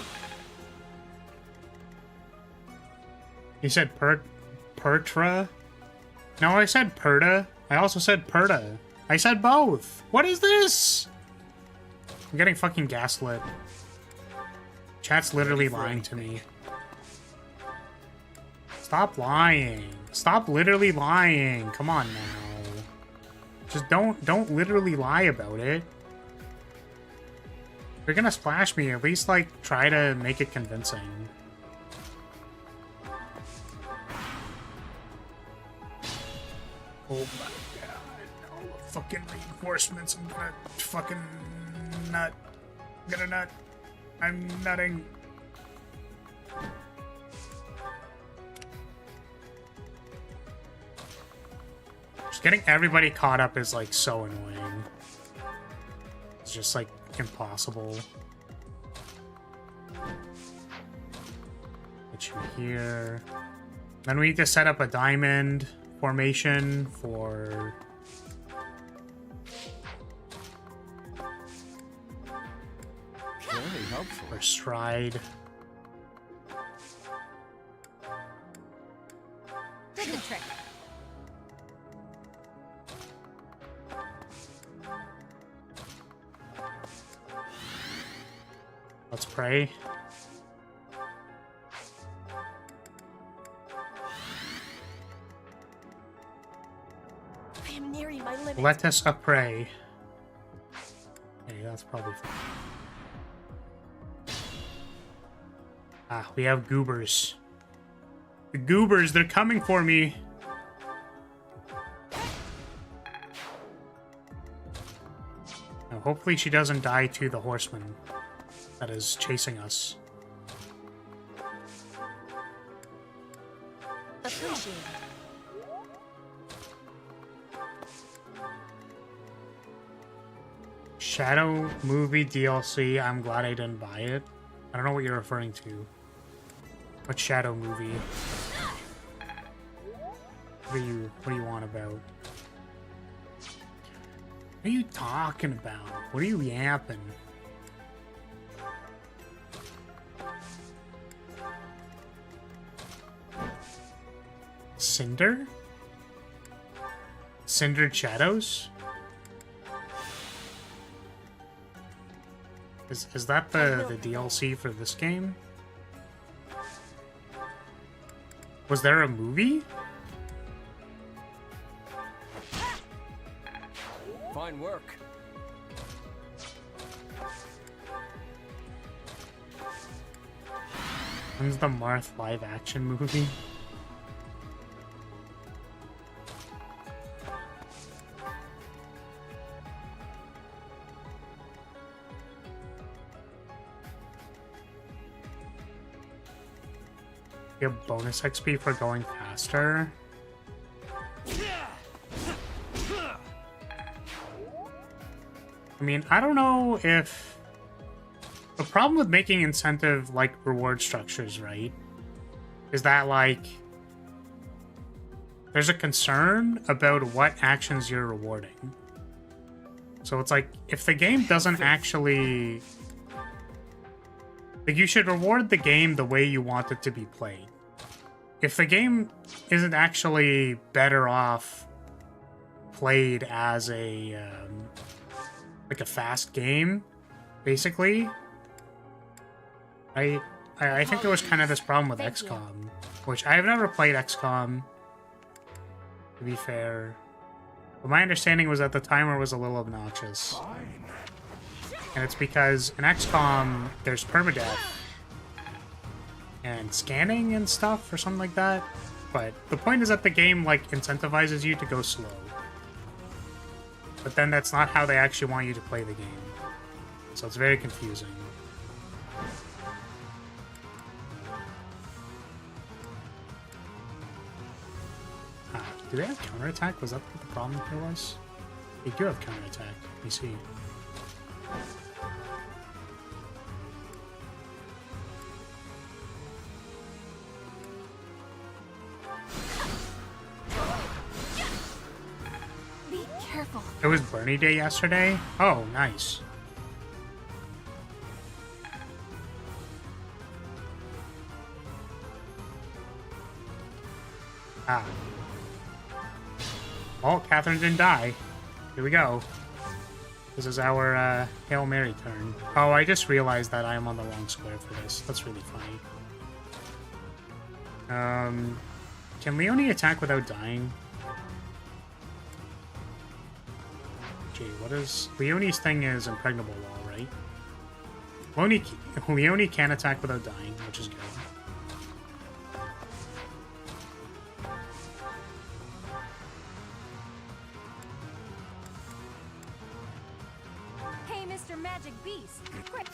You said Pertra? No, I said Perta. I also said Perta. I said both. What is this? I'm getting fucking gaslit. Chat's literally lying to me. Stop lying. Stop literally lying. Come on now. Just don't literally lie about it. If you're gonna splash me, at least like try to make it convincing. Oh my god. All the fucking reinforcements. I'm gonna fucking nut. I'm gonna nut. I'm nutting. Just getting everybody caught up is like so annoying. It's just like impossible. Get you here. Then we need to set up a diamond formation for Very helpful. for stride. Did the trick. Let's pray. I am nearing my limit. Let us pray. Okay, that's probably fine. Ah, we have goobers. The goobers, they're coming for me. Now, hopefully she doesn't die to the horseman that is chasing us. Appreciate it. Shadow movie DLC. I'm glad I didn't buy it. I don't know what you're referring to. What shadow movie? What do you want about? What are you talking about? What are you yapping? Cinder? Cindered Shadows? Is that the DLC for this game? Was there a movie? Fine work. When's the Marth live action movie? You have bonus XP for going faster. I mean, I don't know if... The problem with making incentive, like, reward structures, right? Is that, like... There's a concern about what actions you're rewarding. So it's like, if the game doesn't actually... Like, you should reward the game the way you want it to be played. If the game isn't actually better off played as a... like a fast game, basically. I think there was kind of this problem with XCOM, which I've never played XCOM, to be fair. But my understanding was that the timer was a little obnoxious. And it's because in XCOM, there's permadeath and scanning and stuff or something like that. But the point is that the game, like, incentivizes you to go slow. But then that's not how they actually want you to play the game. So it's very confusing. Do they have counterattack? Was that what the problem here was? They do have counterattack. Let me see. Be careful. It was Bernie Day yesterday? Oh, nice. Ah. Well, Catherine didn't die. Here we go. This is our Hail Mary turn. Oh, I just realized that I am on the wrong square for this. That's really funny. Can Leonie attack without dying? Gee, what is... Leonie's thing is impregnable wall, right? Leonie can attack without dying, which is good. Hey, Mr. Magic Beast. Quick.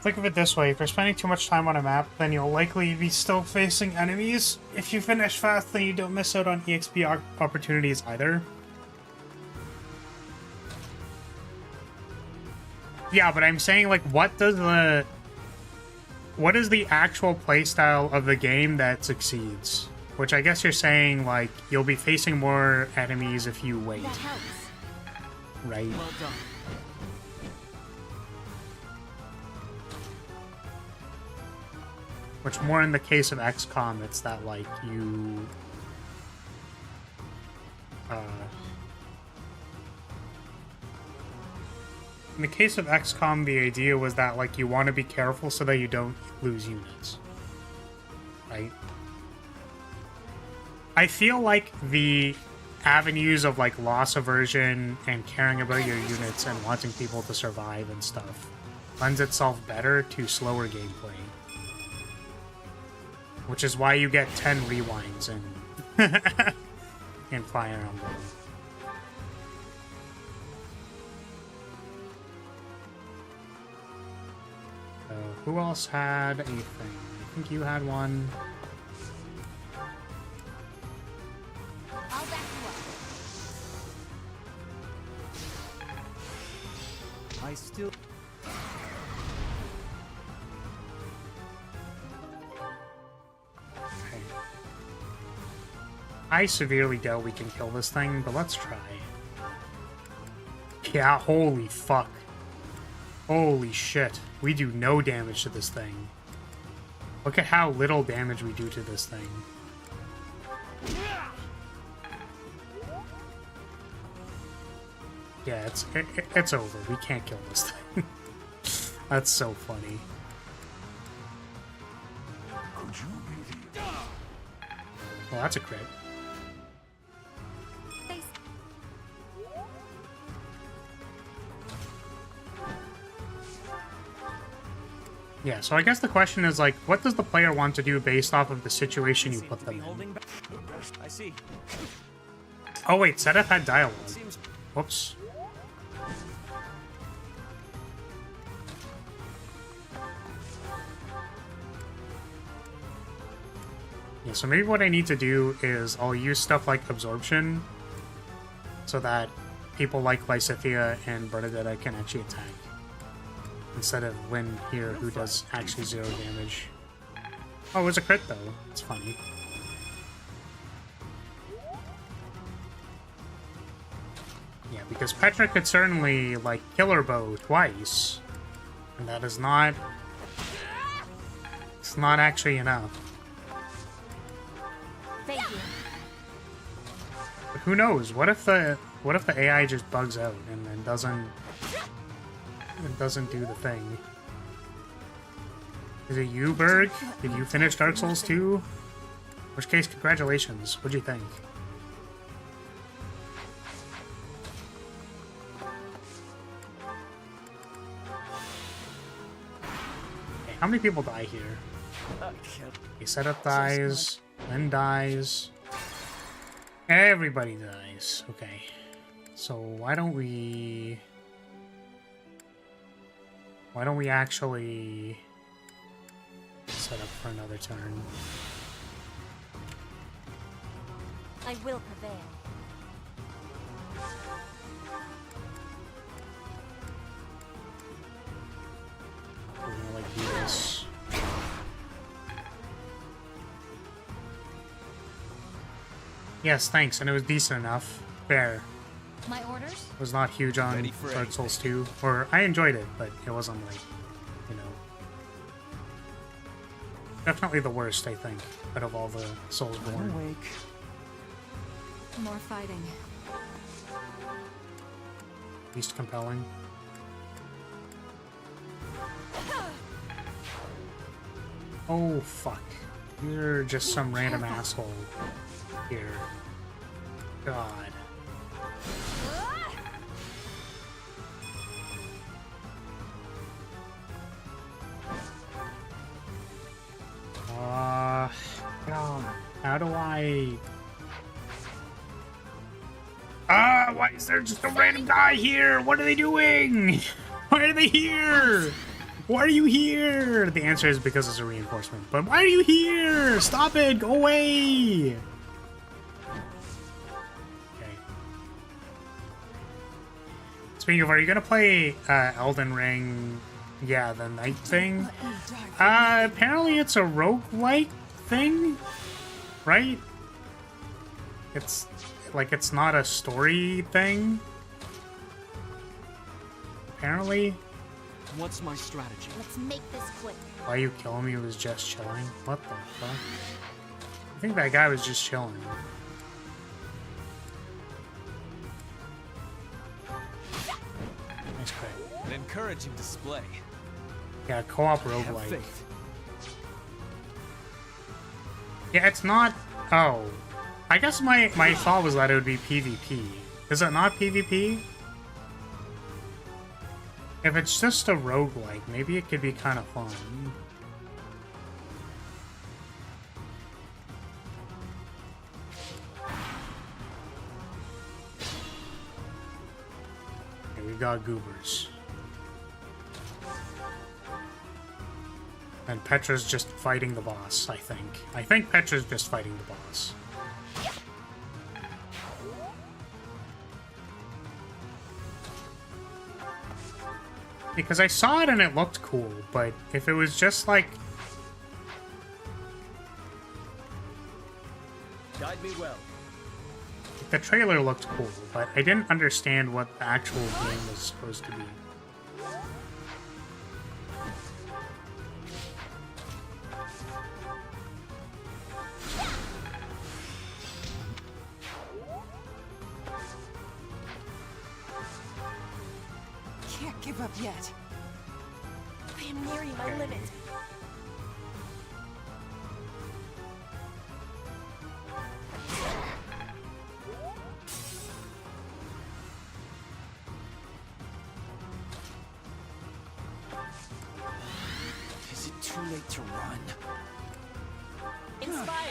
Think of it this way, if you're spending too much time on a map, then you'll likely be still facing enemies. If you finish fast, then you don't miss out on EXP opportunities either. Yeah, but I'm saying, like, what is the actual playstyle of the game that succeeds? Which I guess you're saying, like, you'll be facing more enemies if you wait. That helps. Right? Well done. Which more in the case of XCOM, it's that, like, you... in the case of XCOM, the idea was that, like, you want to be careful so that you don't lose units. Right? I feel like the avenues of, like, loss aversion and caring about your units and wanting people to survive and stuff lends itself better to slower gameplay. Which is why you get 10 rewinds in Fire Emblem. Who else had a thing? I think you had one. I'll back you up. I still... I severely doubt we can kill this thing, but let's try. Yeah, holy fuck. Holy shit. We do no damage to this thing. Look at how little damage we do to this thing. Yeah, it's over. We can't kill this thing. That's so funny. Well, that's a crit. Yeah, so I guess the question is, like, what does the player want to do based off of the situation you put them in? I see. Oh wait, Sedef had dialogue. Whoops. Yeah, so maybe what I need to do is I'll use stuff like absorption so that people like Lysithea and Bernadetta can actually attack. Instead of Lynn here, who does actually 0 damage. Oh, it was a crit though. It's funny. Yeah, because Petra could certainly, like, Killer Bow twice. And that is not... It's not actually enough. Thank you. But who knows? What if the AI just bugs out and then doesn't do the thing? Is it you, Berg? Did you finish Dark Souls 2? In which case, congratulations. What'd you think? Okay, how many people die here? Okay, setup dies. Lynn dies. Everybody dies. Okay. So why don't we actually set up for another turn? I will prevail. We're gonna like do this. Yes, thanks, and it was decent enough. Fair. My orders? It was not huge on Ready for Dark Souls 2. Or, I enjoyed it, but it wasn't like, you know... Definitely the worst, I think, out of all the Soulsborne. I'm awake. More fighting. Least compelling. Oh, fuck. You're just some random asshole here. God. God. How do I... why is there just a random guy here? What are they doing? Why are they here? Why are you here? The answer is because it's a reinforcement. But why are you here? Stop it! Go away! Okay. Speaking of, are you gonna play Elden Ring? Yeah, the night thing? Apparently it's a roguelike thing? Right? It's like it's not a story thing? Apparently? What's my strategy? Let's make this quick. Why you killing me was just chilling? What the fuck? I think that guy was just chilling. Nice crit. An encouraging display. Yeah, co-op Have roguelike. faith. Yeah, it's not... Oh. I guess my thought was that it would be PvP. Is it not PvP? If it's just a roguelike, maybe it could be kind of fun. Okay, we got goobers. And Petra's just fighting the boss, I think. I think Petra's just fighting the boss. Because I saw it and it looked cool, but if it was just like... Guide me well. The trailer looked cool, but I didn't understand what the actual game was supposed to be. Can't give up yet. I am nearing my limit. Is it too late to run? Inspired.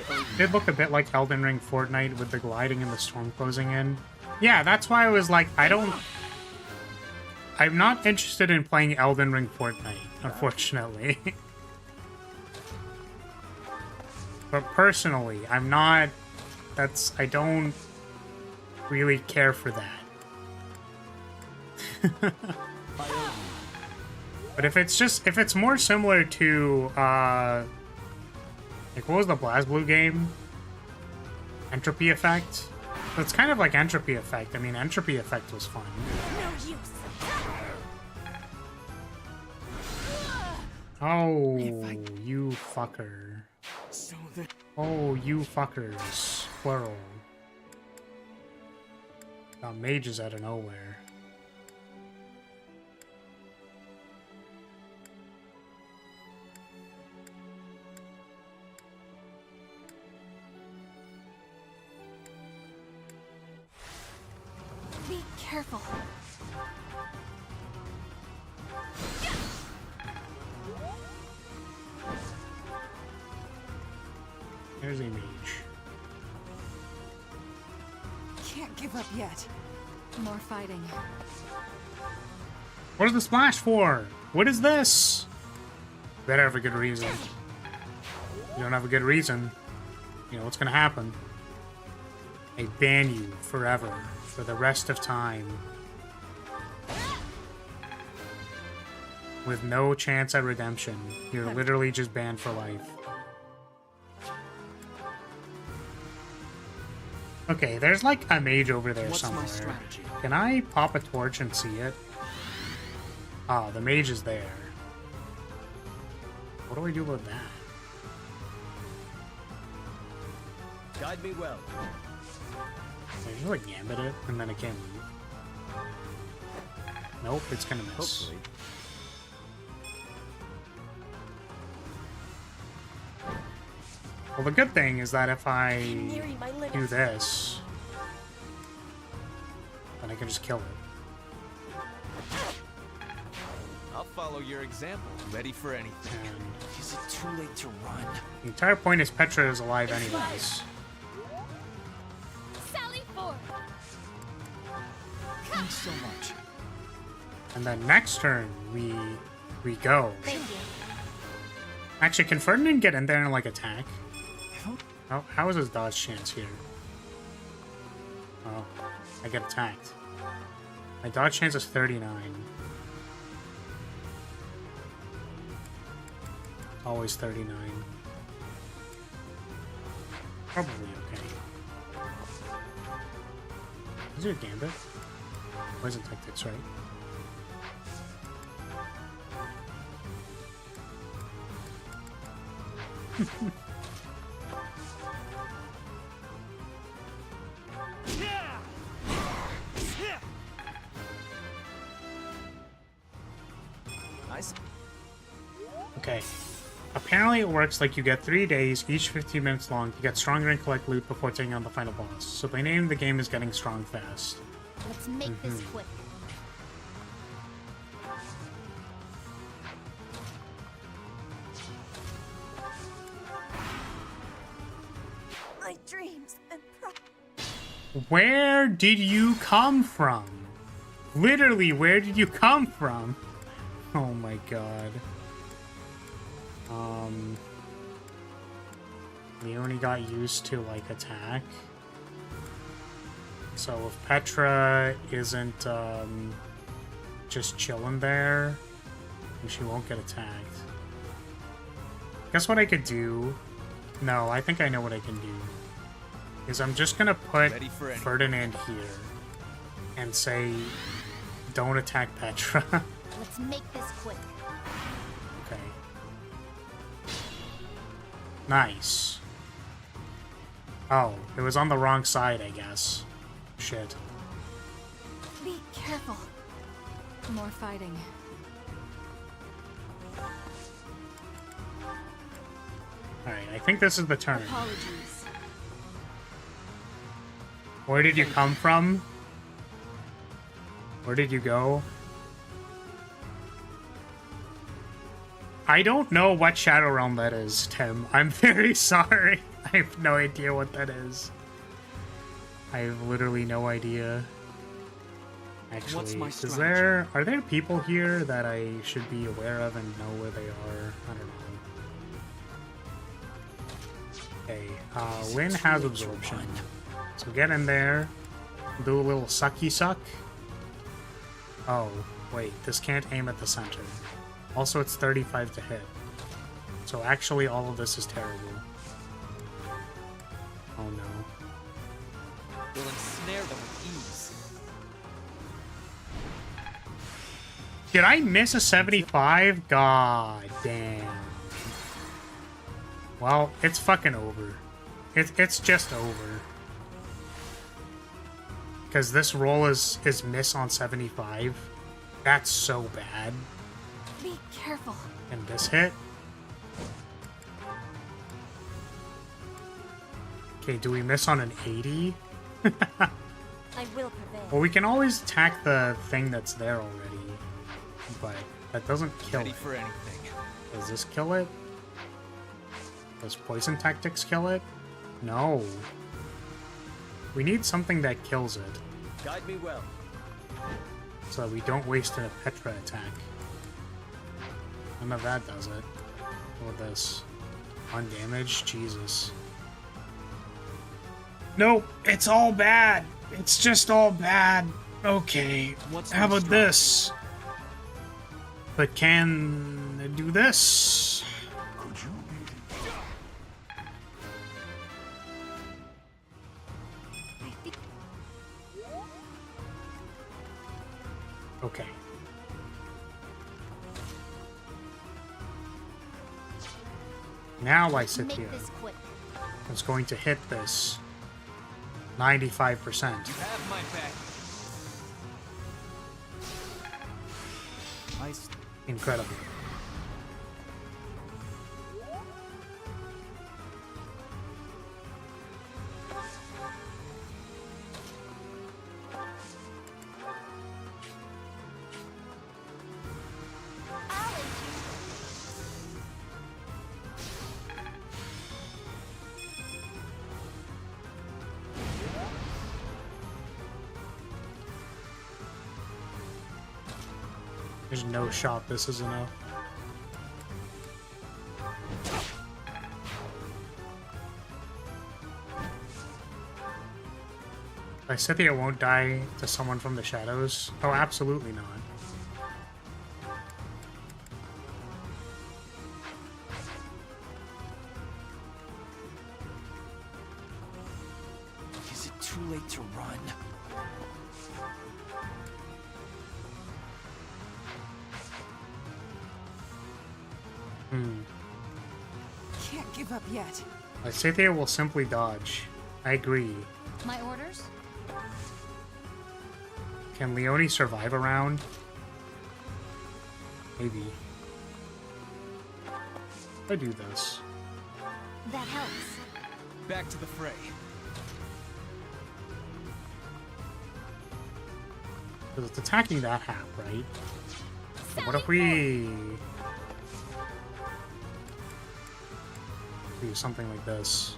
It did look a bit like Elden Ring Fortnite with the gliding and the storm closing in. Yeah, that's why I was like, I I'm not interested in playing Elden Ring Fortnite, unfortunately. But personally, I'm not... I don't really care for that. But if it's more similar to, like, what was the BlazBlue game? Entropy Effect? So it's kind of like Entropy Effect. I mean, Entropy Effect was fun. No use. Oh, you fucker. So there. Oh, you fuckers. Plural. Got mages out of nowhere. Be careful. There's a mage. Can't give up yet. More fighting. What is the splash for? What is this? Better have a good reason. You don't have a good reason. You know what's gonna happen. I ban you forever. For the rest of time. With no chance at redemption. You're literally just banned for life. Okay, there's like a mage over there What's somewhere. my strategy? Can I pop a torch and see it? Ah, the mage is there. What do I do about that? Guide me well. I just like gambit it and then it can't move. Nope, it's gonna miss. Hopefully. Well, the good thing is that if I I'm nearing my limit. do this, then I can just kill it. I'll follow your example. Ready for anything. And Is it too late to run? the entire point is Petra is alive anyways. Sally forth. Thanks so much. And then next turn, we go. Thank you. Actually, can Ferdinand get in there and, like, attack? How is his dodge chance here? Oh, I get attacked. My dodge chance is 39. Always 39. Probably okay. Is there a gambit? Poison tactics, right? Okay. Apparently it works like you get 3 days, each 15 minutes long, to get stronger and collect loot before taking on the final boss. So by name the game is Getting Strong Fast. Let's make this quick. My dreams and Where did you come from? Literally, where did you come from? Oh my god. We only got used to, like, attack. So if Petra isn't, just chilling there, then she won't get attacked. Guess what I could do? No, I think I know what I can do. Is I'm just gonna put Ready for anything. Ferdinand here and say, don't attack Petra. let's make this quick. Okay. Nice. Oh, it was on the wrong side, I guess. Shit. Be careful. More fighting. Alright, I think this is the turn. Apologies. Where did you come from? Where did you go? I don't know what Shadow Realm that is, Tim. I'm very sorry. I have no idea what that is. I have literally no idea. Actually, my is strategy? are there people here that I should be aware of and know where they are? I don't know. Okay, Lynn has absorption. So get in there, do a little sucky suck. Oh, wait, this can't aim at the center. Also, it's 35 to hit. So actually, all of this is terrible. Oh no. You'll ensnare them with ease. Did I miss a 75? God damn. Well, it's fucking over. It's just over. Because this roll is miss on 75. That's so bad. Be careful. And this hit? Okay, do we miss on an 80? I will prevail. Well, we can always attack the thing that's there already. But that doesn't kill Ready it. for anything. Does this kill it? Does poison tactics kill it? No. We need something that kills it, Guide me well. so that we don't waste a Petra attack. None of that does it. What this? Undamaged? Jesus. No, it's all bad. It's just all bad. Okay, how about this? But can I do this? Could you Okay. Now I sit Make here. this quick. It's going to hit this 95%. Have my back. Nice. Incredible. There's no shot this is enough. I said that I won't die to someone from the shadows. Oh, absolutely not. Is it too late to run? Can't give up yet. Lysathia will simply dodge. I agree. My orders? Can Leone survive a round? Maybe. I do this. That helps. Back to the fray. Because it's attacking that half, right? What if we do something like this?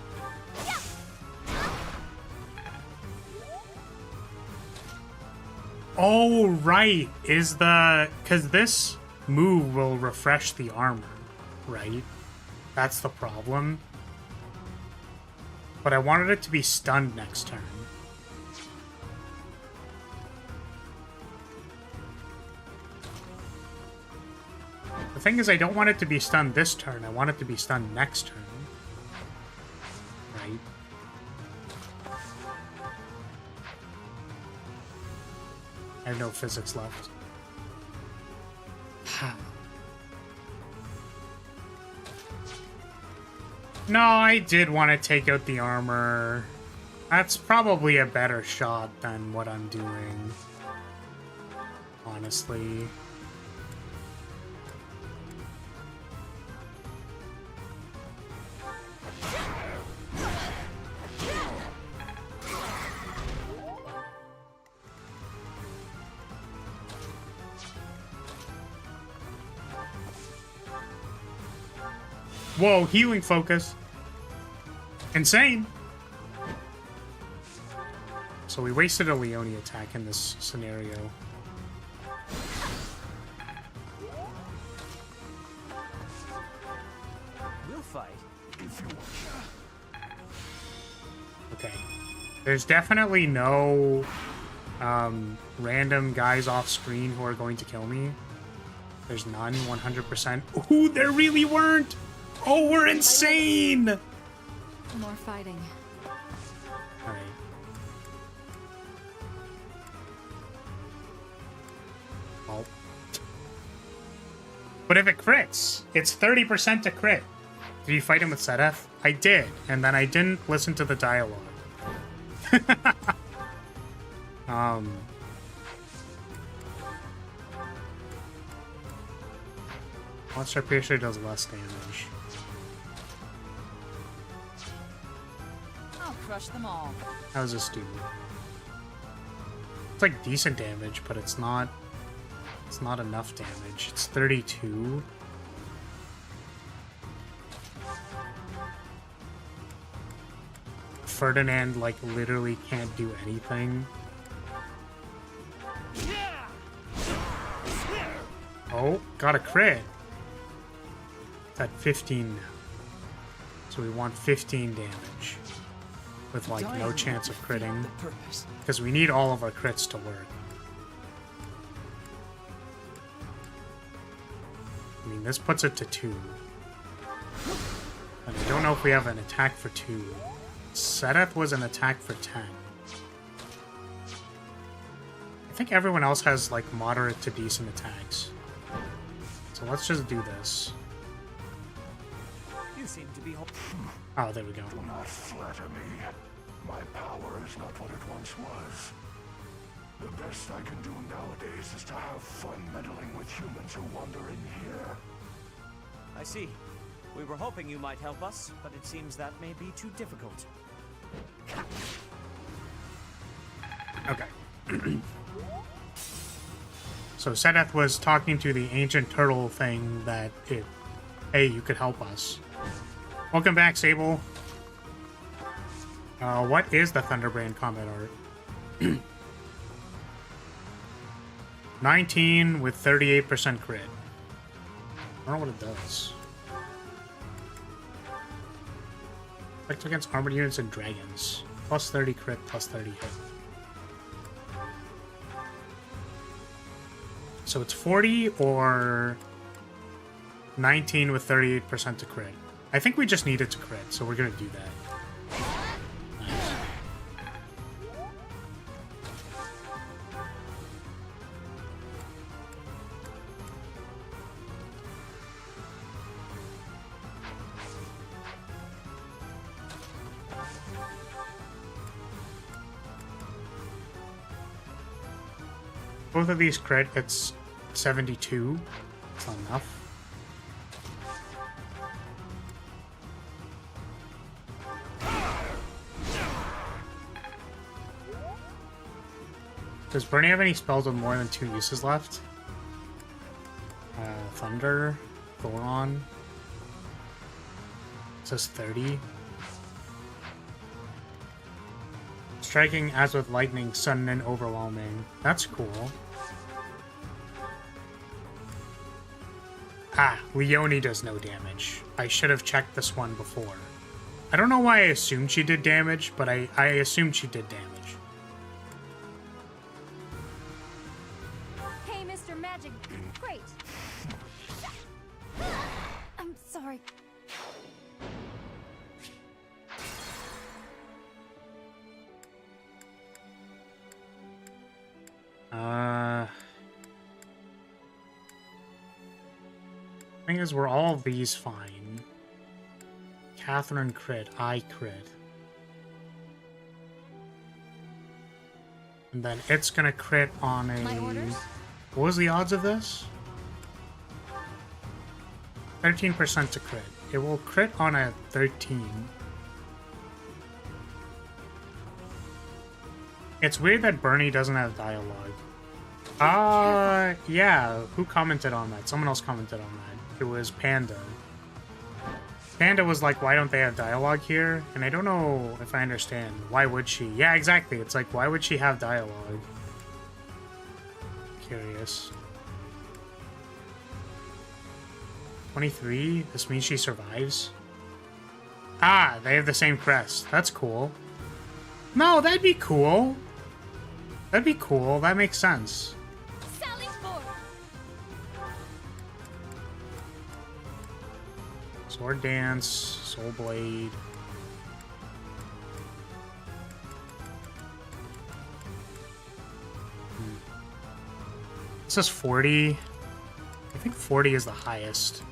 Oh, right. Is the... Because this move will refresh the armor, right? That's the problem. But I wanted it to be stunned next turn. The thing is, I don't want it to be stunned this turn. I want it to be stunned next turn. Right? I have no physics left. No, I did want to take out the armor. That's probably a better shot than what I'm doing. Honestly. Whoa, healing focus. Insane. So So we wasted a Leone attack in this scenario. We'll fight. Okay. There's definitely no random guys off screen who are going to kill me. There's none, 100%. Ooh, there really weren't! Oh, we're insane! More fighting. Alright. Well. But if it crits, it's 30% to crit. Did you fight him with Sedef? I did, and then I didn't listen to the dialogue. Monster Piercer does less damage. I'll crush them all. How does this do? It's like decent damage, but it's not enough damage. It's 32. Ferdinand, like, literally can't do anything. Oh, got a crit. It's at 15 now. So we want 15 damage. With, like, no chance of critting. Because we need all of our crits to work. I mean, this puts it to 2. And I don't know if we have an attack for 2. Sedeth was an attack for 10. I think everyone else has, like, moderate to decent attacks. So let's just do this. You seem to be. Oh, there we go. Do not flatter me. My power is not what it once was. The best I can do nowadays is to have fun meddling with humans who wander in here. I see. We were hoping you might help us, but it seems that may be too difficult. Okay. So Sedeth was talking to the ancient turtle thing that hey, you could help us. Welcome back, Sable. What is the Thunderbrand combat art? 19 with 38% crit. I don't know what it does. Effect against armored units and dragons. Plus 30 crit, plus 30 hit. So it's 40 or 19 with 38% to crit. I think we just need it to crit, so we're gonna do that. Nice. Both of these crit, it's 72. It's not enough. Does Bernie have any spells with more than 2 uses left? Thunder, Thoron. It says 30. Striking as with lightning, sudden and overwhelming. That's cool. Ah, Leone does no damage. I should have checked this one before. I don't know why I assumed she did damage, but I assumed she did damage. Hey, Mr. Magic. Great. I'm sorry. Thing is, were all of these fine? Catherine crit, I crit. And then it's gonna crit on a... My orders? What was the odds of this? 13% to crit. It will crit on a 13. It's weird that Bernie doesn't have dialogue. Yeah. Who commented on that? Someone else commented on that. It was Panda. Panda was like, why don't they have dialogue here? And I don't know if I understand. Why would she? Yeah, exactly. It's like, why would she have dialogue? Curious. 23? This means she survives? Ah, they have the same crest. That's cool. No, that'd be cool. That'd be cool. That makes sense. Sally forth. Sword Dance, Soul Blade. This is 40. I think 40 is the highest.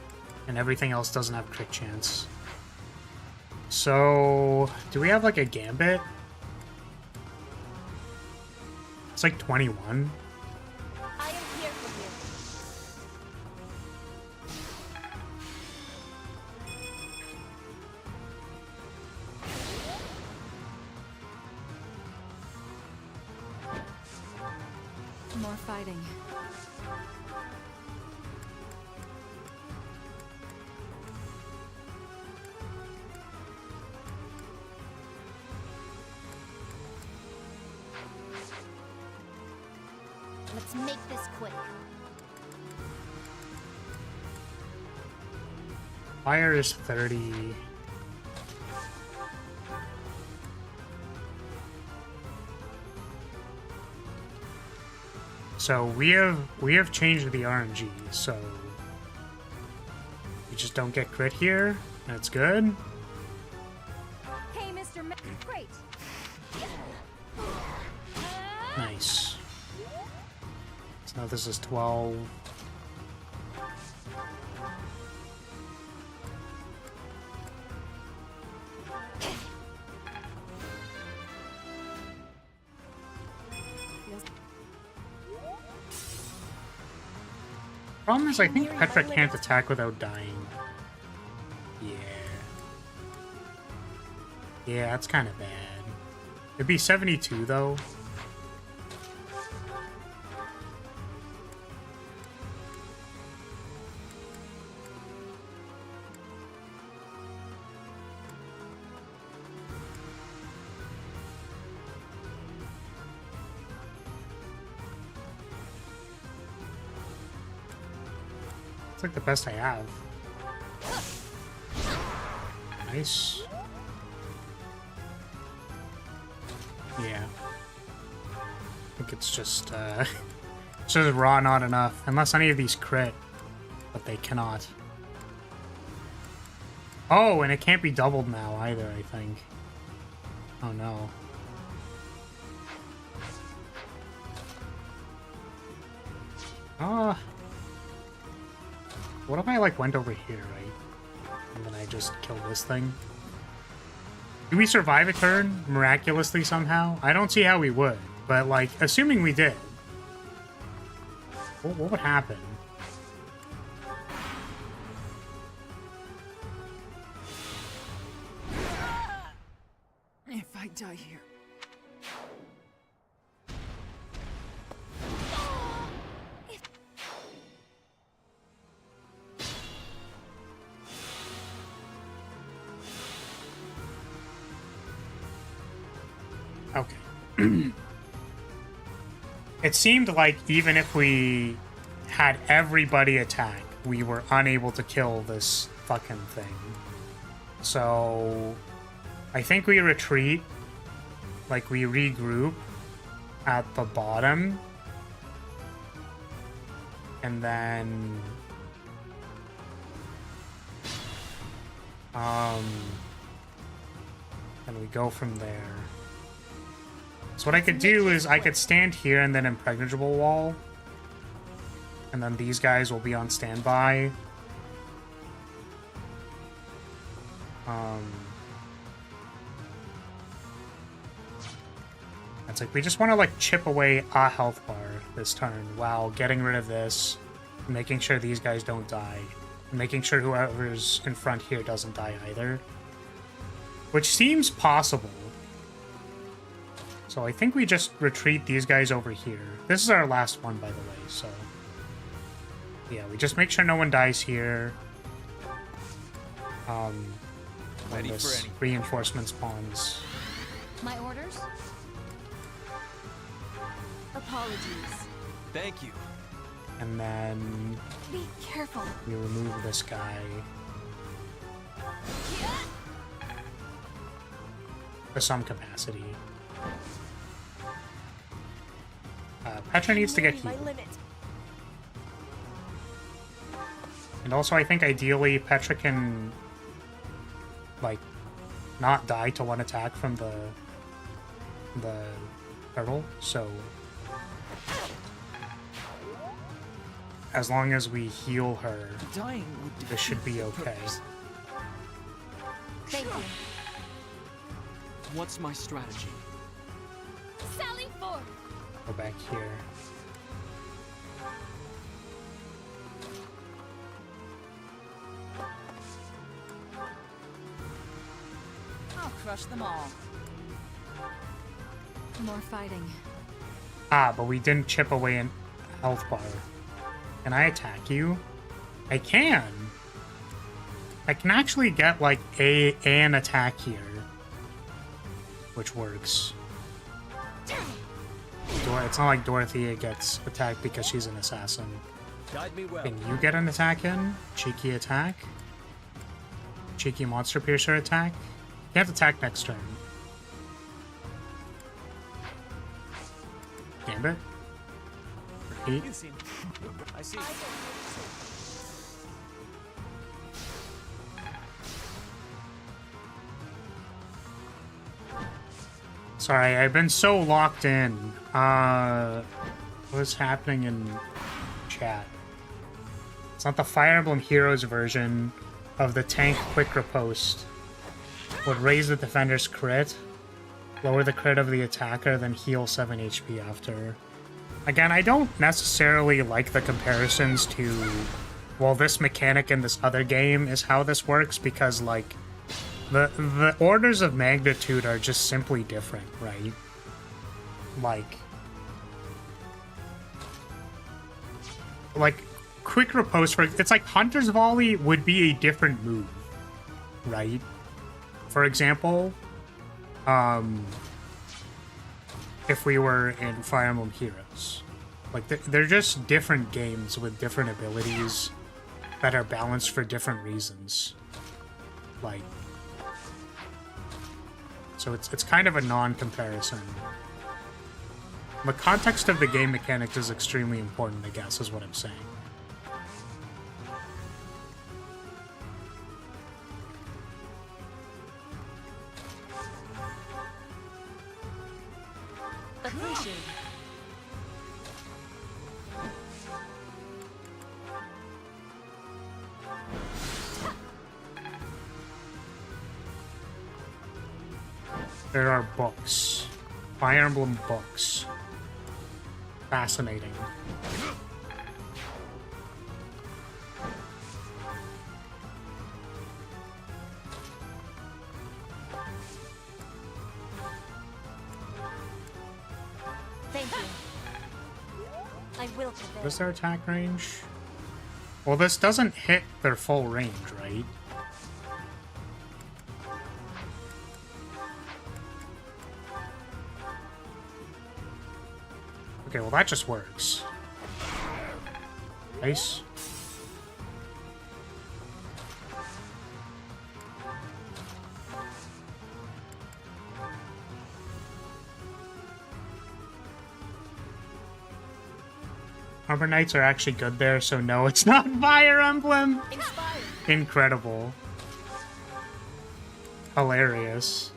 And everything else doesn't have crit chance. So, do we have like a gambit? It's like 21. I am here for you. More fighting. Let's make this quick. Fire is 30. So we have changed the RNG, so we just don't get crit here. That's good. Hey, Mr. Great. Nice. So now this is 12. Problem is, I think Petra can't attack without dying. Yeah. Yeah, that's kind of bad. It'd be 72, though. It's like the best I have. Nice. Yeah. I think it's just it's just raw not enough. Unless any of these crit. But they cannot. Oh, and it can't be doubled now either, I think. Oh no. What if I, like, went over here, right? And then I just killed this thing? Do we survive a turn miraculously somehow? I don't see how we would, but, like, assuming we did. What would happen? If I die here. Okay. It seemed like even if we had everybody attack, we were unable to kill this fucking thing. So I think we retreat, like we regroup at the bottom, and then and we go from there. So what I could do is I could stand here and then impregnable wall. And then these guys will be on standby. It's like we just want to like chip away a health bar this turn while getting rid of this, making sure these guys don't die, and making sure whoever's in front here doesn't die either. Which seems possible. So I think we just retreat these guys over here. This is our last one, by the way, so... Yeah, we just make sure no one dies here. When Ready for this anything. reinforcement spawns. My orders? Apologies. Thank you. And then Be careful. we remove this guy. To some capacity. Petra needs to get My healed. limit. And also, I think ideally Petra can, like, not die to one attack from the turtle. So, as long as we heal her, Dying would this should be defeat the okay. purpose. Thank you. What's my strategy? Sally forth. Go back here. I'll crush them all. More fighting. Ah, but we didn't chip away an health bar. Can I attack you? I can. I can actually get like an attack here, which works. It's not like Dorothea gets attacked because she's an assassin. Guide me well. Can you get an attack in? Cheeky attack? Cheeky monster piercer attack? You have to attack next turn. Gambit? Eight? You seem... I see. Sorry, I've been so locked in. What's happening in chat? It's not the Fire Emblem Heroes version of the tank quick riposte. Would raise the defender's crit, lower the crit of the attacker, then heal 7 HP after. Again, I don't necessarily like the comparisons to, well, this mechanic in this other game is how this works, because, like, the orders of magnitude are just simply different, right? Like quick riposte, it's like Hunter's Volley would be a different move, right? For example, if we were in Fire Emblem Heroes. Like, they're just different games with different abilities that are balanced for different reasons. Like, so it's kind of a non-comparison. The context of the game mechanics is extremely important, I guess, is what I'm saying. Appreciate. There are books. Fire Emblem books. Fascinating. Thank you. I will prevail. What is their attack range? Well, this doesn't hit their full range, right? Okay, well that just works. Nice. Harbor Knights are actually good there, so no, it's not Fire Emblem! Inspired. Incredible. Hilarious.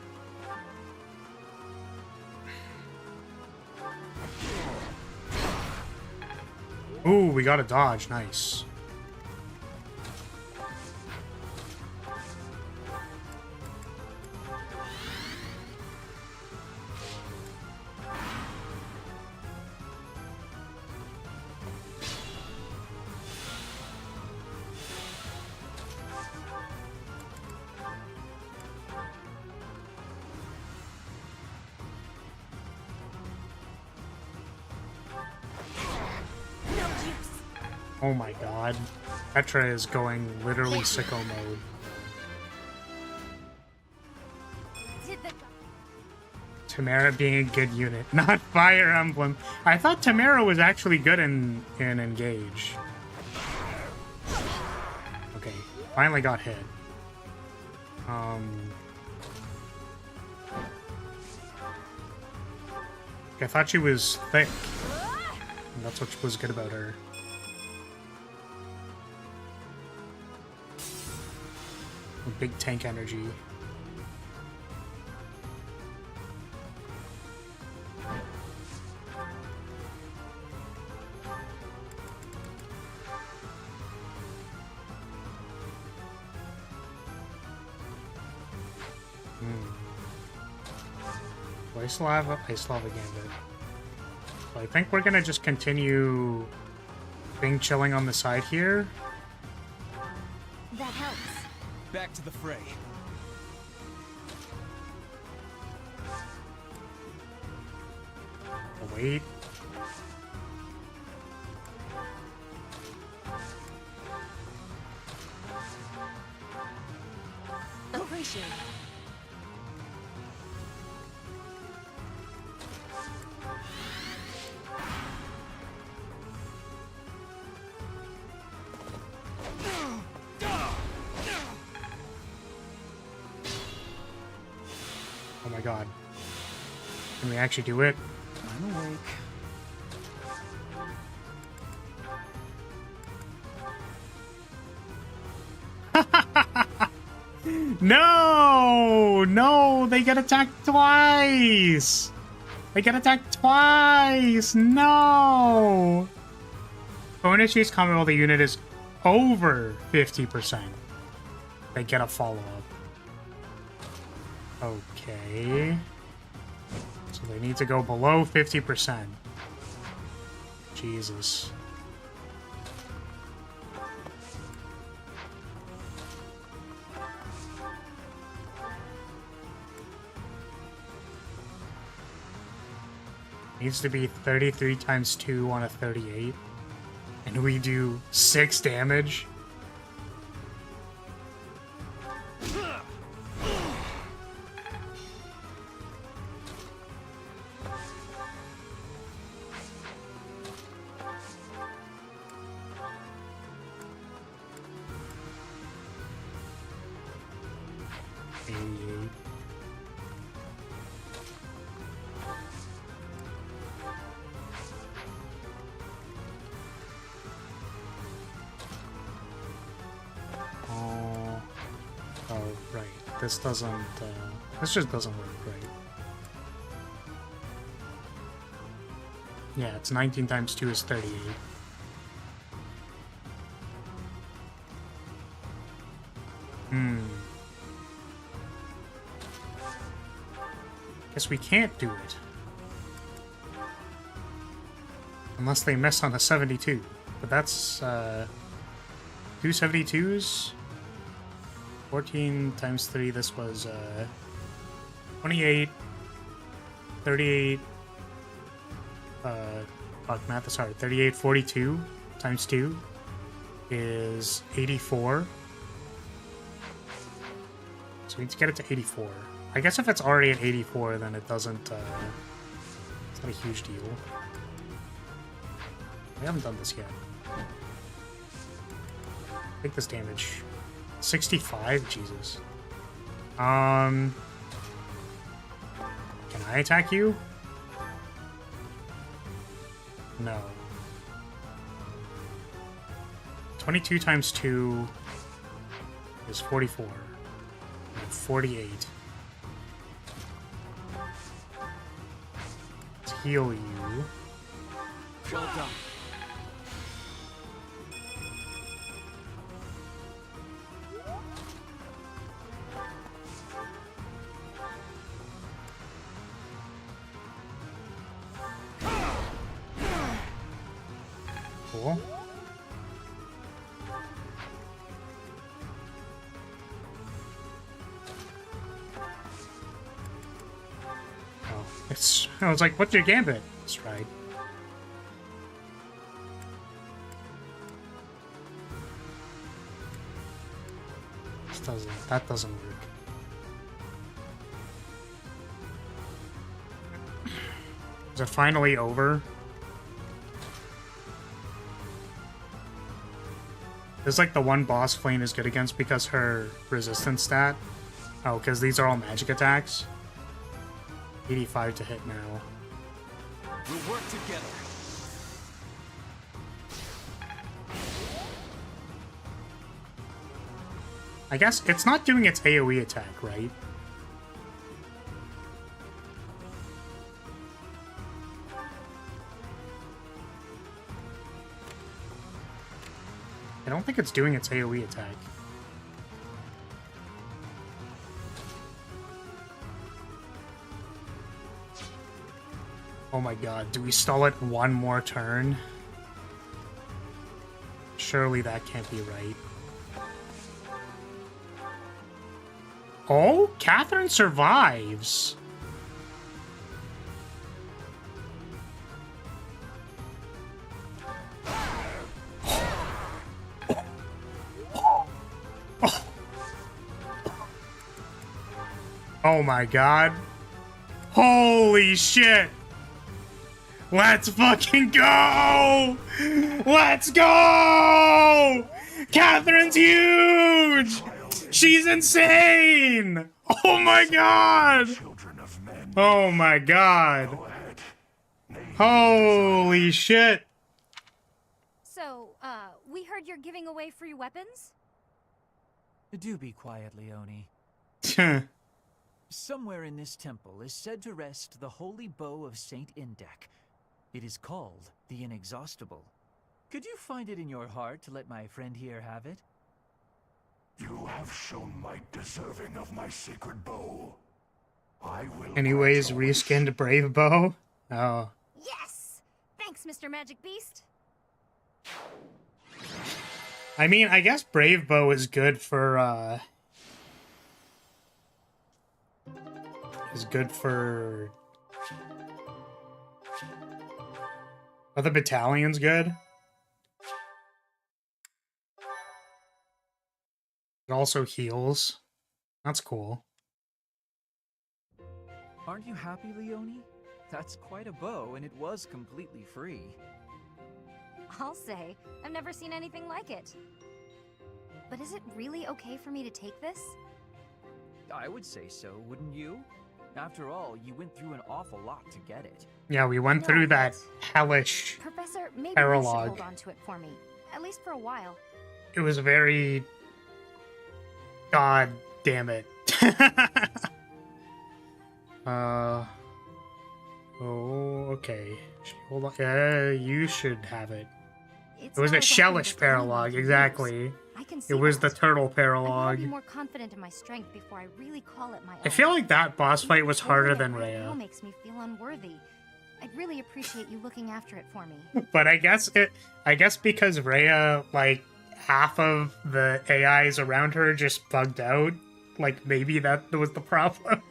Ooh, we got a dodge. Nice. No use. Oh my god. Petra is going literally sicko mode. Tamara being a good unit, not Fire Emblem. I thought Tamara was actually good in Engage. Okay, finally got hit. I thought she was thick. And that's what was good about her. Big tank energy. I still have a Gambit. So I think we're gonna just continue being chilling on the side here. That helps. Back to the fray. Oh, wait. Appreciate it. Oh my god. Can we actually do it? I'm awake. No! No! They get attacked twice! They get attacked twice! No! When initiates combat while the unit is over 50%, they get a follow-up. Okay. So they need to go below 50%. Jesus. Needs to be 33 times 2 on a 38. And we do 6 damage. This doesn't, this just doesn't work right. Yeah, it's 19 times 2 is 38. Guess we can't do it. Unless they miss on a 72. But that's, 2 72s? 14 times 3, this was 28, 38, fuck math, sorry, 38, 42 times 2 is 84. So we need to get it to 84. I guess if it's already at 84, then it doesn't, it's not a huge deal. We haven't done this yet. Take this damage. 65? Jesus. Can I attack you? No. 22 times 2 is 44. And 48. Let's heal you. Well done. Cool. Oh, it's. I was like, what's your gambit? That's right. This doesn't. That doesn't work. Is it finally over? This is like the one boss Flame is good against because her resistance stat. Oh, because these are all magic attacks. 85 to hit now. We'll work together. I guess it's not doing its AoE attack, right? I don't think it's doing its AoE attack. Oh my god, do we stall it one more turn? Surely that can't be right. Oh, Catherine survives. Oh my god. Holy shit. Let's fucking go! Let's go! Catherine's huge! She's insane! Oh my god! Children of men. Oh my god. Go ahead. Name Holy shit. So, we heard you're giving away free weapons? Do be quiet, Leone. Somewhere in this temple is said to rest the holy bow of Saint Indek. It is called the Inexhaustible. Could you find it in your heart to let my friend here have it? You have shown might deserving of my sacred bow. I will. Anyways, grant your wish. reskinned Brave Bow. Oh. Yes! Thanks, Mr. Magic Beast. I mean, I guess Brave Bow is good for, is good for... Are the battalions good? It also heals. That's cool. Aren't you happy, Leone? That's quite a bow, and it was completely free. I'll say, I've never seen anything like it. But is it really okay for me to take this? I would say so, wouldn't you? After all, you went through an awful lot to get it. Yeah, we went No, through that but- hellish... Professor, maybe you Paralog. should hold on to it for me. At least for a while. It was very... God damn it. Oh, okay. Hold on. You should have it. It's It was a not like I can shellish just anyone paralog, to use. exactly. I can see It was the that. turtle I gotta be paralog. more confident in my strength before I really call it my own. I feel like that boss fight was Holding harder it than right now Rhea. makes me feel unworthy. I'd really appreciate you looking after it for me. But I guess because Rhea, like, half of the AIs around her just bugged out. Like, maybe that was the problem.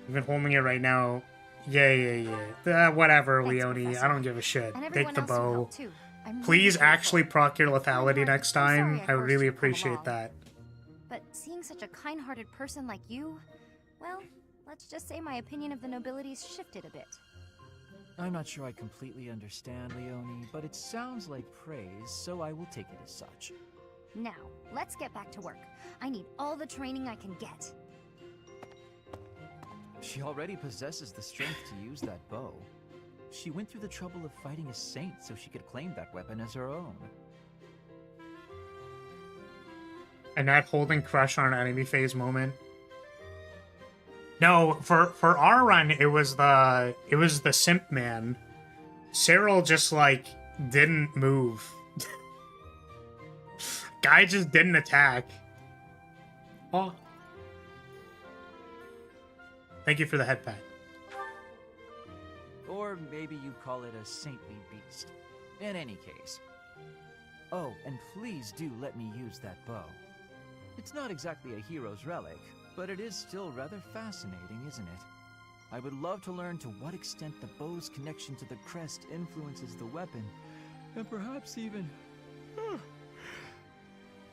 Even holding it right now. Yeah. Whatever, Thanks, Leone. Professor. I don't give a shit. And Take everyone the else who bow. helped, too. I'm really Please grateful. actually proc your lethality Sweetheart, next I'm sorry time. I would forced really you to come appreciate along. that. But seeing such a kind-hearted person like you, well, let's just say my opinion of the nobility's shifted a bit. I'm not sure I completely understand, Leone, but it sounds like praise, so I will take it as such. Now, let's get back to work. I need all the training I can get. She already possesses the strength to use that bow. She went through the trouble of fighting a saint so she could claim that weapon as her own. And that holding crush on an enemy phase moment. No, for our run, it was the simp man. Cyril just like didn't move. Guy just didn't attack. Oh. Thank you for the head pat. Or maybe you call it a saintly beast. In any case. Oh, and please do let me use that bow. It's not exactly a hero's relic, but it is still rather fascinating, isn't it? I would love to learn to what extent the bow's connection to the crest influences the weapon, and perhaps even...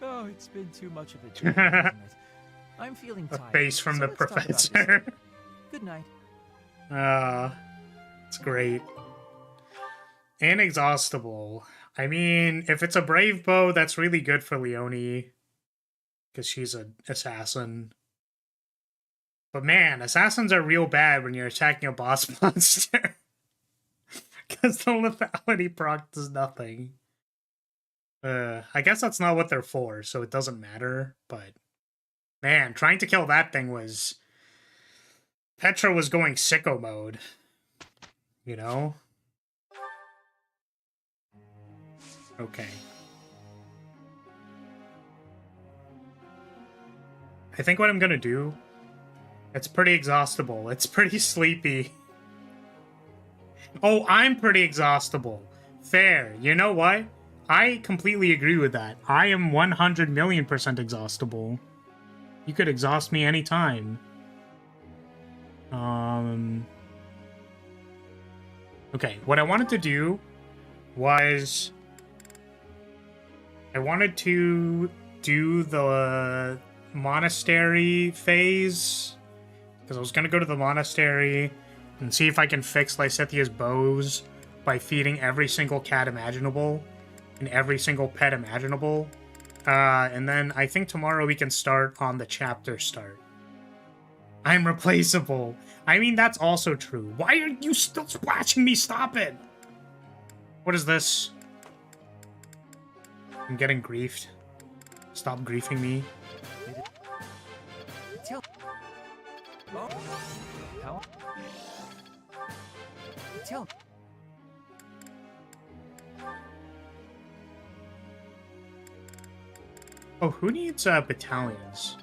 Oh, it's been too much of a journey, hasn't it? I'm feeling A tired. face from so the let's talk about this professor. later. Good night. It's great. Inexhaustible. I mean, if it's a brave bow, that's really good for Leonie. Because she's an assassin. But man, assassins are real bad when you're attacking a boss monster. Because the lethality proc does nothing. I guess that's not what they're for, so it doesn't matter. But man, trying to kill that thing was... Petra was going sicko mode. You know? Okay. I think what I'm gonna do... It's pretty exhaustible. It's pretty sleepy. Oh, I'm pretty exhaustible. Fair. You know what? I completely agree with that. I am 100 million% exhaustible. You could exhaust me anytime. Okay, what I wanted to do was... I wanted to do the monastery phase, because I was going to go to the monastery and see if I can fix Lysithia's bows by feeding every single cat imaginable and every single pet imaginable. And then I think tomorrow we can start on the chapter start. I'm replaceable. I mean, that's also true. Why are you still splashing me? Stop it! What is this? I'm getting griefed. Stop griefing me. Oh. How? Tell. Oh, who needs battalions?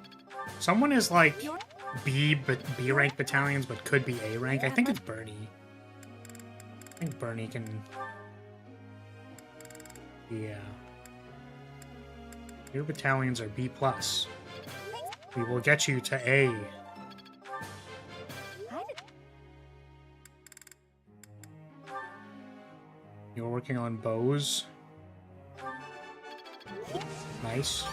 Someone is like B rank battalions, but could be A rank. I think it's Bernie. I think Bernie can. Yeah. Your battalions are B plus. We will get you to A. You're working on bows. Nice.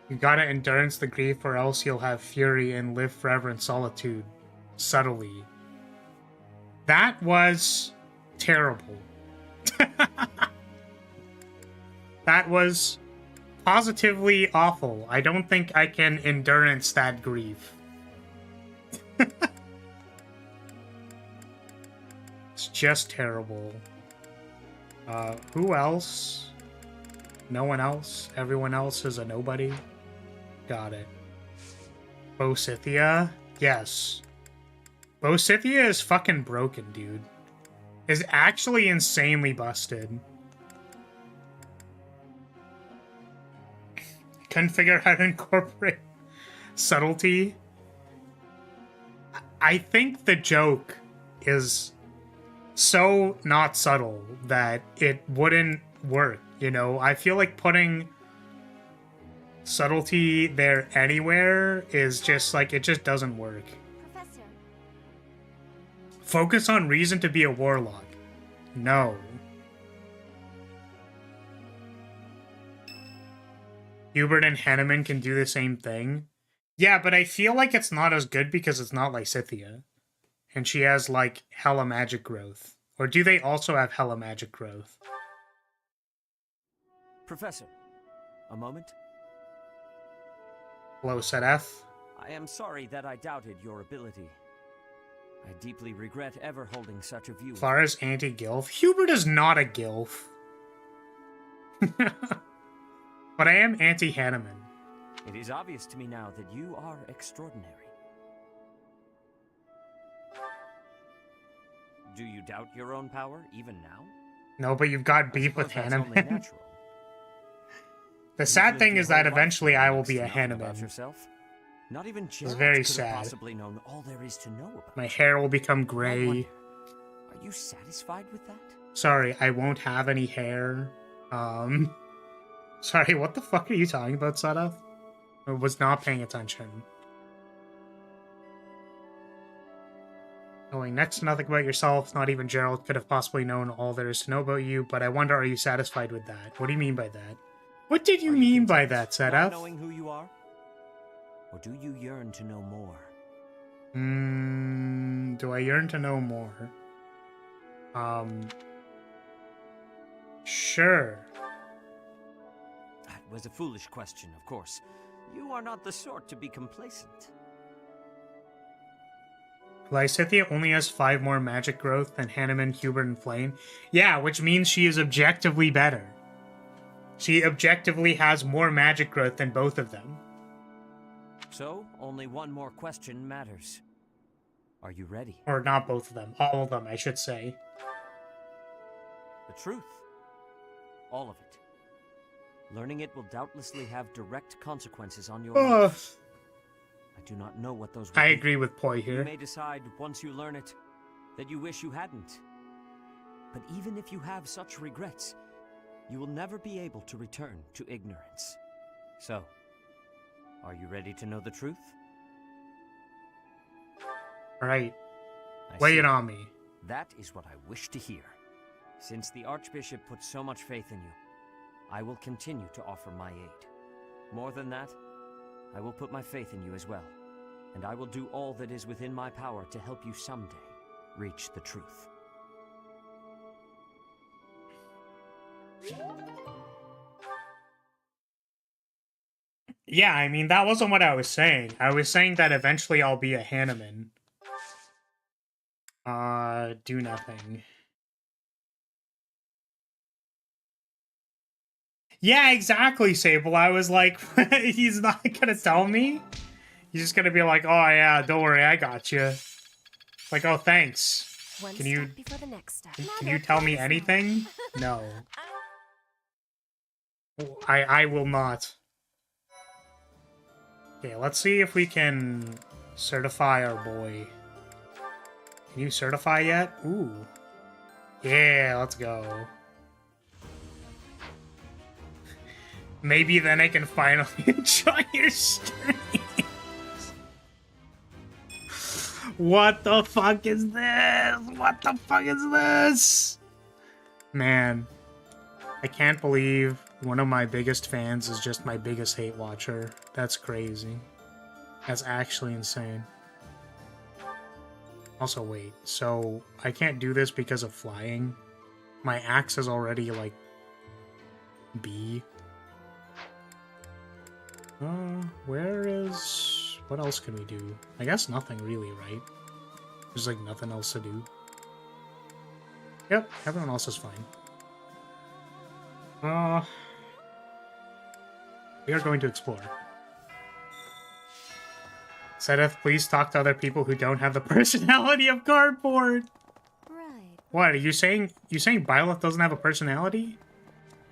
You gotta endurance the grief or else you'll have fury and live forever in solitude. Subtly. That was terrible. That was positively awful. I don't think I can endurance that grief. It's just terrible. Who else? No one else? Everyone else is a nobody? Got it. Bosithia? Yes. Bosithia is fucking broken, dude. Is actually insanely busted. Couldn't figure out how to incorporate subtlety. I think the joke is so not subtle that it wouldn't work, you know? I feel like putting subtlety there anywhere is just like, it just doesn't work. Professor. Focus on reason to be a warlock. No. Hubert and Hanneman can do the same thing. Yeah, but I feel like it's not as good because it's not Lysithia. And she has, like, hella magic growth. Or do they also have hella magic growth? Professor, a moment. Hello, Sedeth. I am sorry that I doubted your ability. I deeply regret ever holding such a view. Clara's anti-gilf. Hubert is not a gilf. But I am anti-Hanneman. It is obvious to me now that you are extraordinary. Do you doubt your own power even now? No, but you've got beef with That's only Hanneman. natural. The You've sad lived thing your is that whole life eventually I will knowing be a next to nothing about Hanneman. yourself. Not even Geralt very could sad. have possibly known all there is to know about. My hair will become I gray. wonder, are you satisfied with that? Sorry, I won't have any hair. Sorry, what the fuck are you talking about, Sadaf? I was not paying attention. Knowing next to nothing about yourself, not even Gerald could have possibly known all there is to know about you, but I wonder, are you satisfied with that? What do you mean by that? What did you mean by that, Not Sedef? knowing who you are? Or do you yearn to know more? Do I yearn to know more? Sure. That was a foolish question, of course. You are not the sort to be complacent. Lysithia only has 5 more magic growth than Hanneman, Hubert, and Flame. Yeah, which means she is objectively better. She objectively has more magic growth than both of them. So, only one more question matters. Are you ready? Or not both of them. All of them, I should say. The truth. All of it. Learning it will doubtlessly have direct consequences on your life. I do not know what those will I be. agree with Poi You here. may decide, once you learn it, that you wish you hadn't. But even if you have such regrets, you will never be able to return to ignorance. So, are you ready to know the truth? Right. I Lay see. it on me. That is what I wish to hear. Since the Archbishop put so much faith in you, I will continue to offer my aid. More than that, I will put my faith in you as well, and I will do all that is within my power to help you someday reach the truth. Yeah, I mean, that wasn't what I was saying. I was saying that eventually I'll be a Hanneman. Do nothing. Yeah, exactly, Sable. I was like, he's not gonna tell me? He's just gonna be like, oh yeah, don't worry, I got you. Like, oh, thanks. One Can you- step before the next step. Can you tell me anything? No. I will not. Okay, let's see if we can certify our boy. Can you certify yet? Ooh. Yeah, let's go. Maybe then I can finally enjoy your stream. What the fuck is this? What the fuck is this? Man, I can't believe one of my biggest fans is just my biggest hate watcher. That's crazy. That's actually insane. Also, wait, so I can't do this because of flying? My axe is already, like, B. Where is... What else can we do? I guess nothing really, right? There's, like, nothing else to do. Yep, everyone else is fine. We are going to explore. Sedith, please talk to other people who don't have the personality of cardboard. Right. What are you saying? You saying Byleth doesn't have a personality?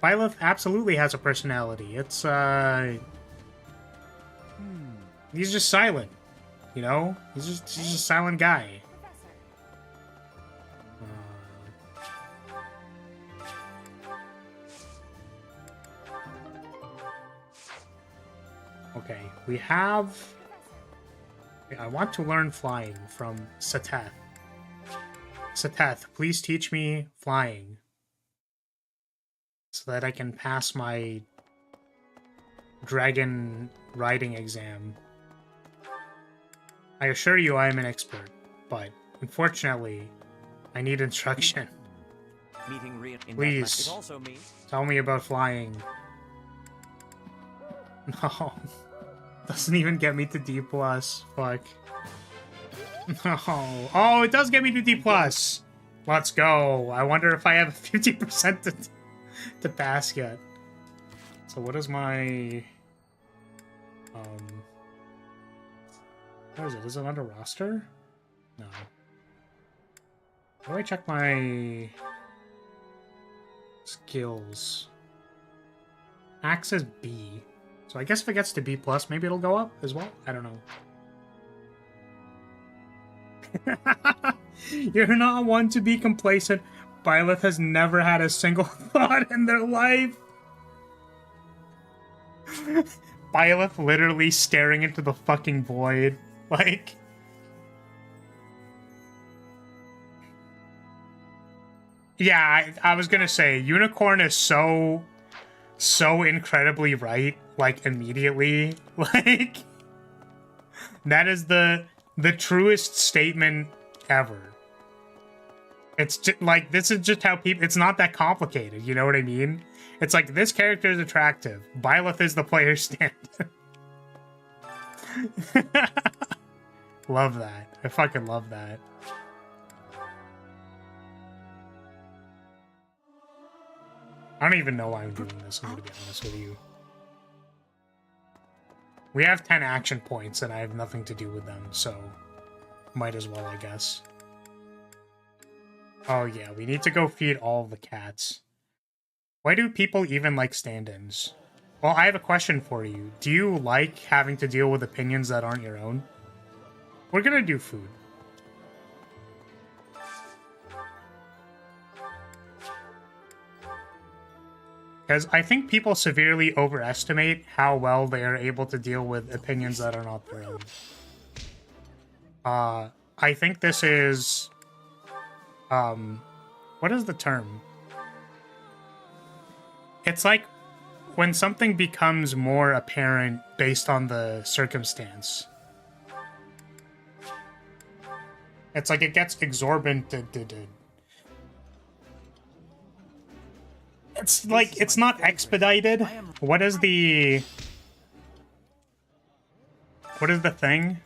Byleth absolutely has a personality. It's he's just silent. You know? He's just a silent guy. Okay, we have... I want to learn flying from Seteth. Seteth, please teach me flying. So that I can pass my dragon riding exam. I assure you I am an expert, but unfortunately, I need instruction. Meeting Rhea in Please. that is also me. Tell me about flying. No. Doesn't even get me to D+. Fuck. No. Oh, it does get me to D+. Let's go. I wonder if I have a 50% to pass yet. So what is my... What is it? Is it under roster? No. How do I check my... skills? Axe is B. So I guess if it gets to B+, maybe it'll go up as well? I don't know. You're not one to be complacent. Byleth has never had a single thought in their life. Byleth literally staring into the fucking void. Like... Yeah, I was gonna say, Unicorn is so incredibly right, like, immediately. Like, that is the truest statement ever. It's just, like, this is just how people... It's not that complicated, you know what I mean? It's like, this character is attractive. Byleth is the player standard. Love that. I fucking love that. I don't even know why I'm doing this, I'm gonna be honest with you. We have 10 action points and I have nothing to do with them, so might as well, I guess. Oh yeah, we need to go feed all the cats. Why do people even like stand-ins? Well, I have a question for you. Do you like having to deal with opinions that aren't your own? We're gonna do food. Because I think people severely overestimate how well they are able to deal with opinions that are not their own. I think this is... what is the term? It's like when something becomes more apparent based on the circumstance. It's like it gets exorbitant. It's like, it's not expedited. What is the thing?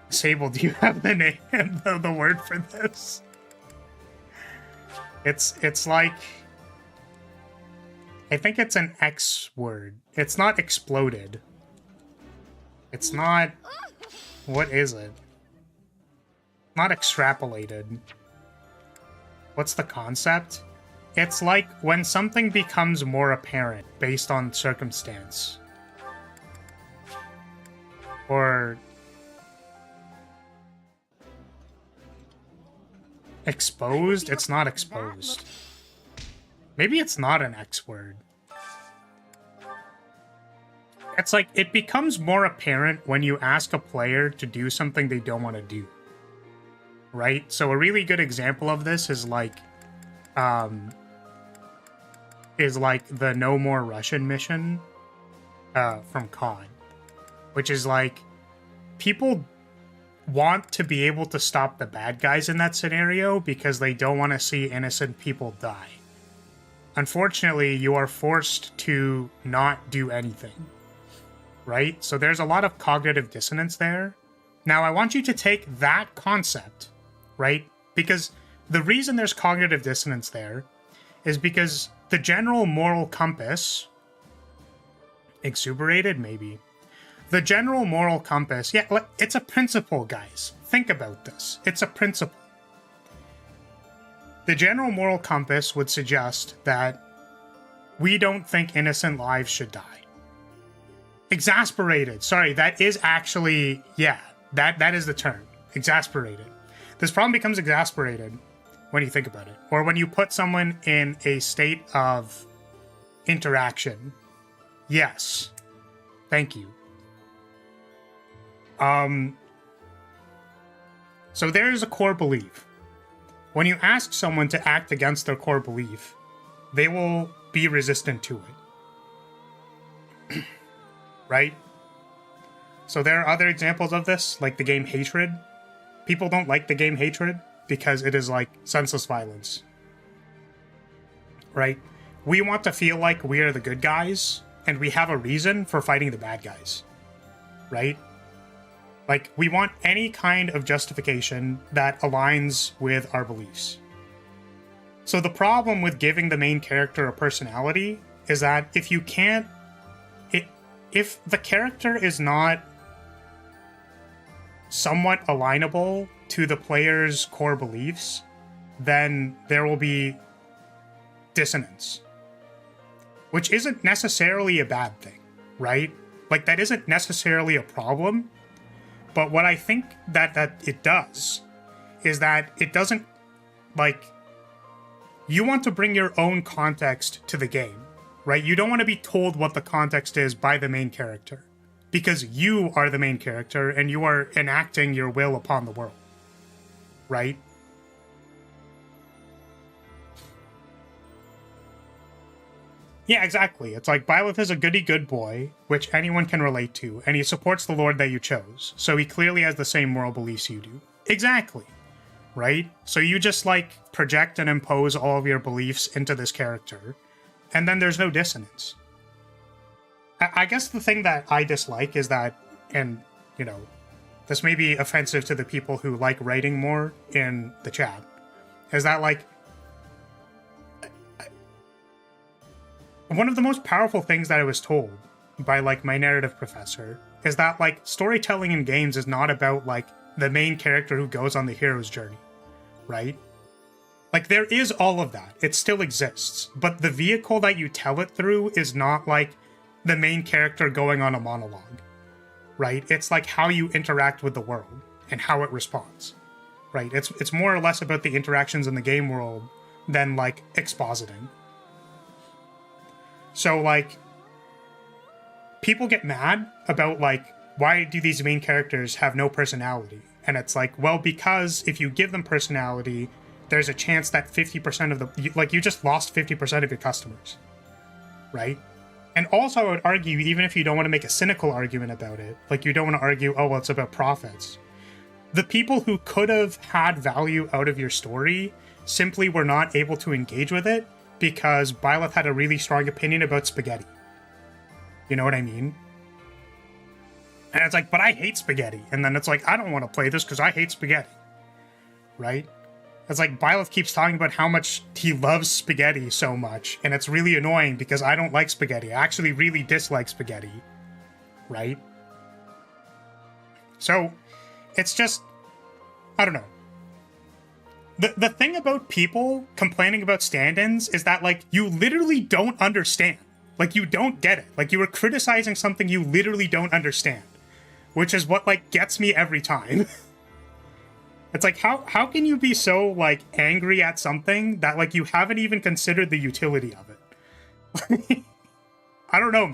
Sable, do you have the name, the word for this? It's like, I think it's an X word. It's not exploded. It's not, what is it? Not extrapolated. What's the concept? It's like when something becomes more apparent based on circumstance. Or... exposed? It's not exposed. Maybe it's not an X word. It's like, it becomes more apparent when you ask a player to do something they don't want to do. Right? So a really good example of this is like the No More Russian mission from COD. Which is like, people want to be able to stop the bad guys in that scenario because they don't want to see innocent people die. Unfortunately, you are forced to not do anything. Right? So there's a lot of cognitive dissonance there. Now, I want you to take that concept, right? Because the reason there's cognitive dissonance there is because the general moral compass... exuberated, maybe. The general moral compass, yeah, it's a principle, guys. Think about this. It's a principle. The general moral compass would suggest that we don't think innocent lives should die. Exasperated. Sorry, that is actually, yeah, that is the term. Exasperated. This problem becomes exasperated when you think about it. Or when you put someone in a state of interaction. Yes. Thank you. So there's a core belief. When you ask someone to act against their core belief, they will be resistant to it. Right? So there are other examples of this, like the game Hatred. People don't like the game Hatred because it is like senseless violence. Right? We want to feel like we are the good guys, and we have a reason for fighting the bad guys. Right? Like, we want any kind of justification that aligns with our beliefs. So the problem with giving the main character a personality is that if you can't... if the character is not somewhat alignable to the player's core beliefs, then there will be dissonance. Which isn't necessarily a bad thing, right? Like, that isn't necessarily a problem. But what I think that it does is that it doesn't, like, you want to bring your own context to the game, right? You don't want to be told what the context is by the main character, because you are the main character and you are enacting your will upon the world, right? Yeah, exactly. It's like Byleth is a goody good boy, which anyone can relate to, and he supports the lord that you chose, so he clearly has the same moral beliefs you do. Exactly. Right? So you just, like, project and impose all of your beliefs into this character, and then there's no dissonance. I guess the thing that I dislike is that, and, you know, this may be offensive to the people who like writing more in the chat, is that, like, one of the most powerful things that I was told by, like, my narrative professor is that, like, storytelling in games is not about, like, the main character who goes on the hero's journey, right? Like, there is all of that. It still exists. But the vehicle that you tell it through is not, like, the main character going on a monologue, right? It's, like, how you interact with the world and how it responds, right? It's more or less about the interactions in the game world than, like, expositing. So, like, people get mad about, like, why do these main characters have no personality? And it's like, well, because if you give them personality, there's a chance that 50% of the... Like, you just lost 50% of your customers, right? And also, I would argue, even if you don't want to make a cynical argument about it, like, you don't want to argue, oh, well, it's about profits. The people who could have had value out of your story simply were not able to engage with it because Byleth had a really strong opinion about spaghetti. You know what I mean? And it's like, but I hate spaghetti. And then it's like, I don't want to play this because I hate spaghetti. Right? It's like, Byleth keeps talking about how much he loves spaghetti so much, and it's really annoying because I don't like spaghetti. I actually really dislike spaghetti. Right? So, it's just, I don't know. The thing about people complaining about stand-ins is that, like, you literally don't understand. Like, you don't get it. Like, you are criticizing something you literally don't understand. Which is what, like, gets me every time. It's like, how can you be so, like, angry at something that, like, you haven't even considered the utility of it? I don't know,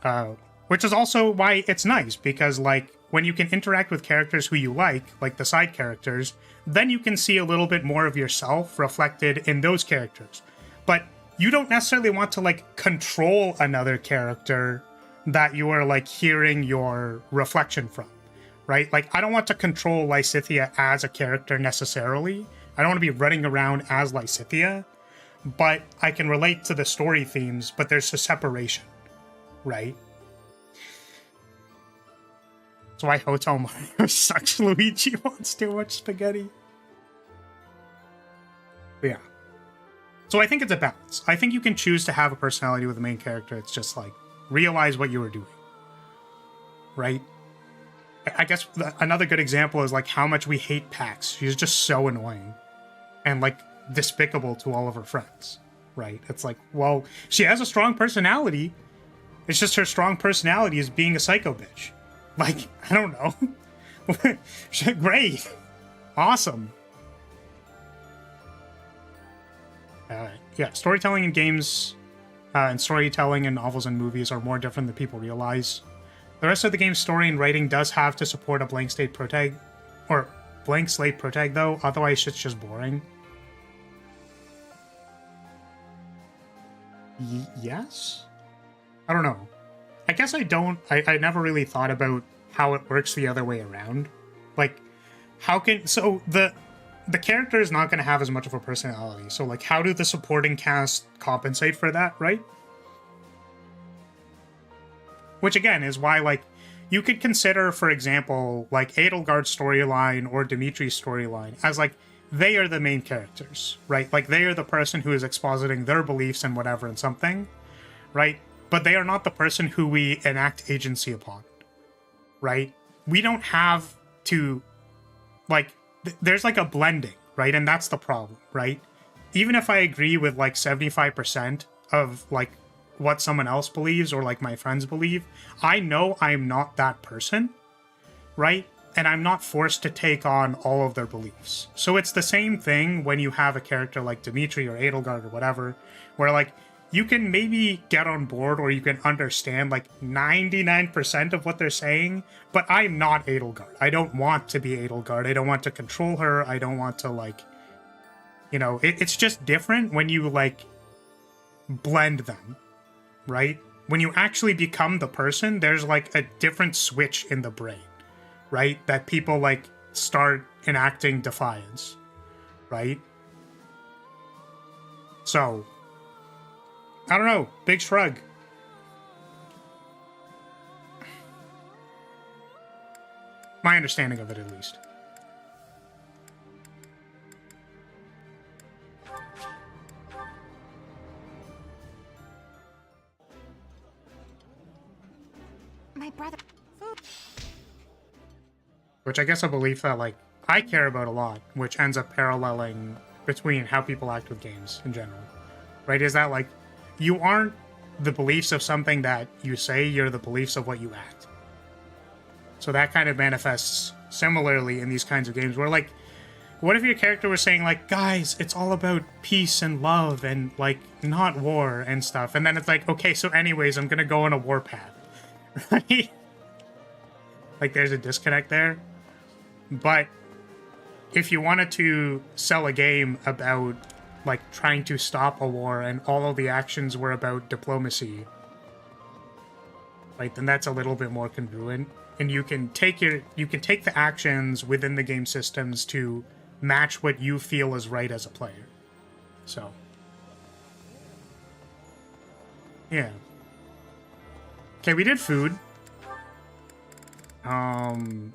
man. Which is also why it's nice, because, like, when you can interact with characters who you like the side characters, then you can see a little bit more of yourself reflected in those characters. But you don't necessarily want to, like, control another character that you are, like, hearing your reflection from, right? Like, I don't want to control Lysithea as a character necessarily. I don't want to be running around as Lysithea, but I can relate to the story themes, but there's a separation, right? That's why Hotel Mario sucks. Luigi wants too much spaghetti. But yeah. So I think it's a balance. I think you can choose to have a personality with the main character. It's just like, realize what you were doing. Right? I guess another good example is like how much we hate Pax. She's just so annoying. And like despicable to all of her friends. Right? It's like, well, she has a strong personality. It's just her strong personality is being a psycho bitch. Like, I don't know. Great. Awesome. Yeah, storytelling in games and storytelling in novels and movies are more different than people realize. The rest of the game's story and writing does have to support a blank slate protag, though, otherwise shit's just boring. Yes? I don't know. I guess I never really thought about how it works the other way around. Like, how can... So, the character is not going to have as much of a personality. So, like, how do the supporting cast compensate for that, right? Which, again, is why, like, you could consider, for example, like, Edelgard's storyline or Dimitri's storyline as, like, they are the main characters, right? Like, they are the person who is expositing their beliefs and whatever in something, right? But they are not the person who we enact agency upon, right? We don't have to, like, there's like a blending, right? And that's the problem, right? Even if I agree with like 75% of like what someone else believes or like my friends believe, I know I'm not that person, right? And I'm not forced to take on all of their beliefs. So it's the same thing when you have a character like Dimitri or Edelgard or whatever, where like you can maybe get on board or you can understand like 99% of what they're saying, but I'm not Edelgard. I don't want to be Edelgard. I don't want to control her. I don't want to like, You know, it's just different when you, like, blend them, right? When you actually become the person, there's, like, a different switch in the brain, right? That people, like, start enacting defiance, right? So, I don't know. Big shrug. My understanding of it, at least. My brother. Which I guess a belief that, like, I care about a lot, which ends up paralleling between how people act with games in general. Right? Is that, like, you aren't the beliefs of something that you say, you're the beliefs of what you act. So that kind of manifests similarly in these kinds of games where, like, what if your character was saying, like, guys, it's all about peace and love and, like, not war and stuff. And then it's like, okay, so anyways, I'm gonna go on a war path. Right? Like, there's a disconnect there. But if you wanted to sell a game about, like, trying to stop a war and all of the actions were about diplomacy, right, then that's a little bit more congruent. And you can take the actions within the game systems to match what you feel is right as a player. So, yeah. Okay, we did food. I don't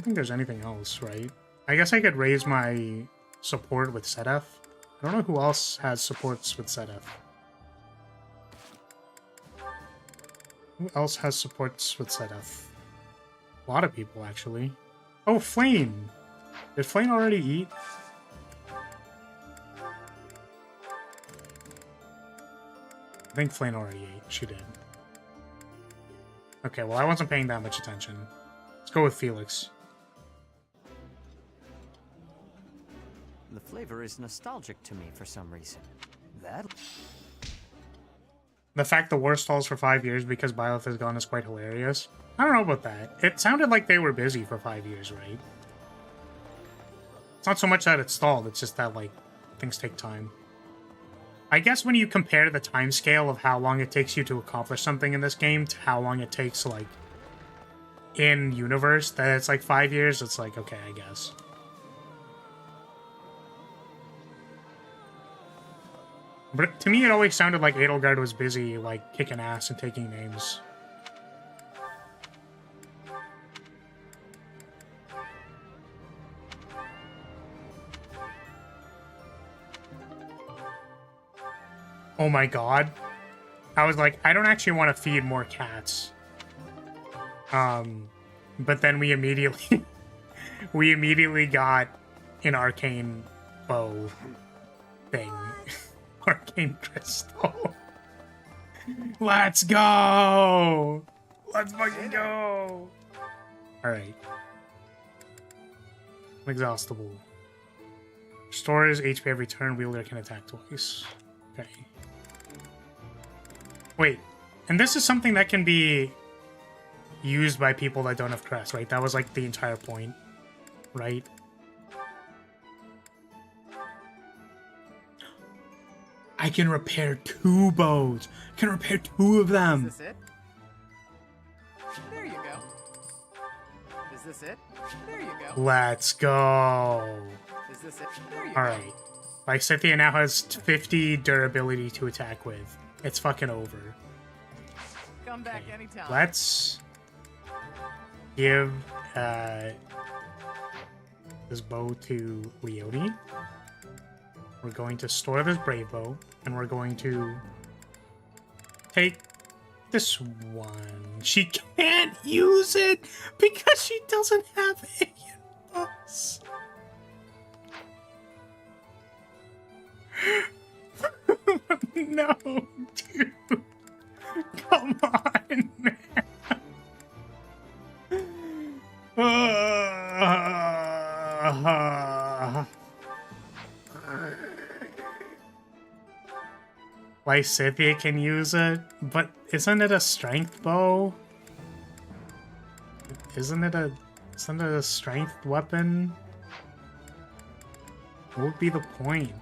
think there's anything else, right? I guess I could raise my support with ZF. I don't know who else has supports with ZF. Who else has supports with ZF? A lot of people, actually. Oh, Flame! Did Flame already eat? I think Flame already ate. She did. Okay, well, I wasn't paying that much attention. Let's go with Felix. The flavor is nostalgic to me for some reason. That... The fact the war stalls for 5 years because Byleth is gone is quite hilarious. I don't know about that. It sounded like they were busy for 5 years, right? It's not so much that it's stalled, it's just that, like, things take time. I guess when you compare the time scale of how long it takes you to accomplish something in this game to how long it takes, like, in universe, that it's like 5 years, it's like, okay, I guess. But to me, it always sounded like Edelgard was busy, like, kicking ass and taking names. Oh my god. I was like, I don't actually want to feed more cats. But then we immediately... we immediately got an arcane bow thing. Arcane crystal. Let's go! Let's fucking go! Alright. Inexhaustible. Restores HP every turn, wielder can attack twice. Okay. Wait, and this is something that can be used by people that don't have crest, right? That was like the entire point, right? I can repair 2 bows. I can repair 2 of them. Is this it? There you go. Is this it? There you go. Let's go. Is this it? There you go. Alright. Lycithia now has 50 durability to attack with. It's fucking over. Come back anytime. Let's give this bow to Leone. We're going to store this brave bow, and we're going to take this one. She can't use it because she doesn't have alien books. No, dude. Come on, man. Lysithia can use it, but isn't it a strength bow? Isn't it a strength weapon? What would be the point?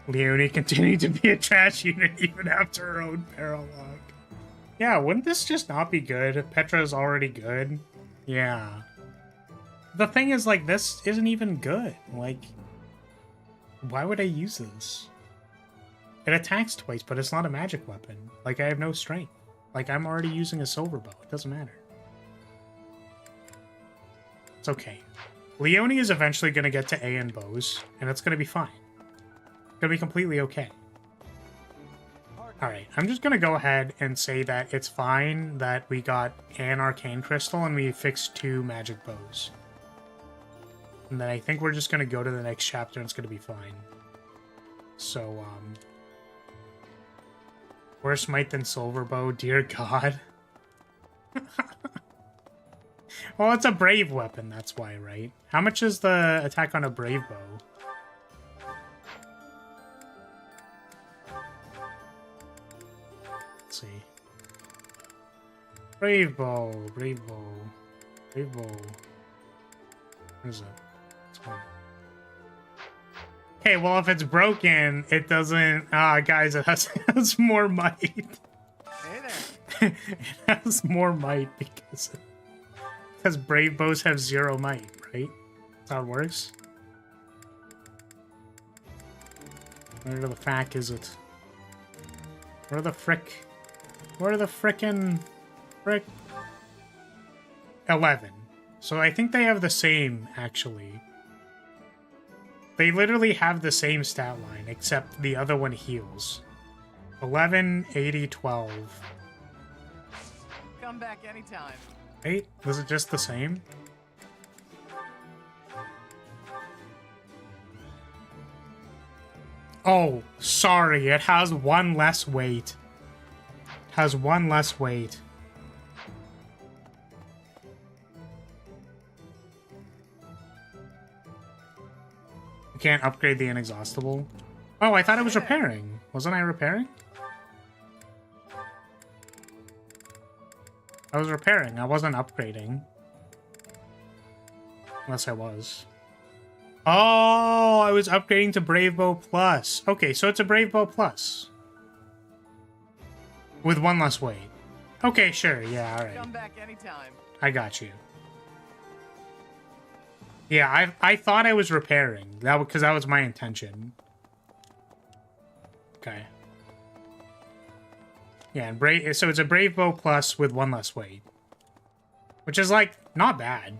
Leonie continued to be a trash unit even after her own paralogue. Yeah, wouldn't this just not be good? Petra's already good. Yeah. The thing is, like, this isn't even good. Like, why would I use this? It attacks twice, but it's not a magic weapon. Like, I have no strength. Like, I'm already using a silver bow. It doesn't matter. It's okay. Leonie is eventually going to get to A in bows, and it's going to be fine. It's going to be completely okay. Alright, I'm just going to go ahead and say that it's fine that we got an arcane crystal and we fixed 2 magic bows. And then I think we're just going to go to the next chapter and it's going to be fine. So, worse might than silver bow, dear god. Well, it's a brave weapon, that's why, right? How much is the attack on a brave bow? Let's see. Brave bow, brave bow, brave bow. What is it? It's one. Okay, well, if it's broken, it doesn't... guys, it has more might. Hey there. It has more might because brave bows have 0 might, right? That's how it works. Where the fuck is it? Where the frick? Where the frickin' frick? 11. So I think they have the same, actually. They literally have the same stat line, except the other one heals. 11, 80, 12. Come back anytime. Wait, was it just the same? Oh, sorry, it has 1 less weight. It has 1 less weight. You can't upgrade the inexhaustible. Oh, I thought it was repairing. Wasn't I repairing? I was repairing. I wasn't upgrading. Unless I was. Oh, I was upgrading to Brave Bow Plus. Okay, so it's a Brave Bow Plus. With 1 less weight. Okay, sure. Yeah, alright. Come back anytime. I got you. Yeah, I thought I was repairing. Because that was my intention. Okay. Yeah, and so it's a Brave Bow Plus with 1 less weight. Which is, like, not bad.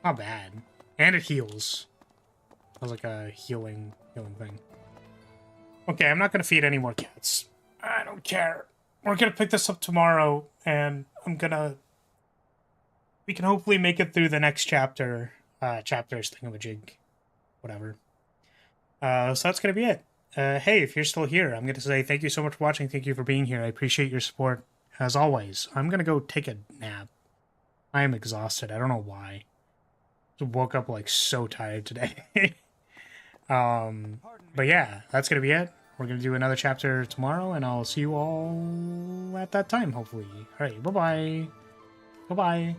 Not bad. And it heals. That was like a healing thing. Okay, I'm not going to feed any more cats. I don't care. We're going to pick this up tomorrow, and I'm going to... We can hopefully make it through the next chapter. Chapters, thingamajig. Whatever. So that's going to be it. Hey, if you're still here, I'm going to say thank you so much for watching. Thank you for being here. I appreciate your support, as always. I'm going to go take a nap. I am exhausted. I don't know why. Just woke up, like, so tired today. But yeah, that's going to be it. We're going to do another chapter tomorrow, and I'll see you all at that time, hopefully. Alright, bye-bye. Bye-bye.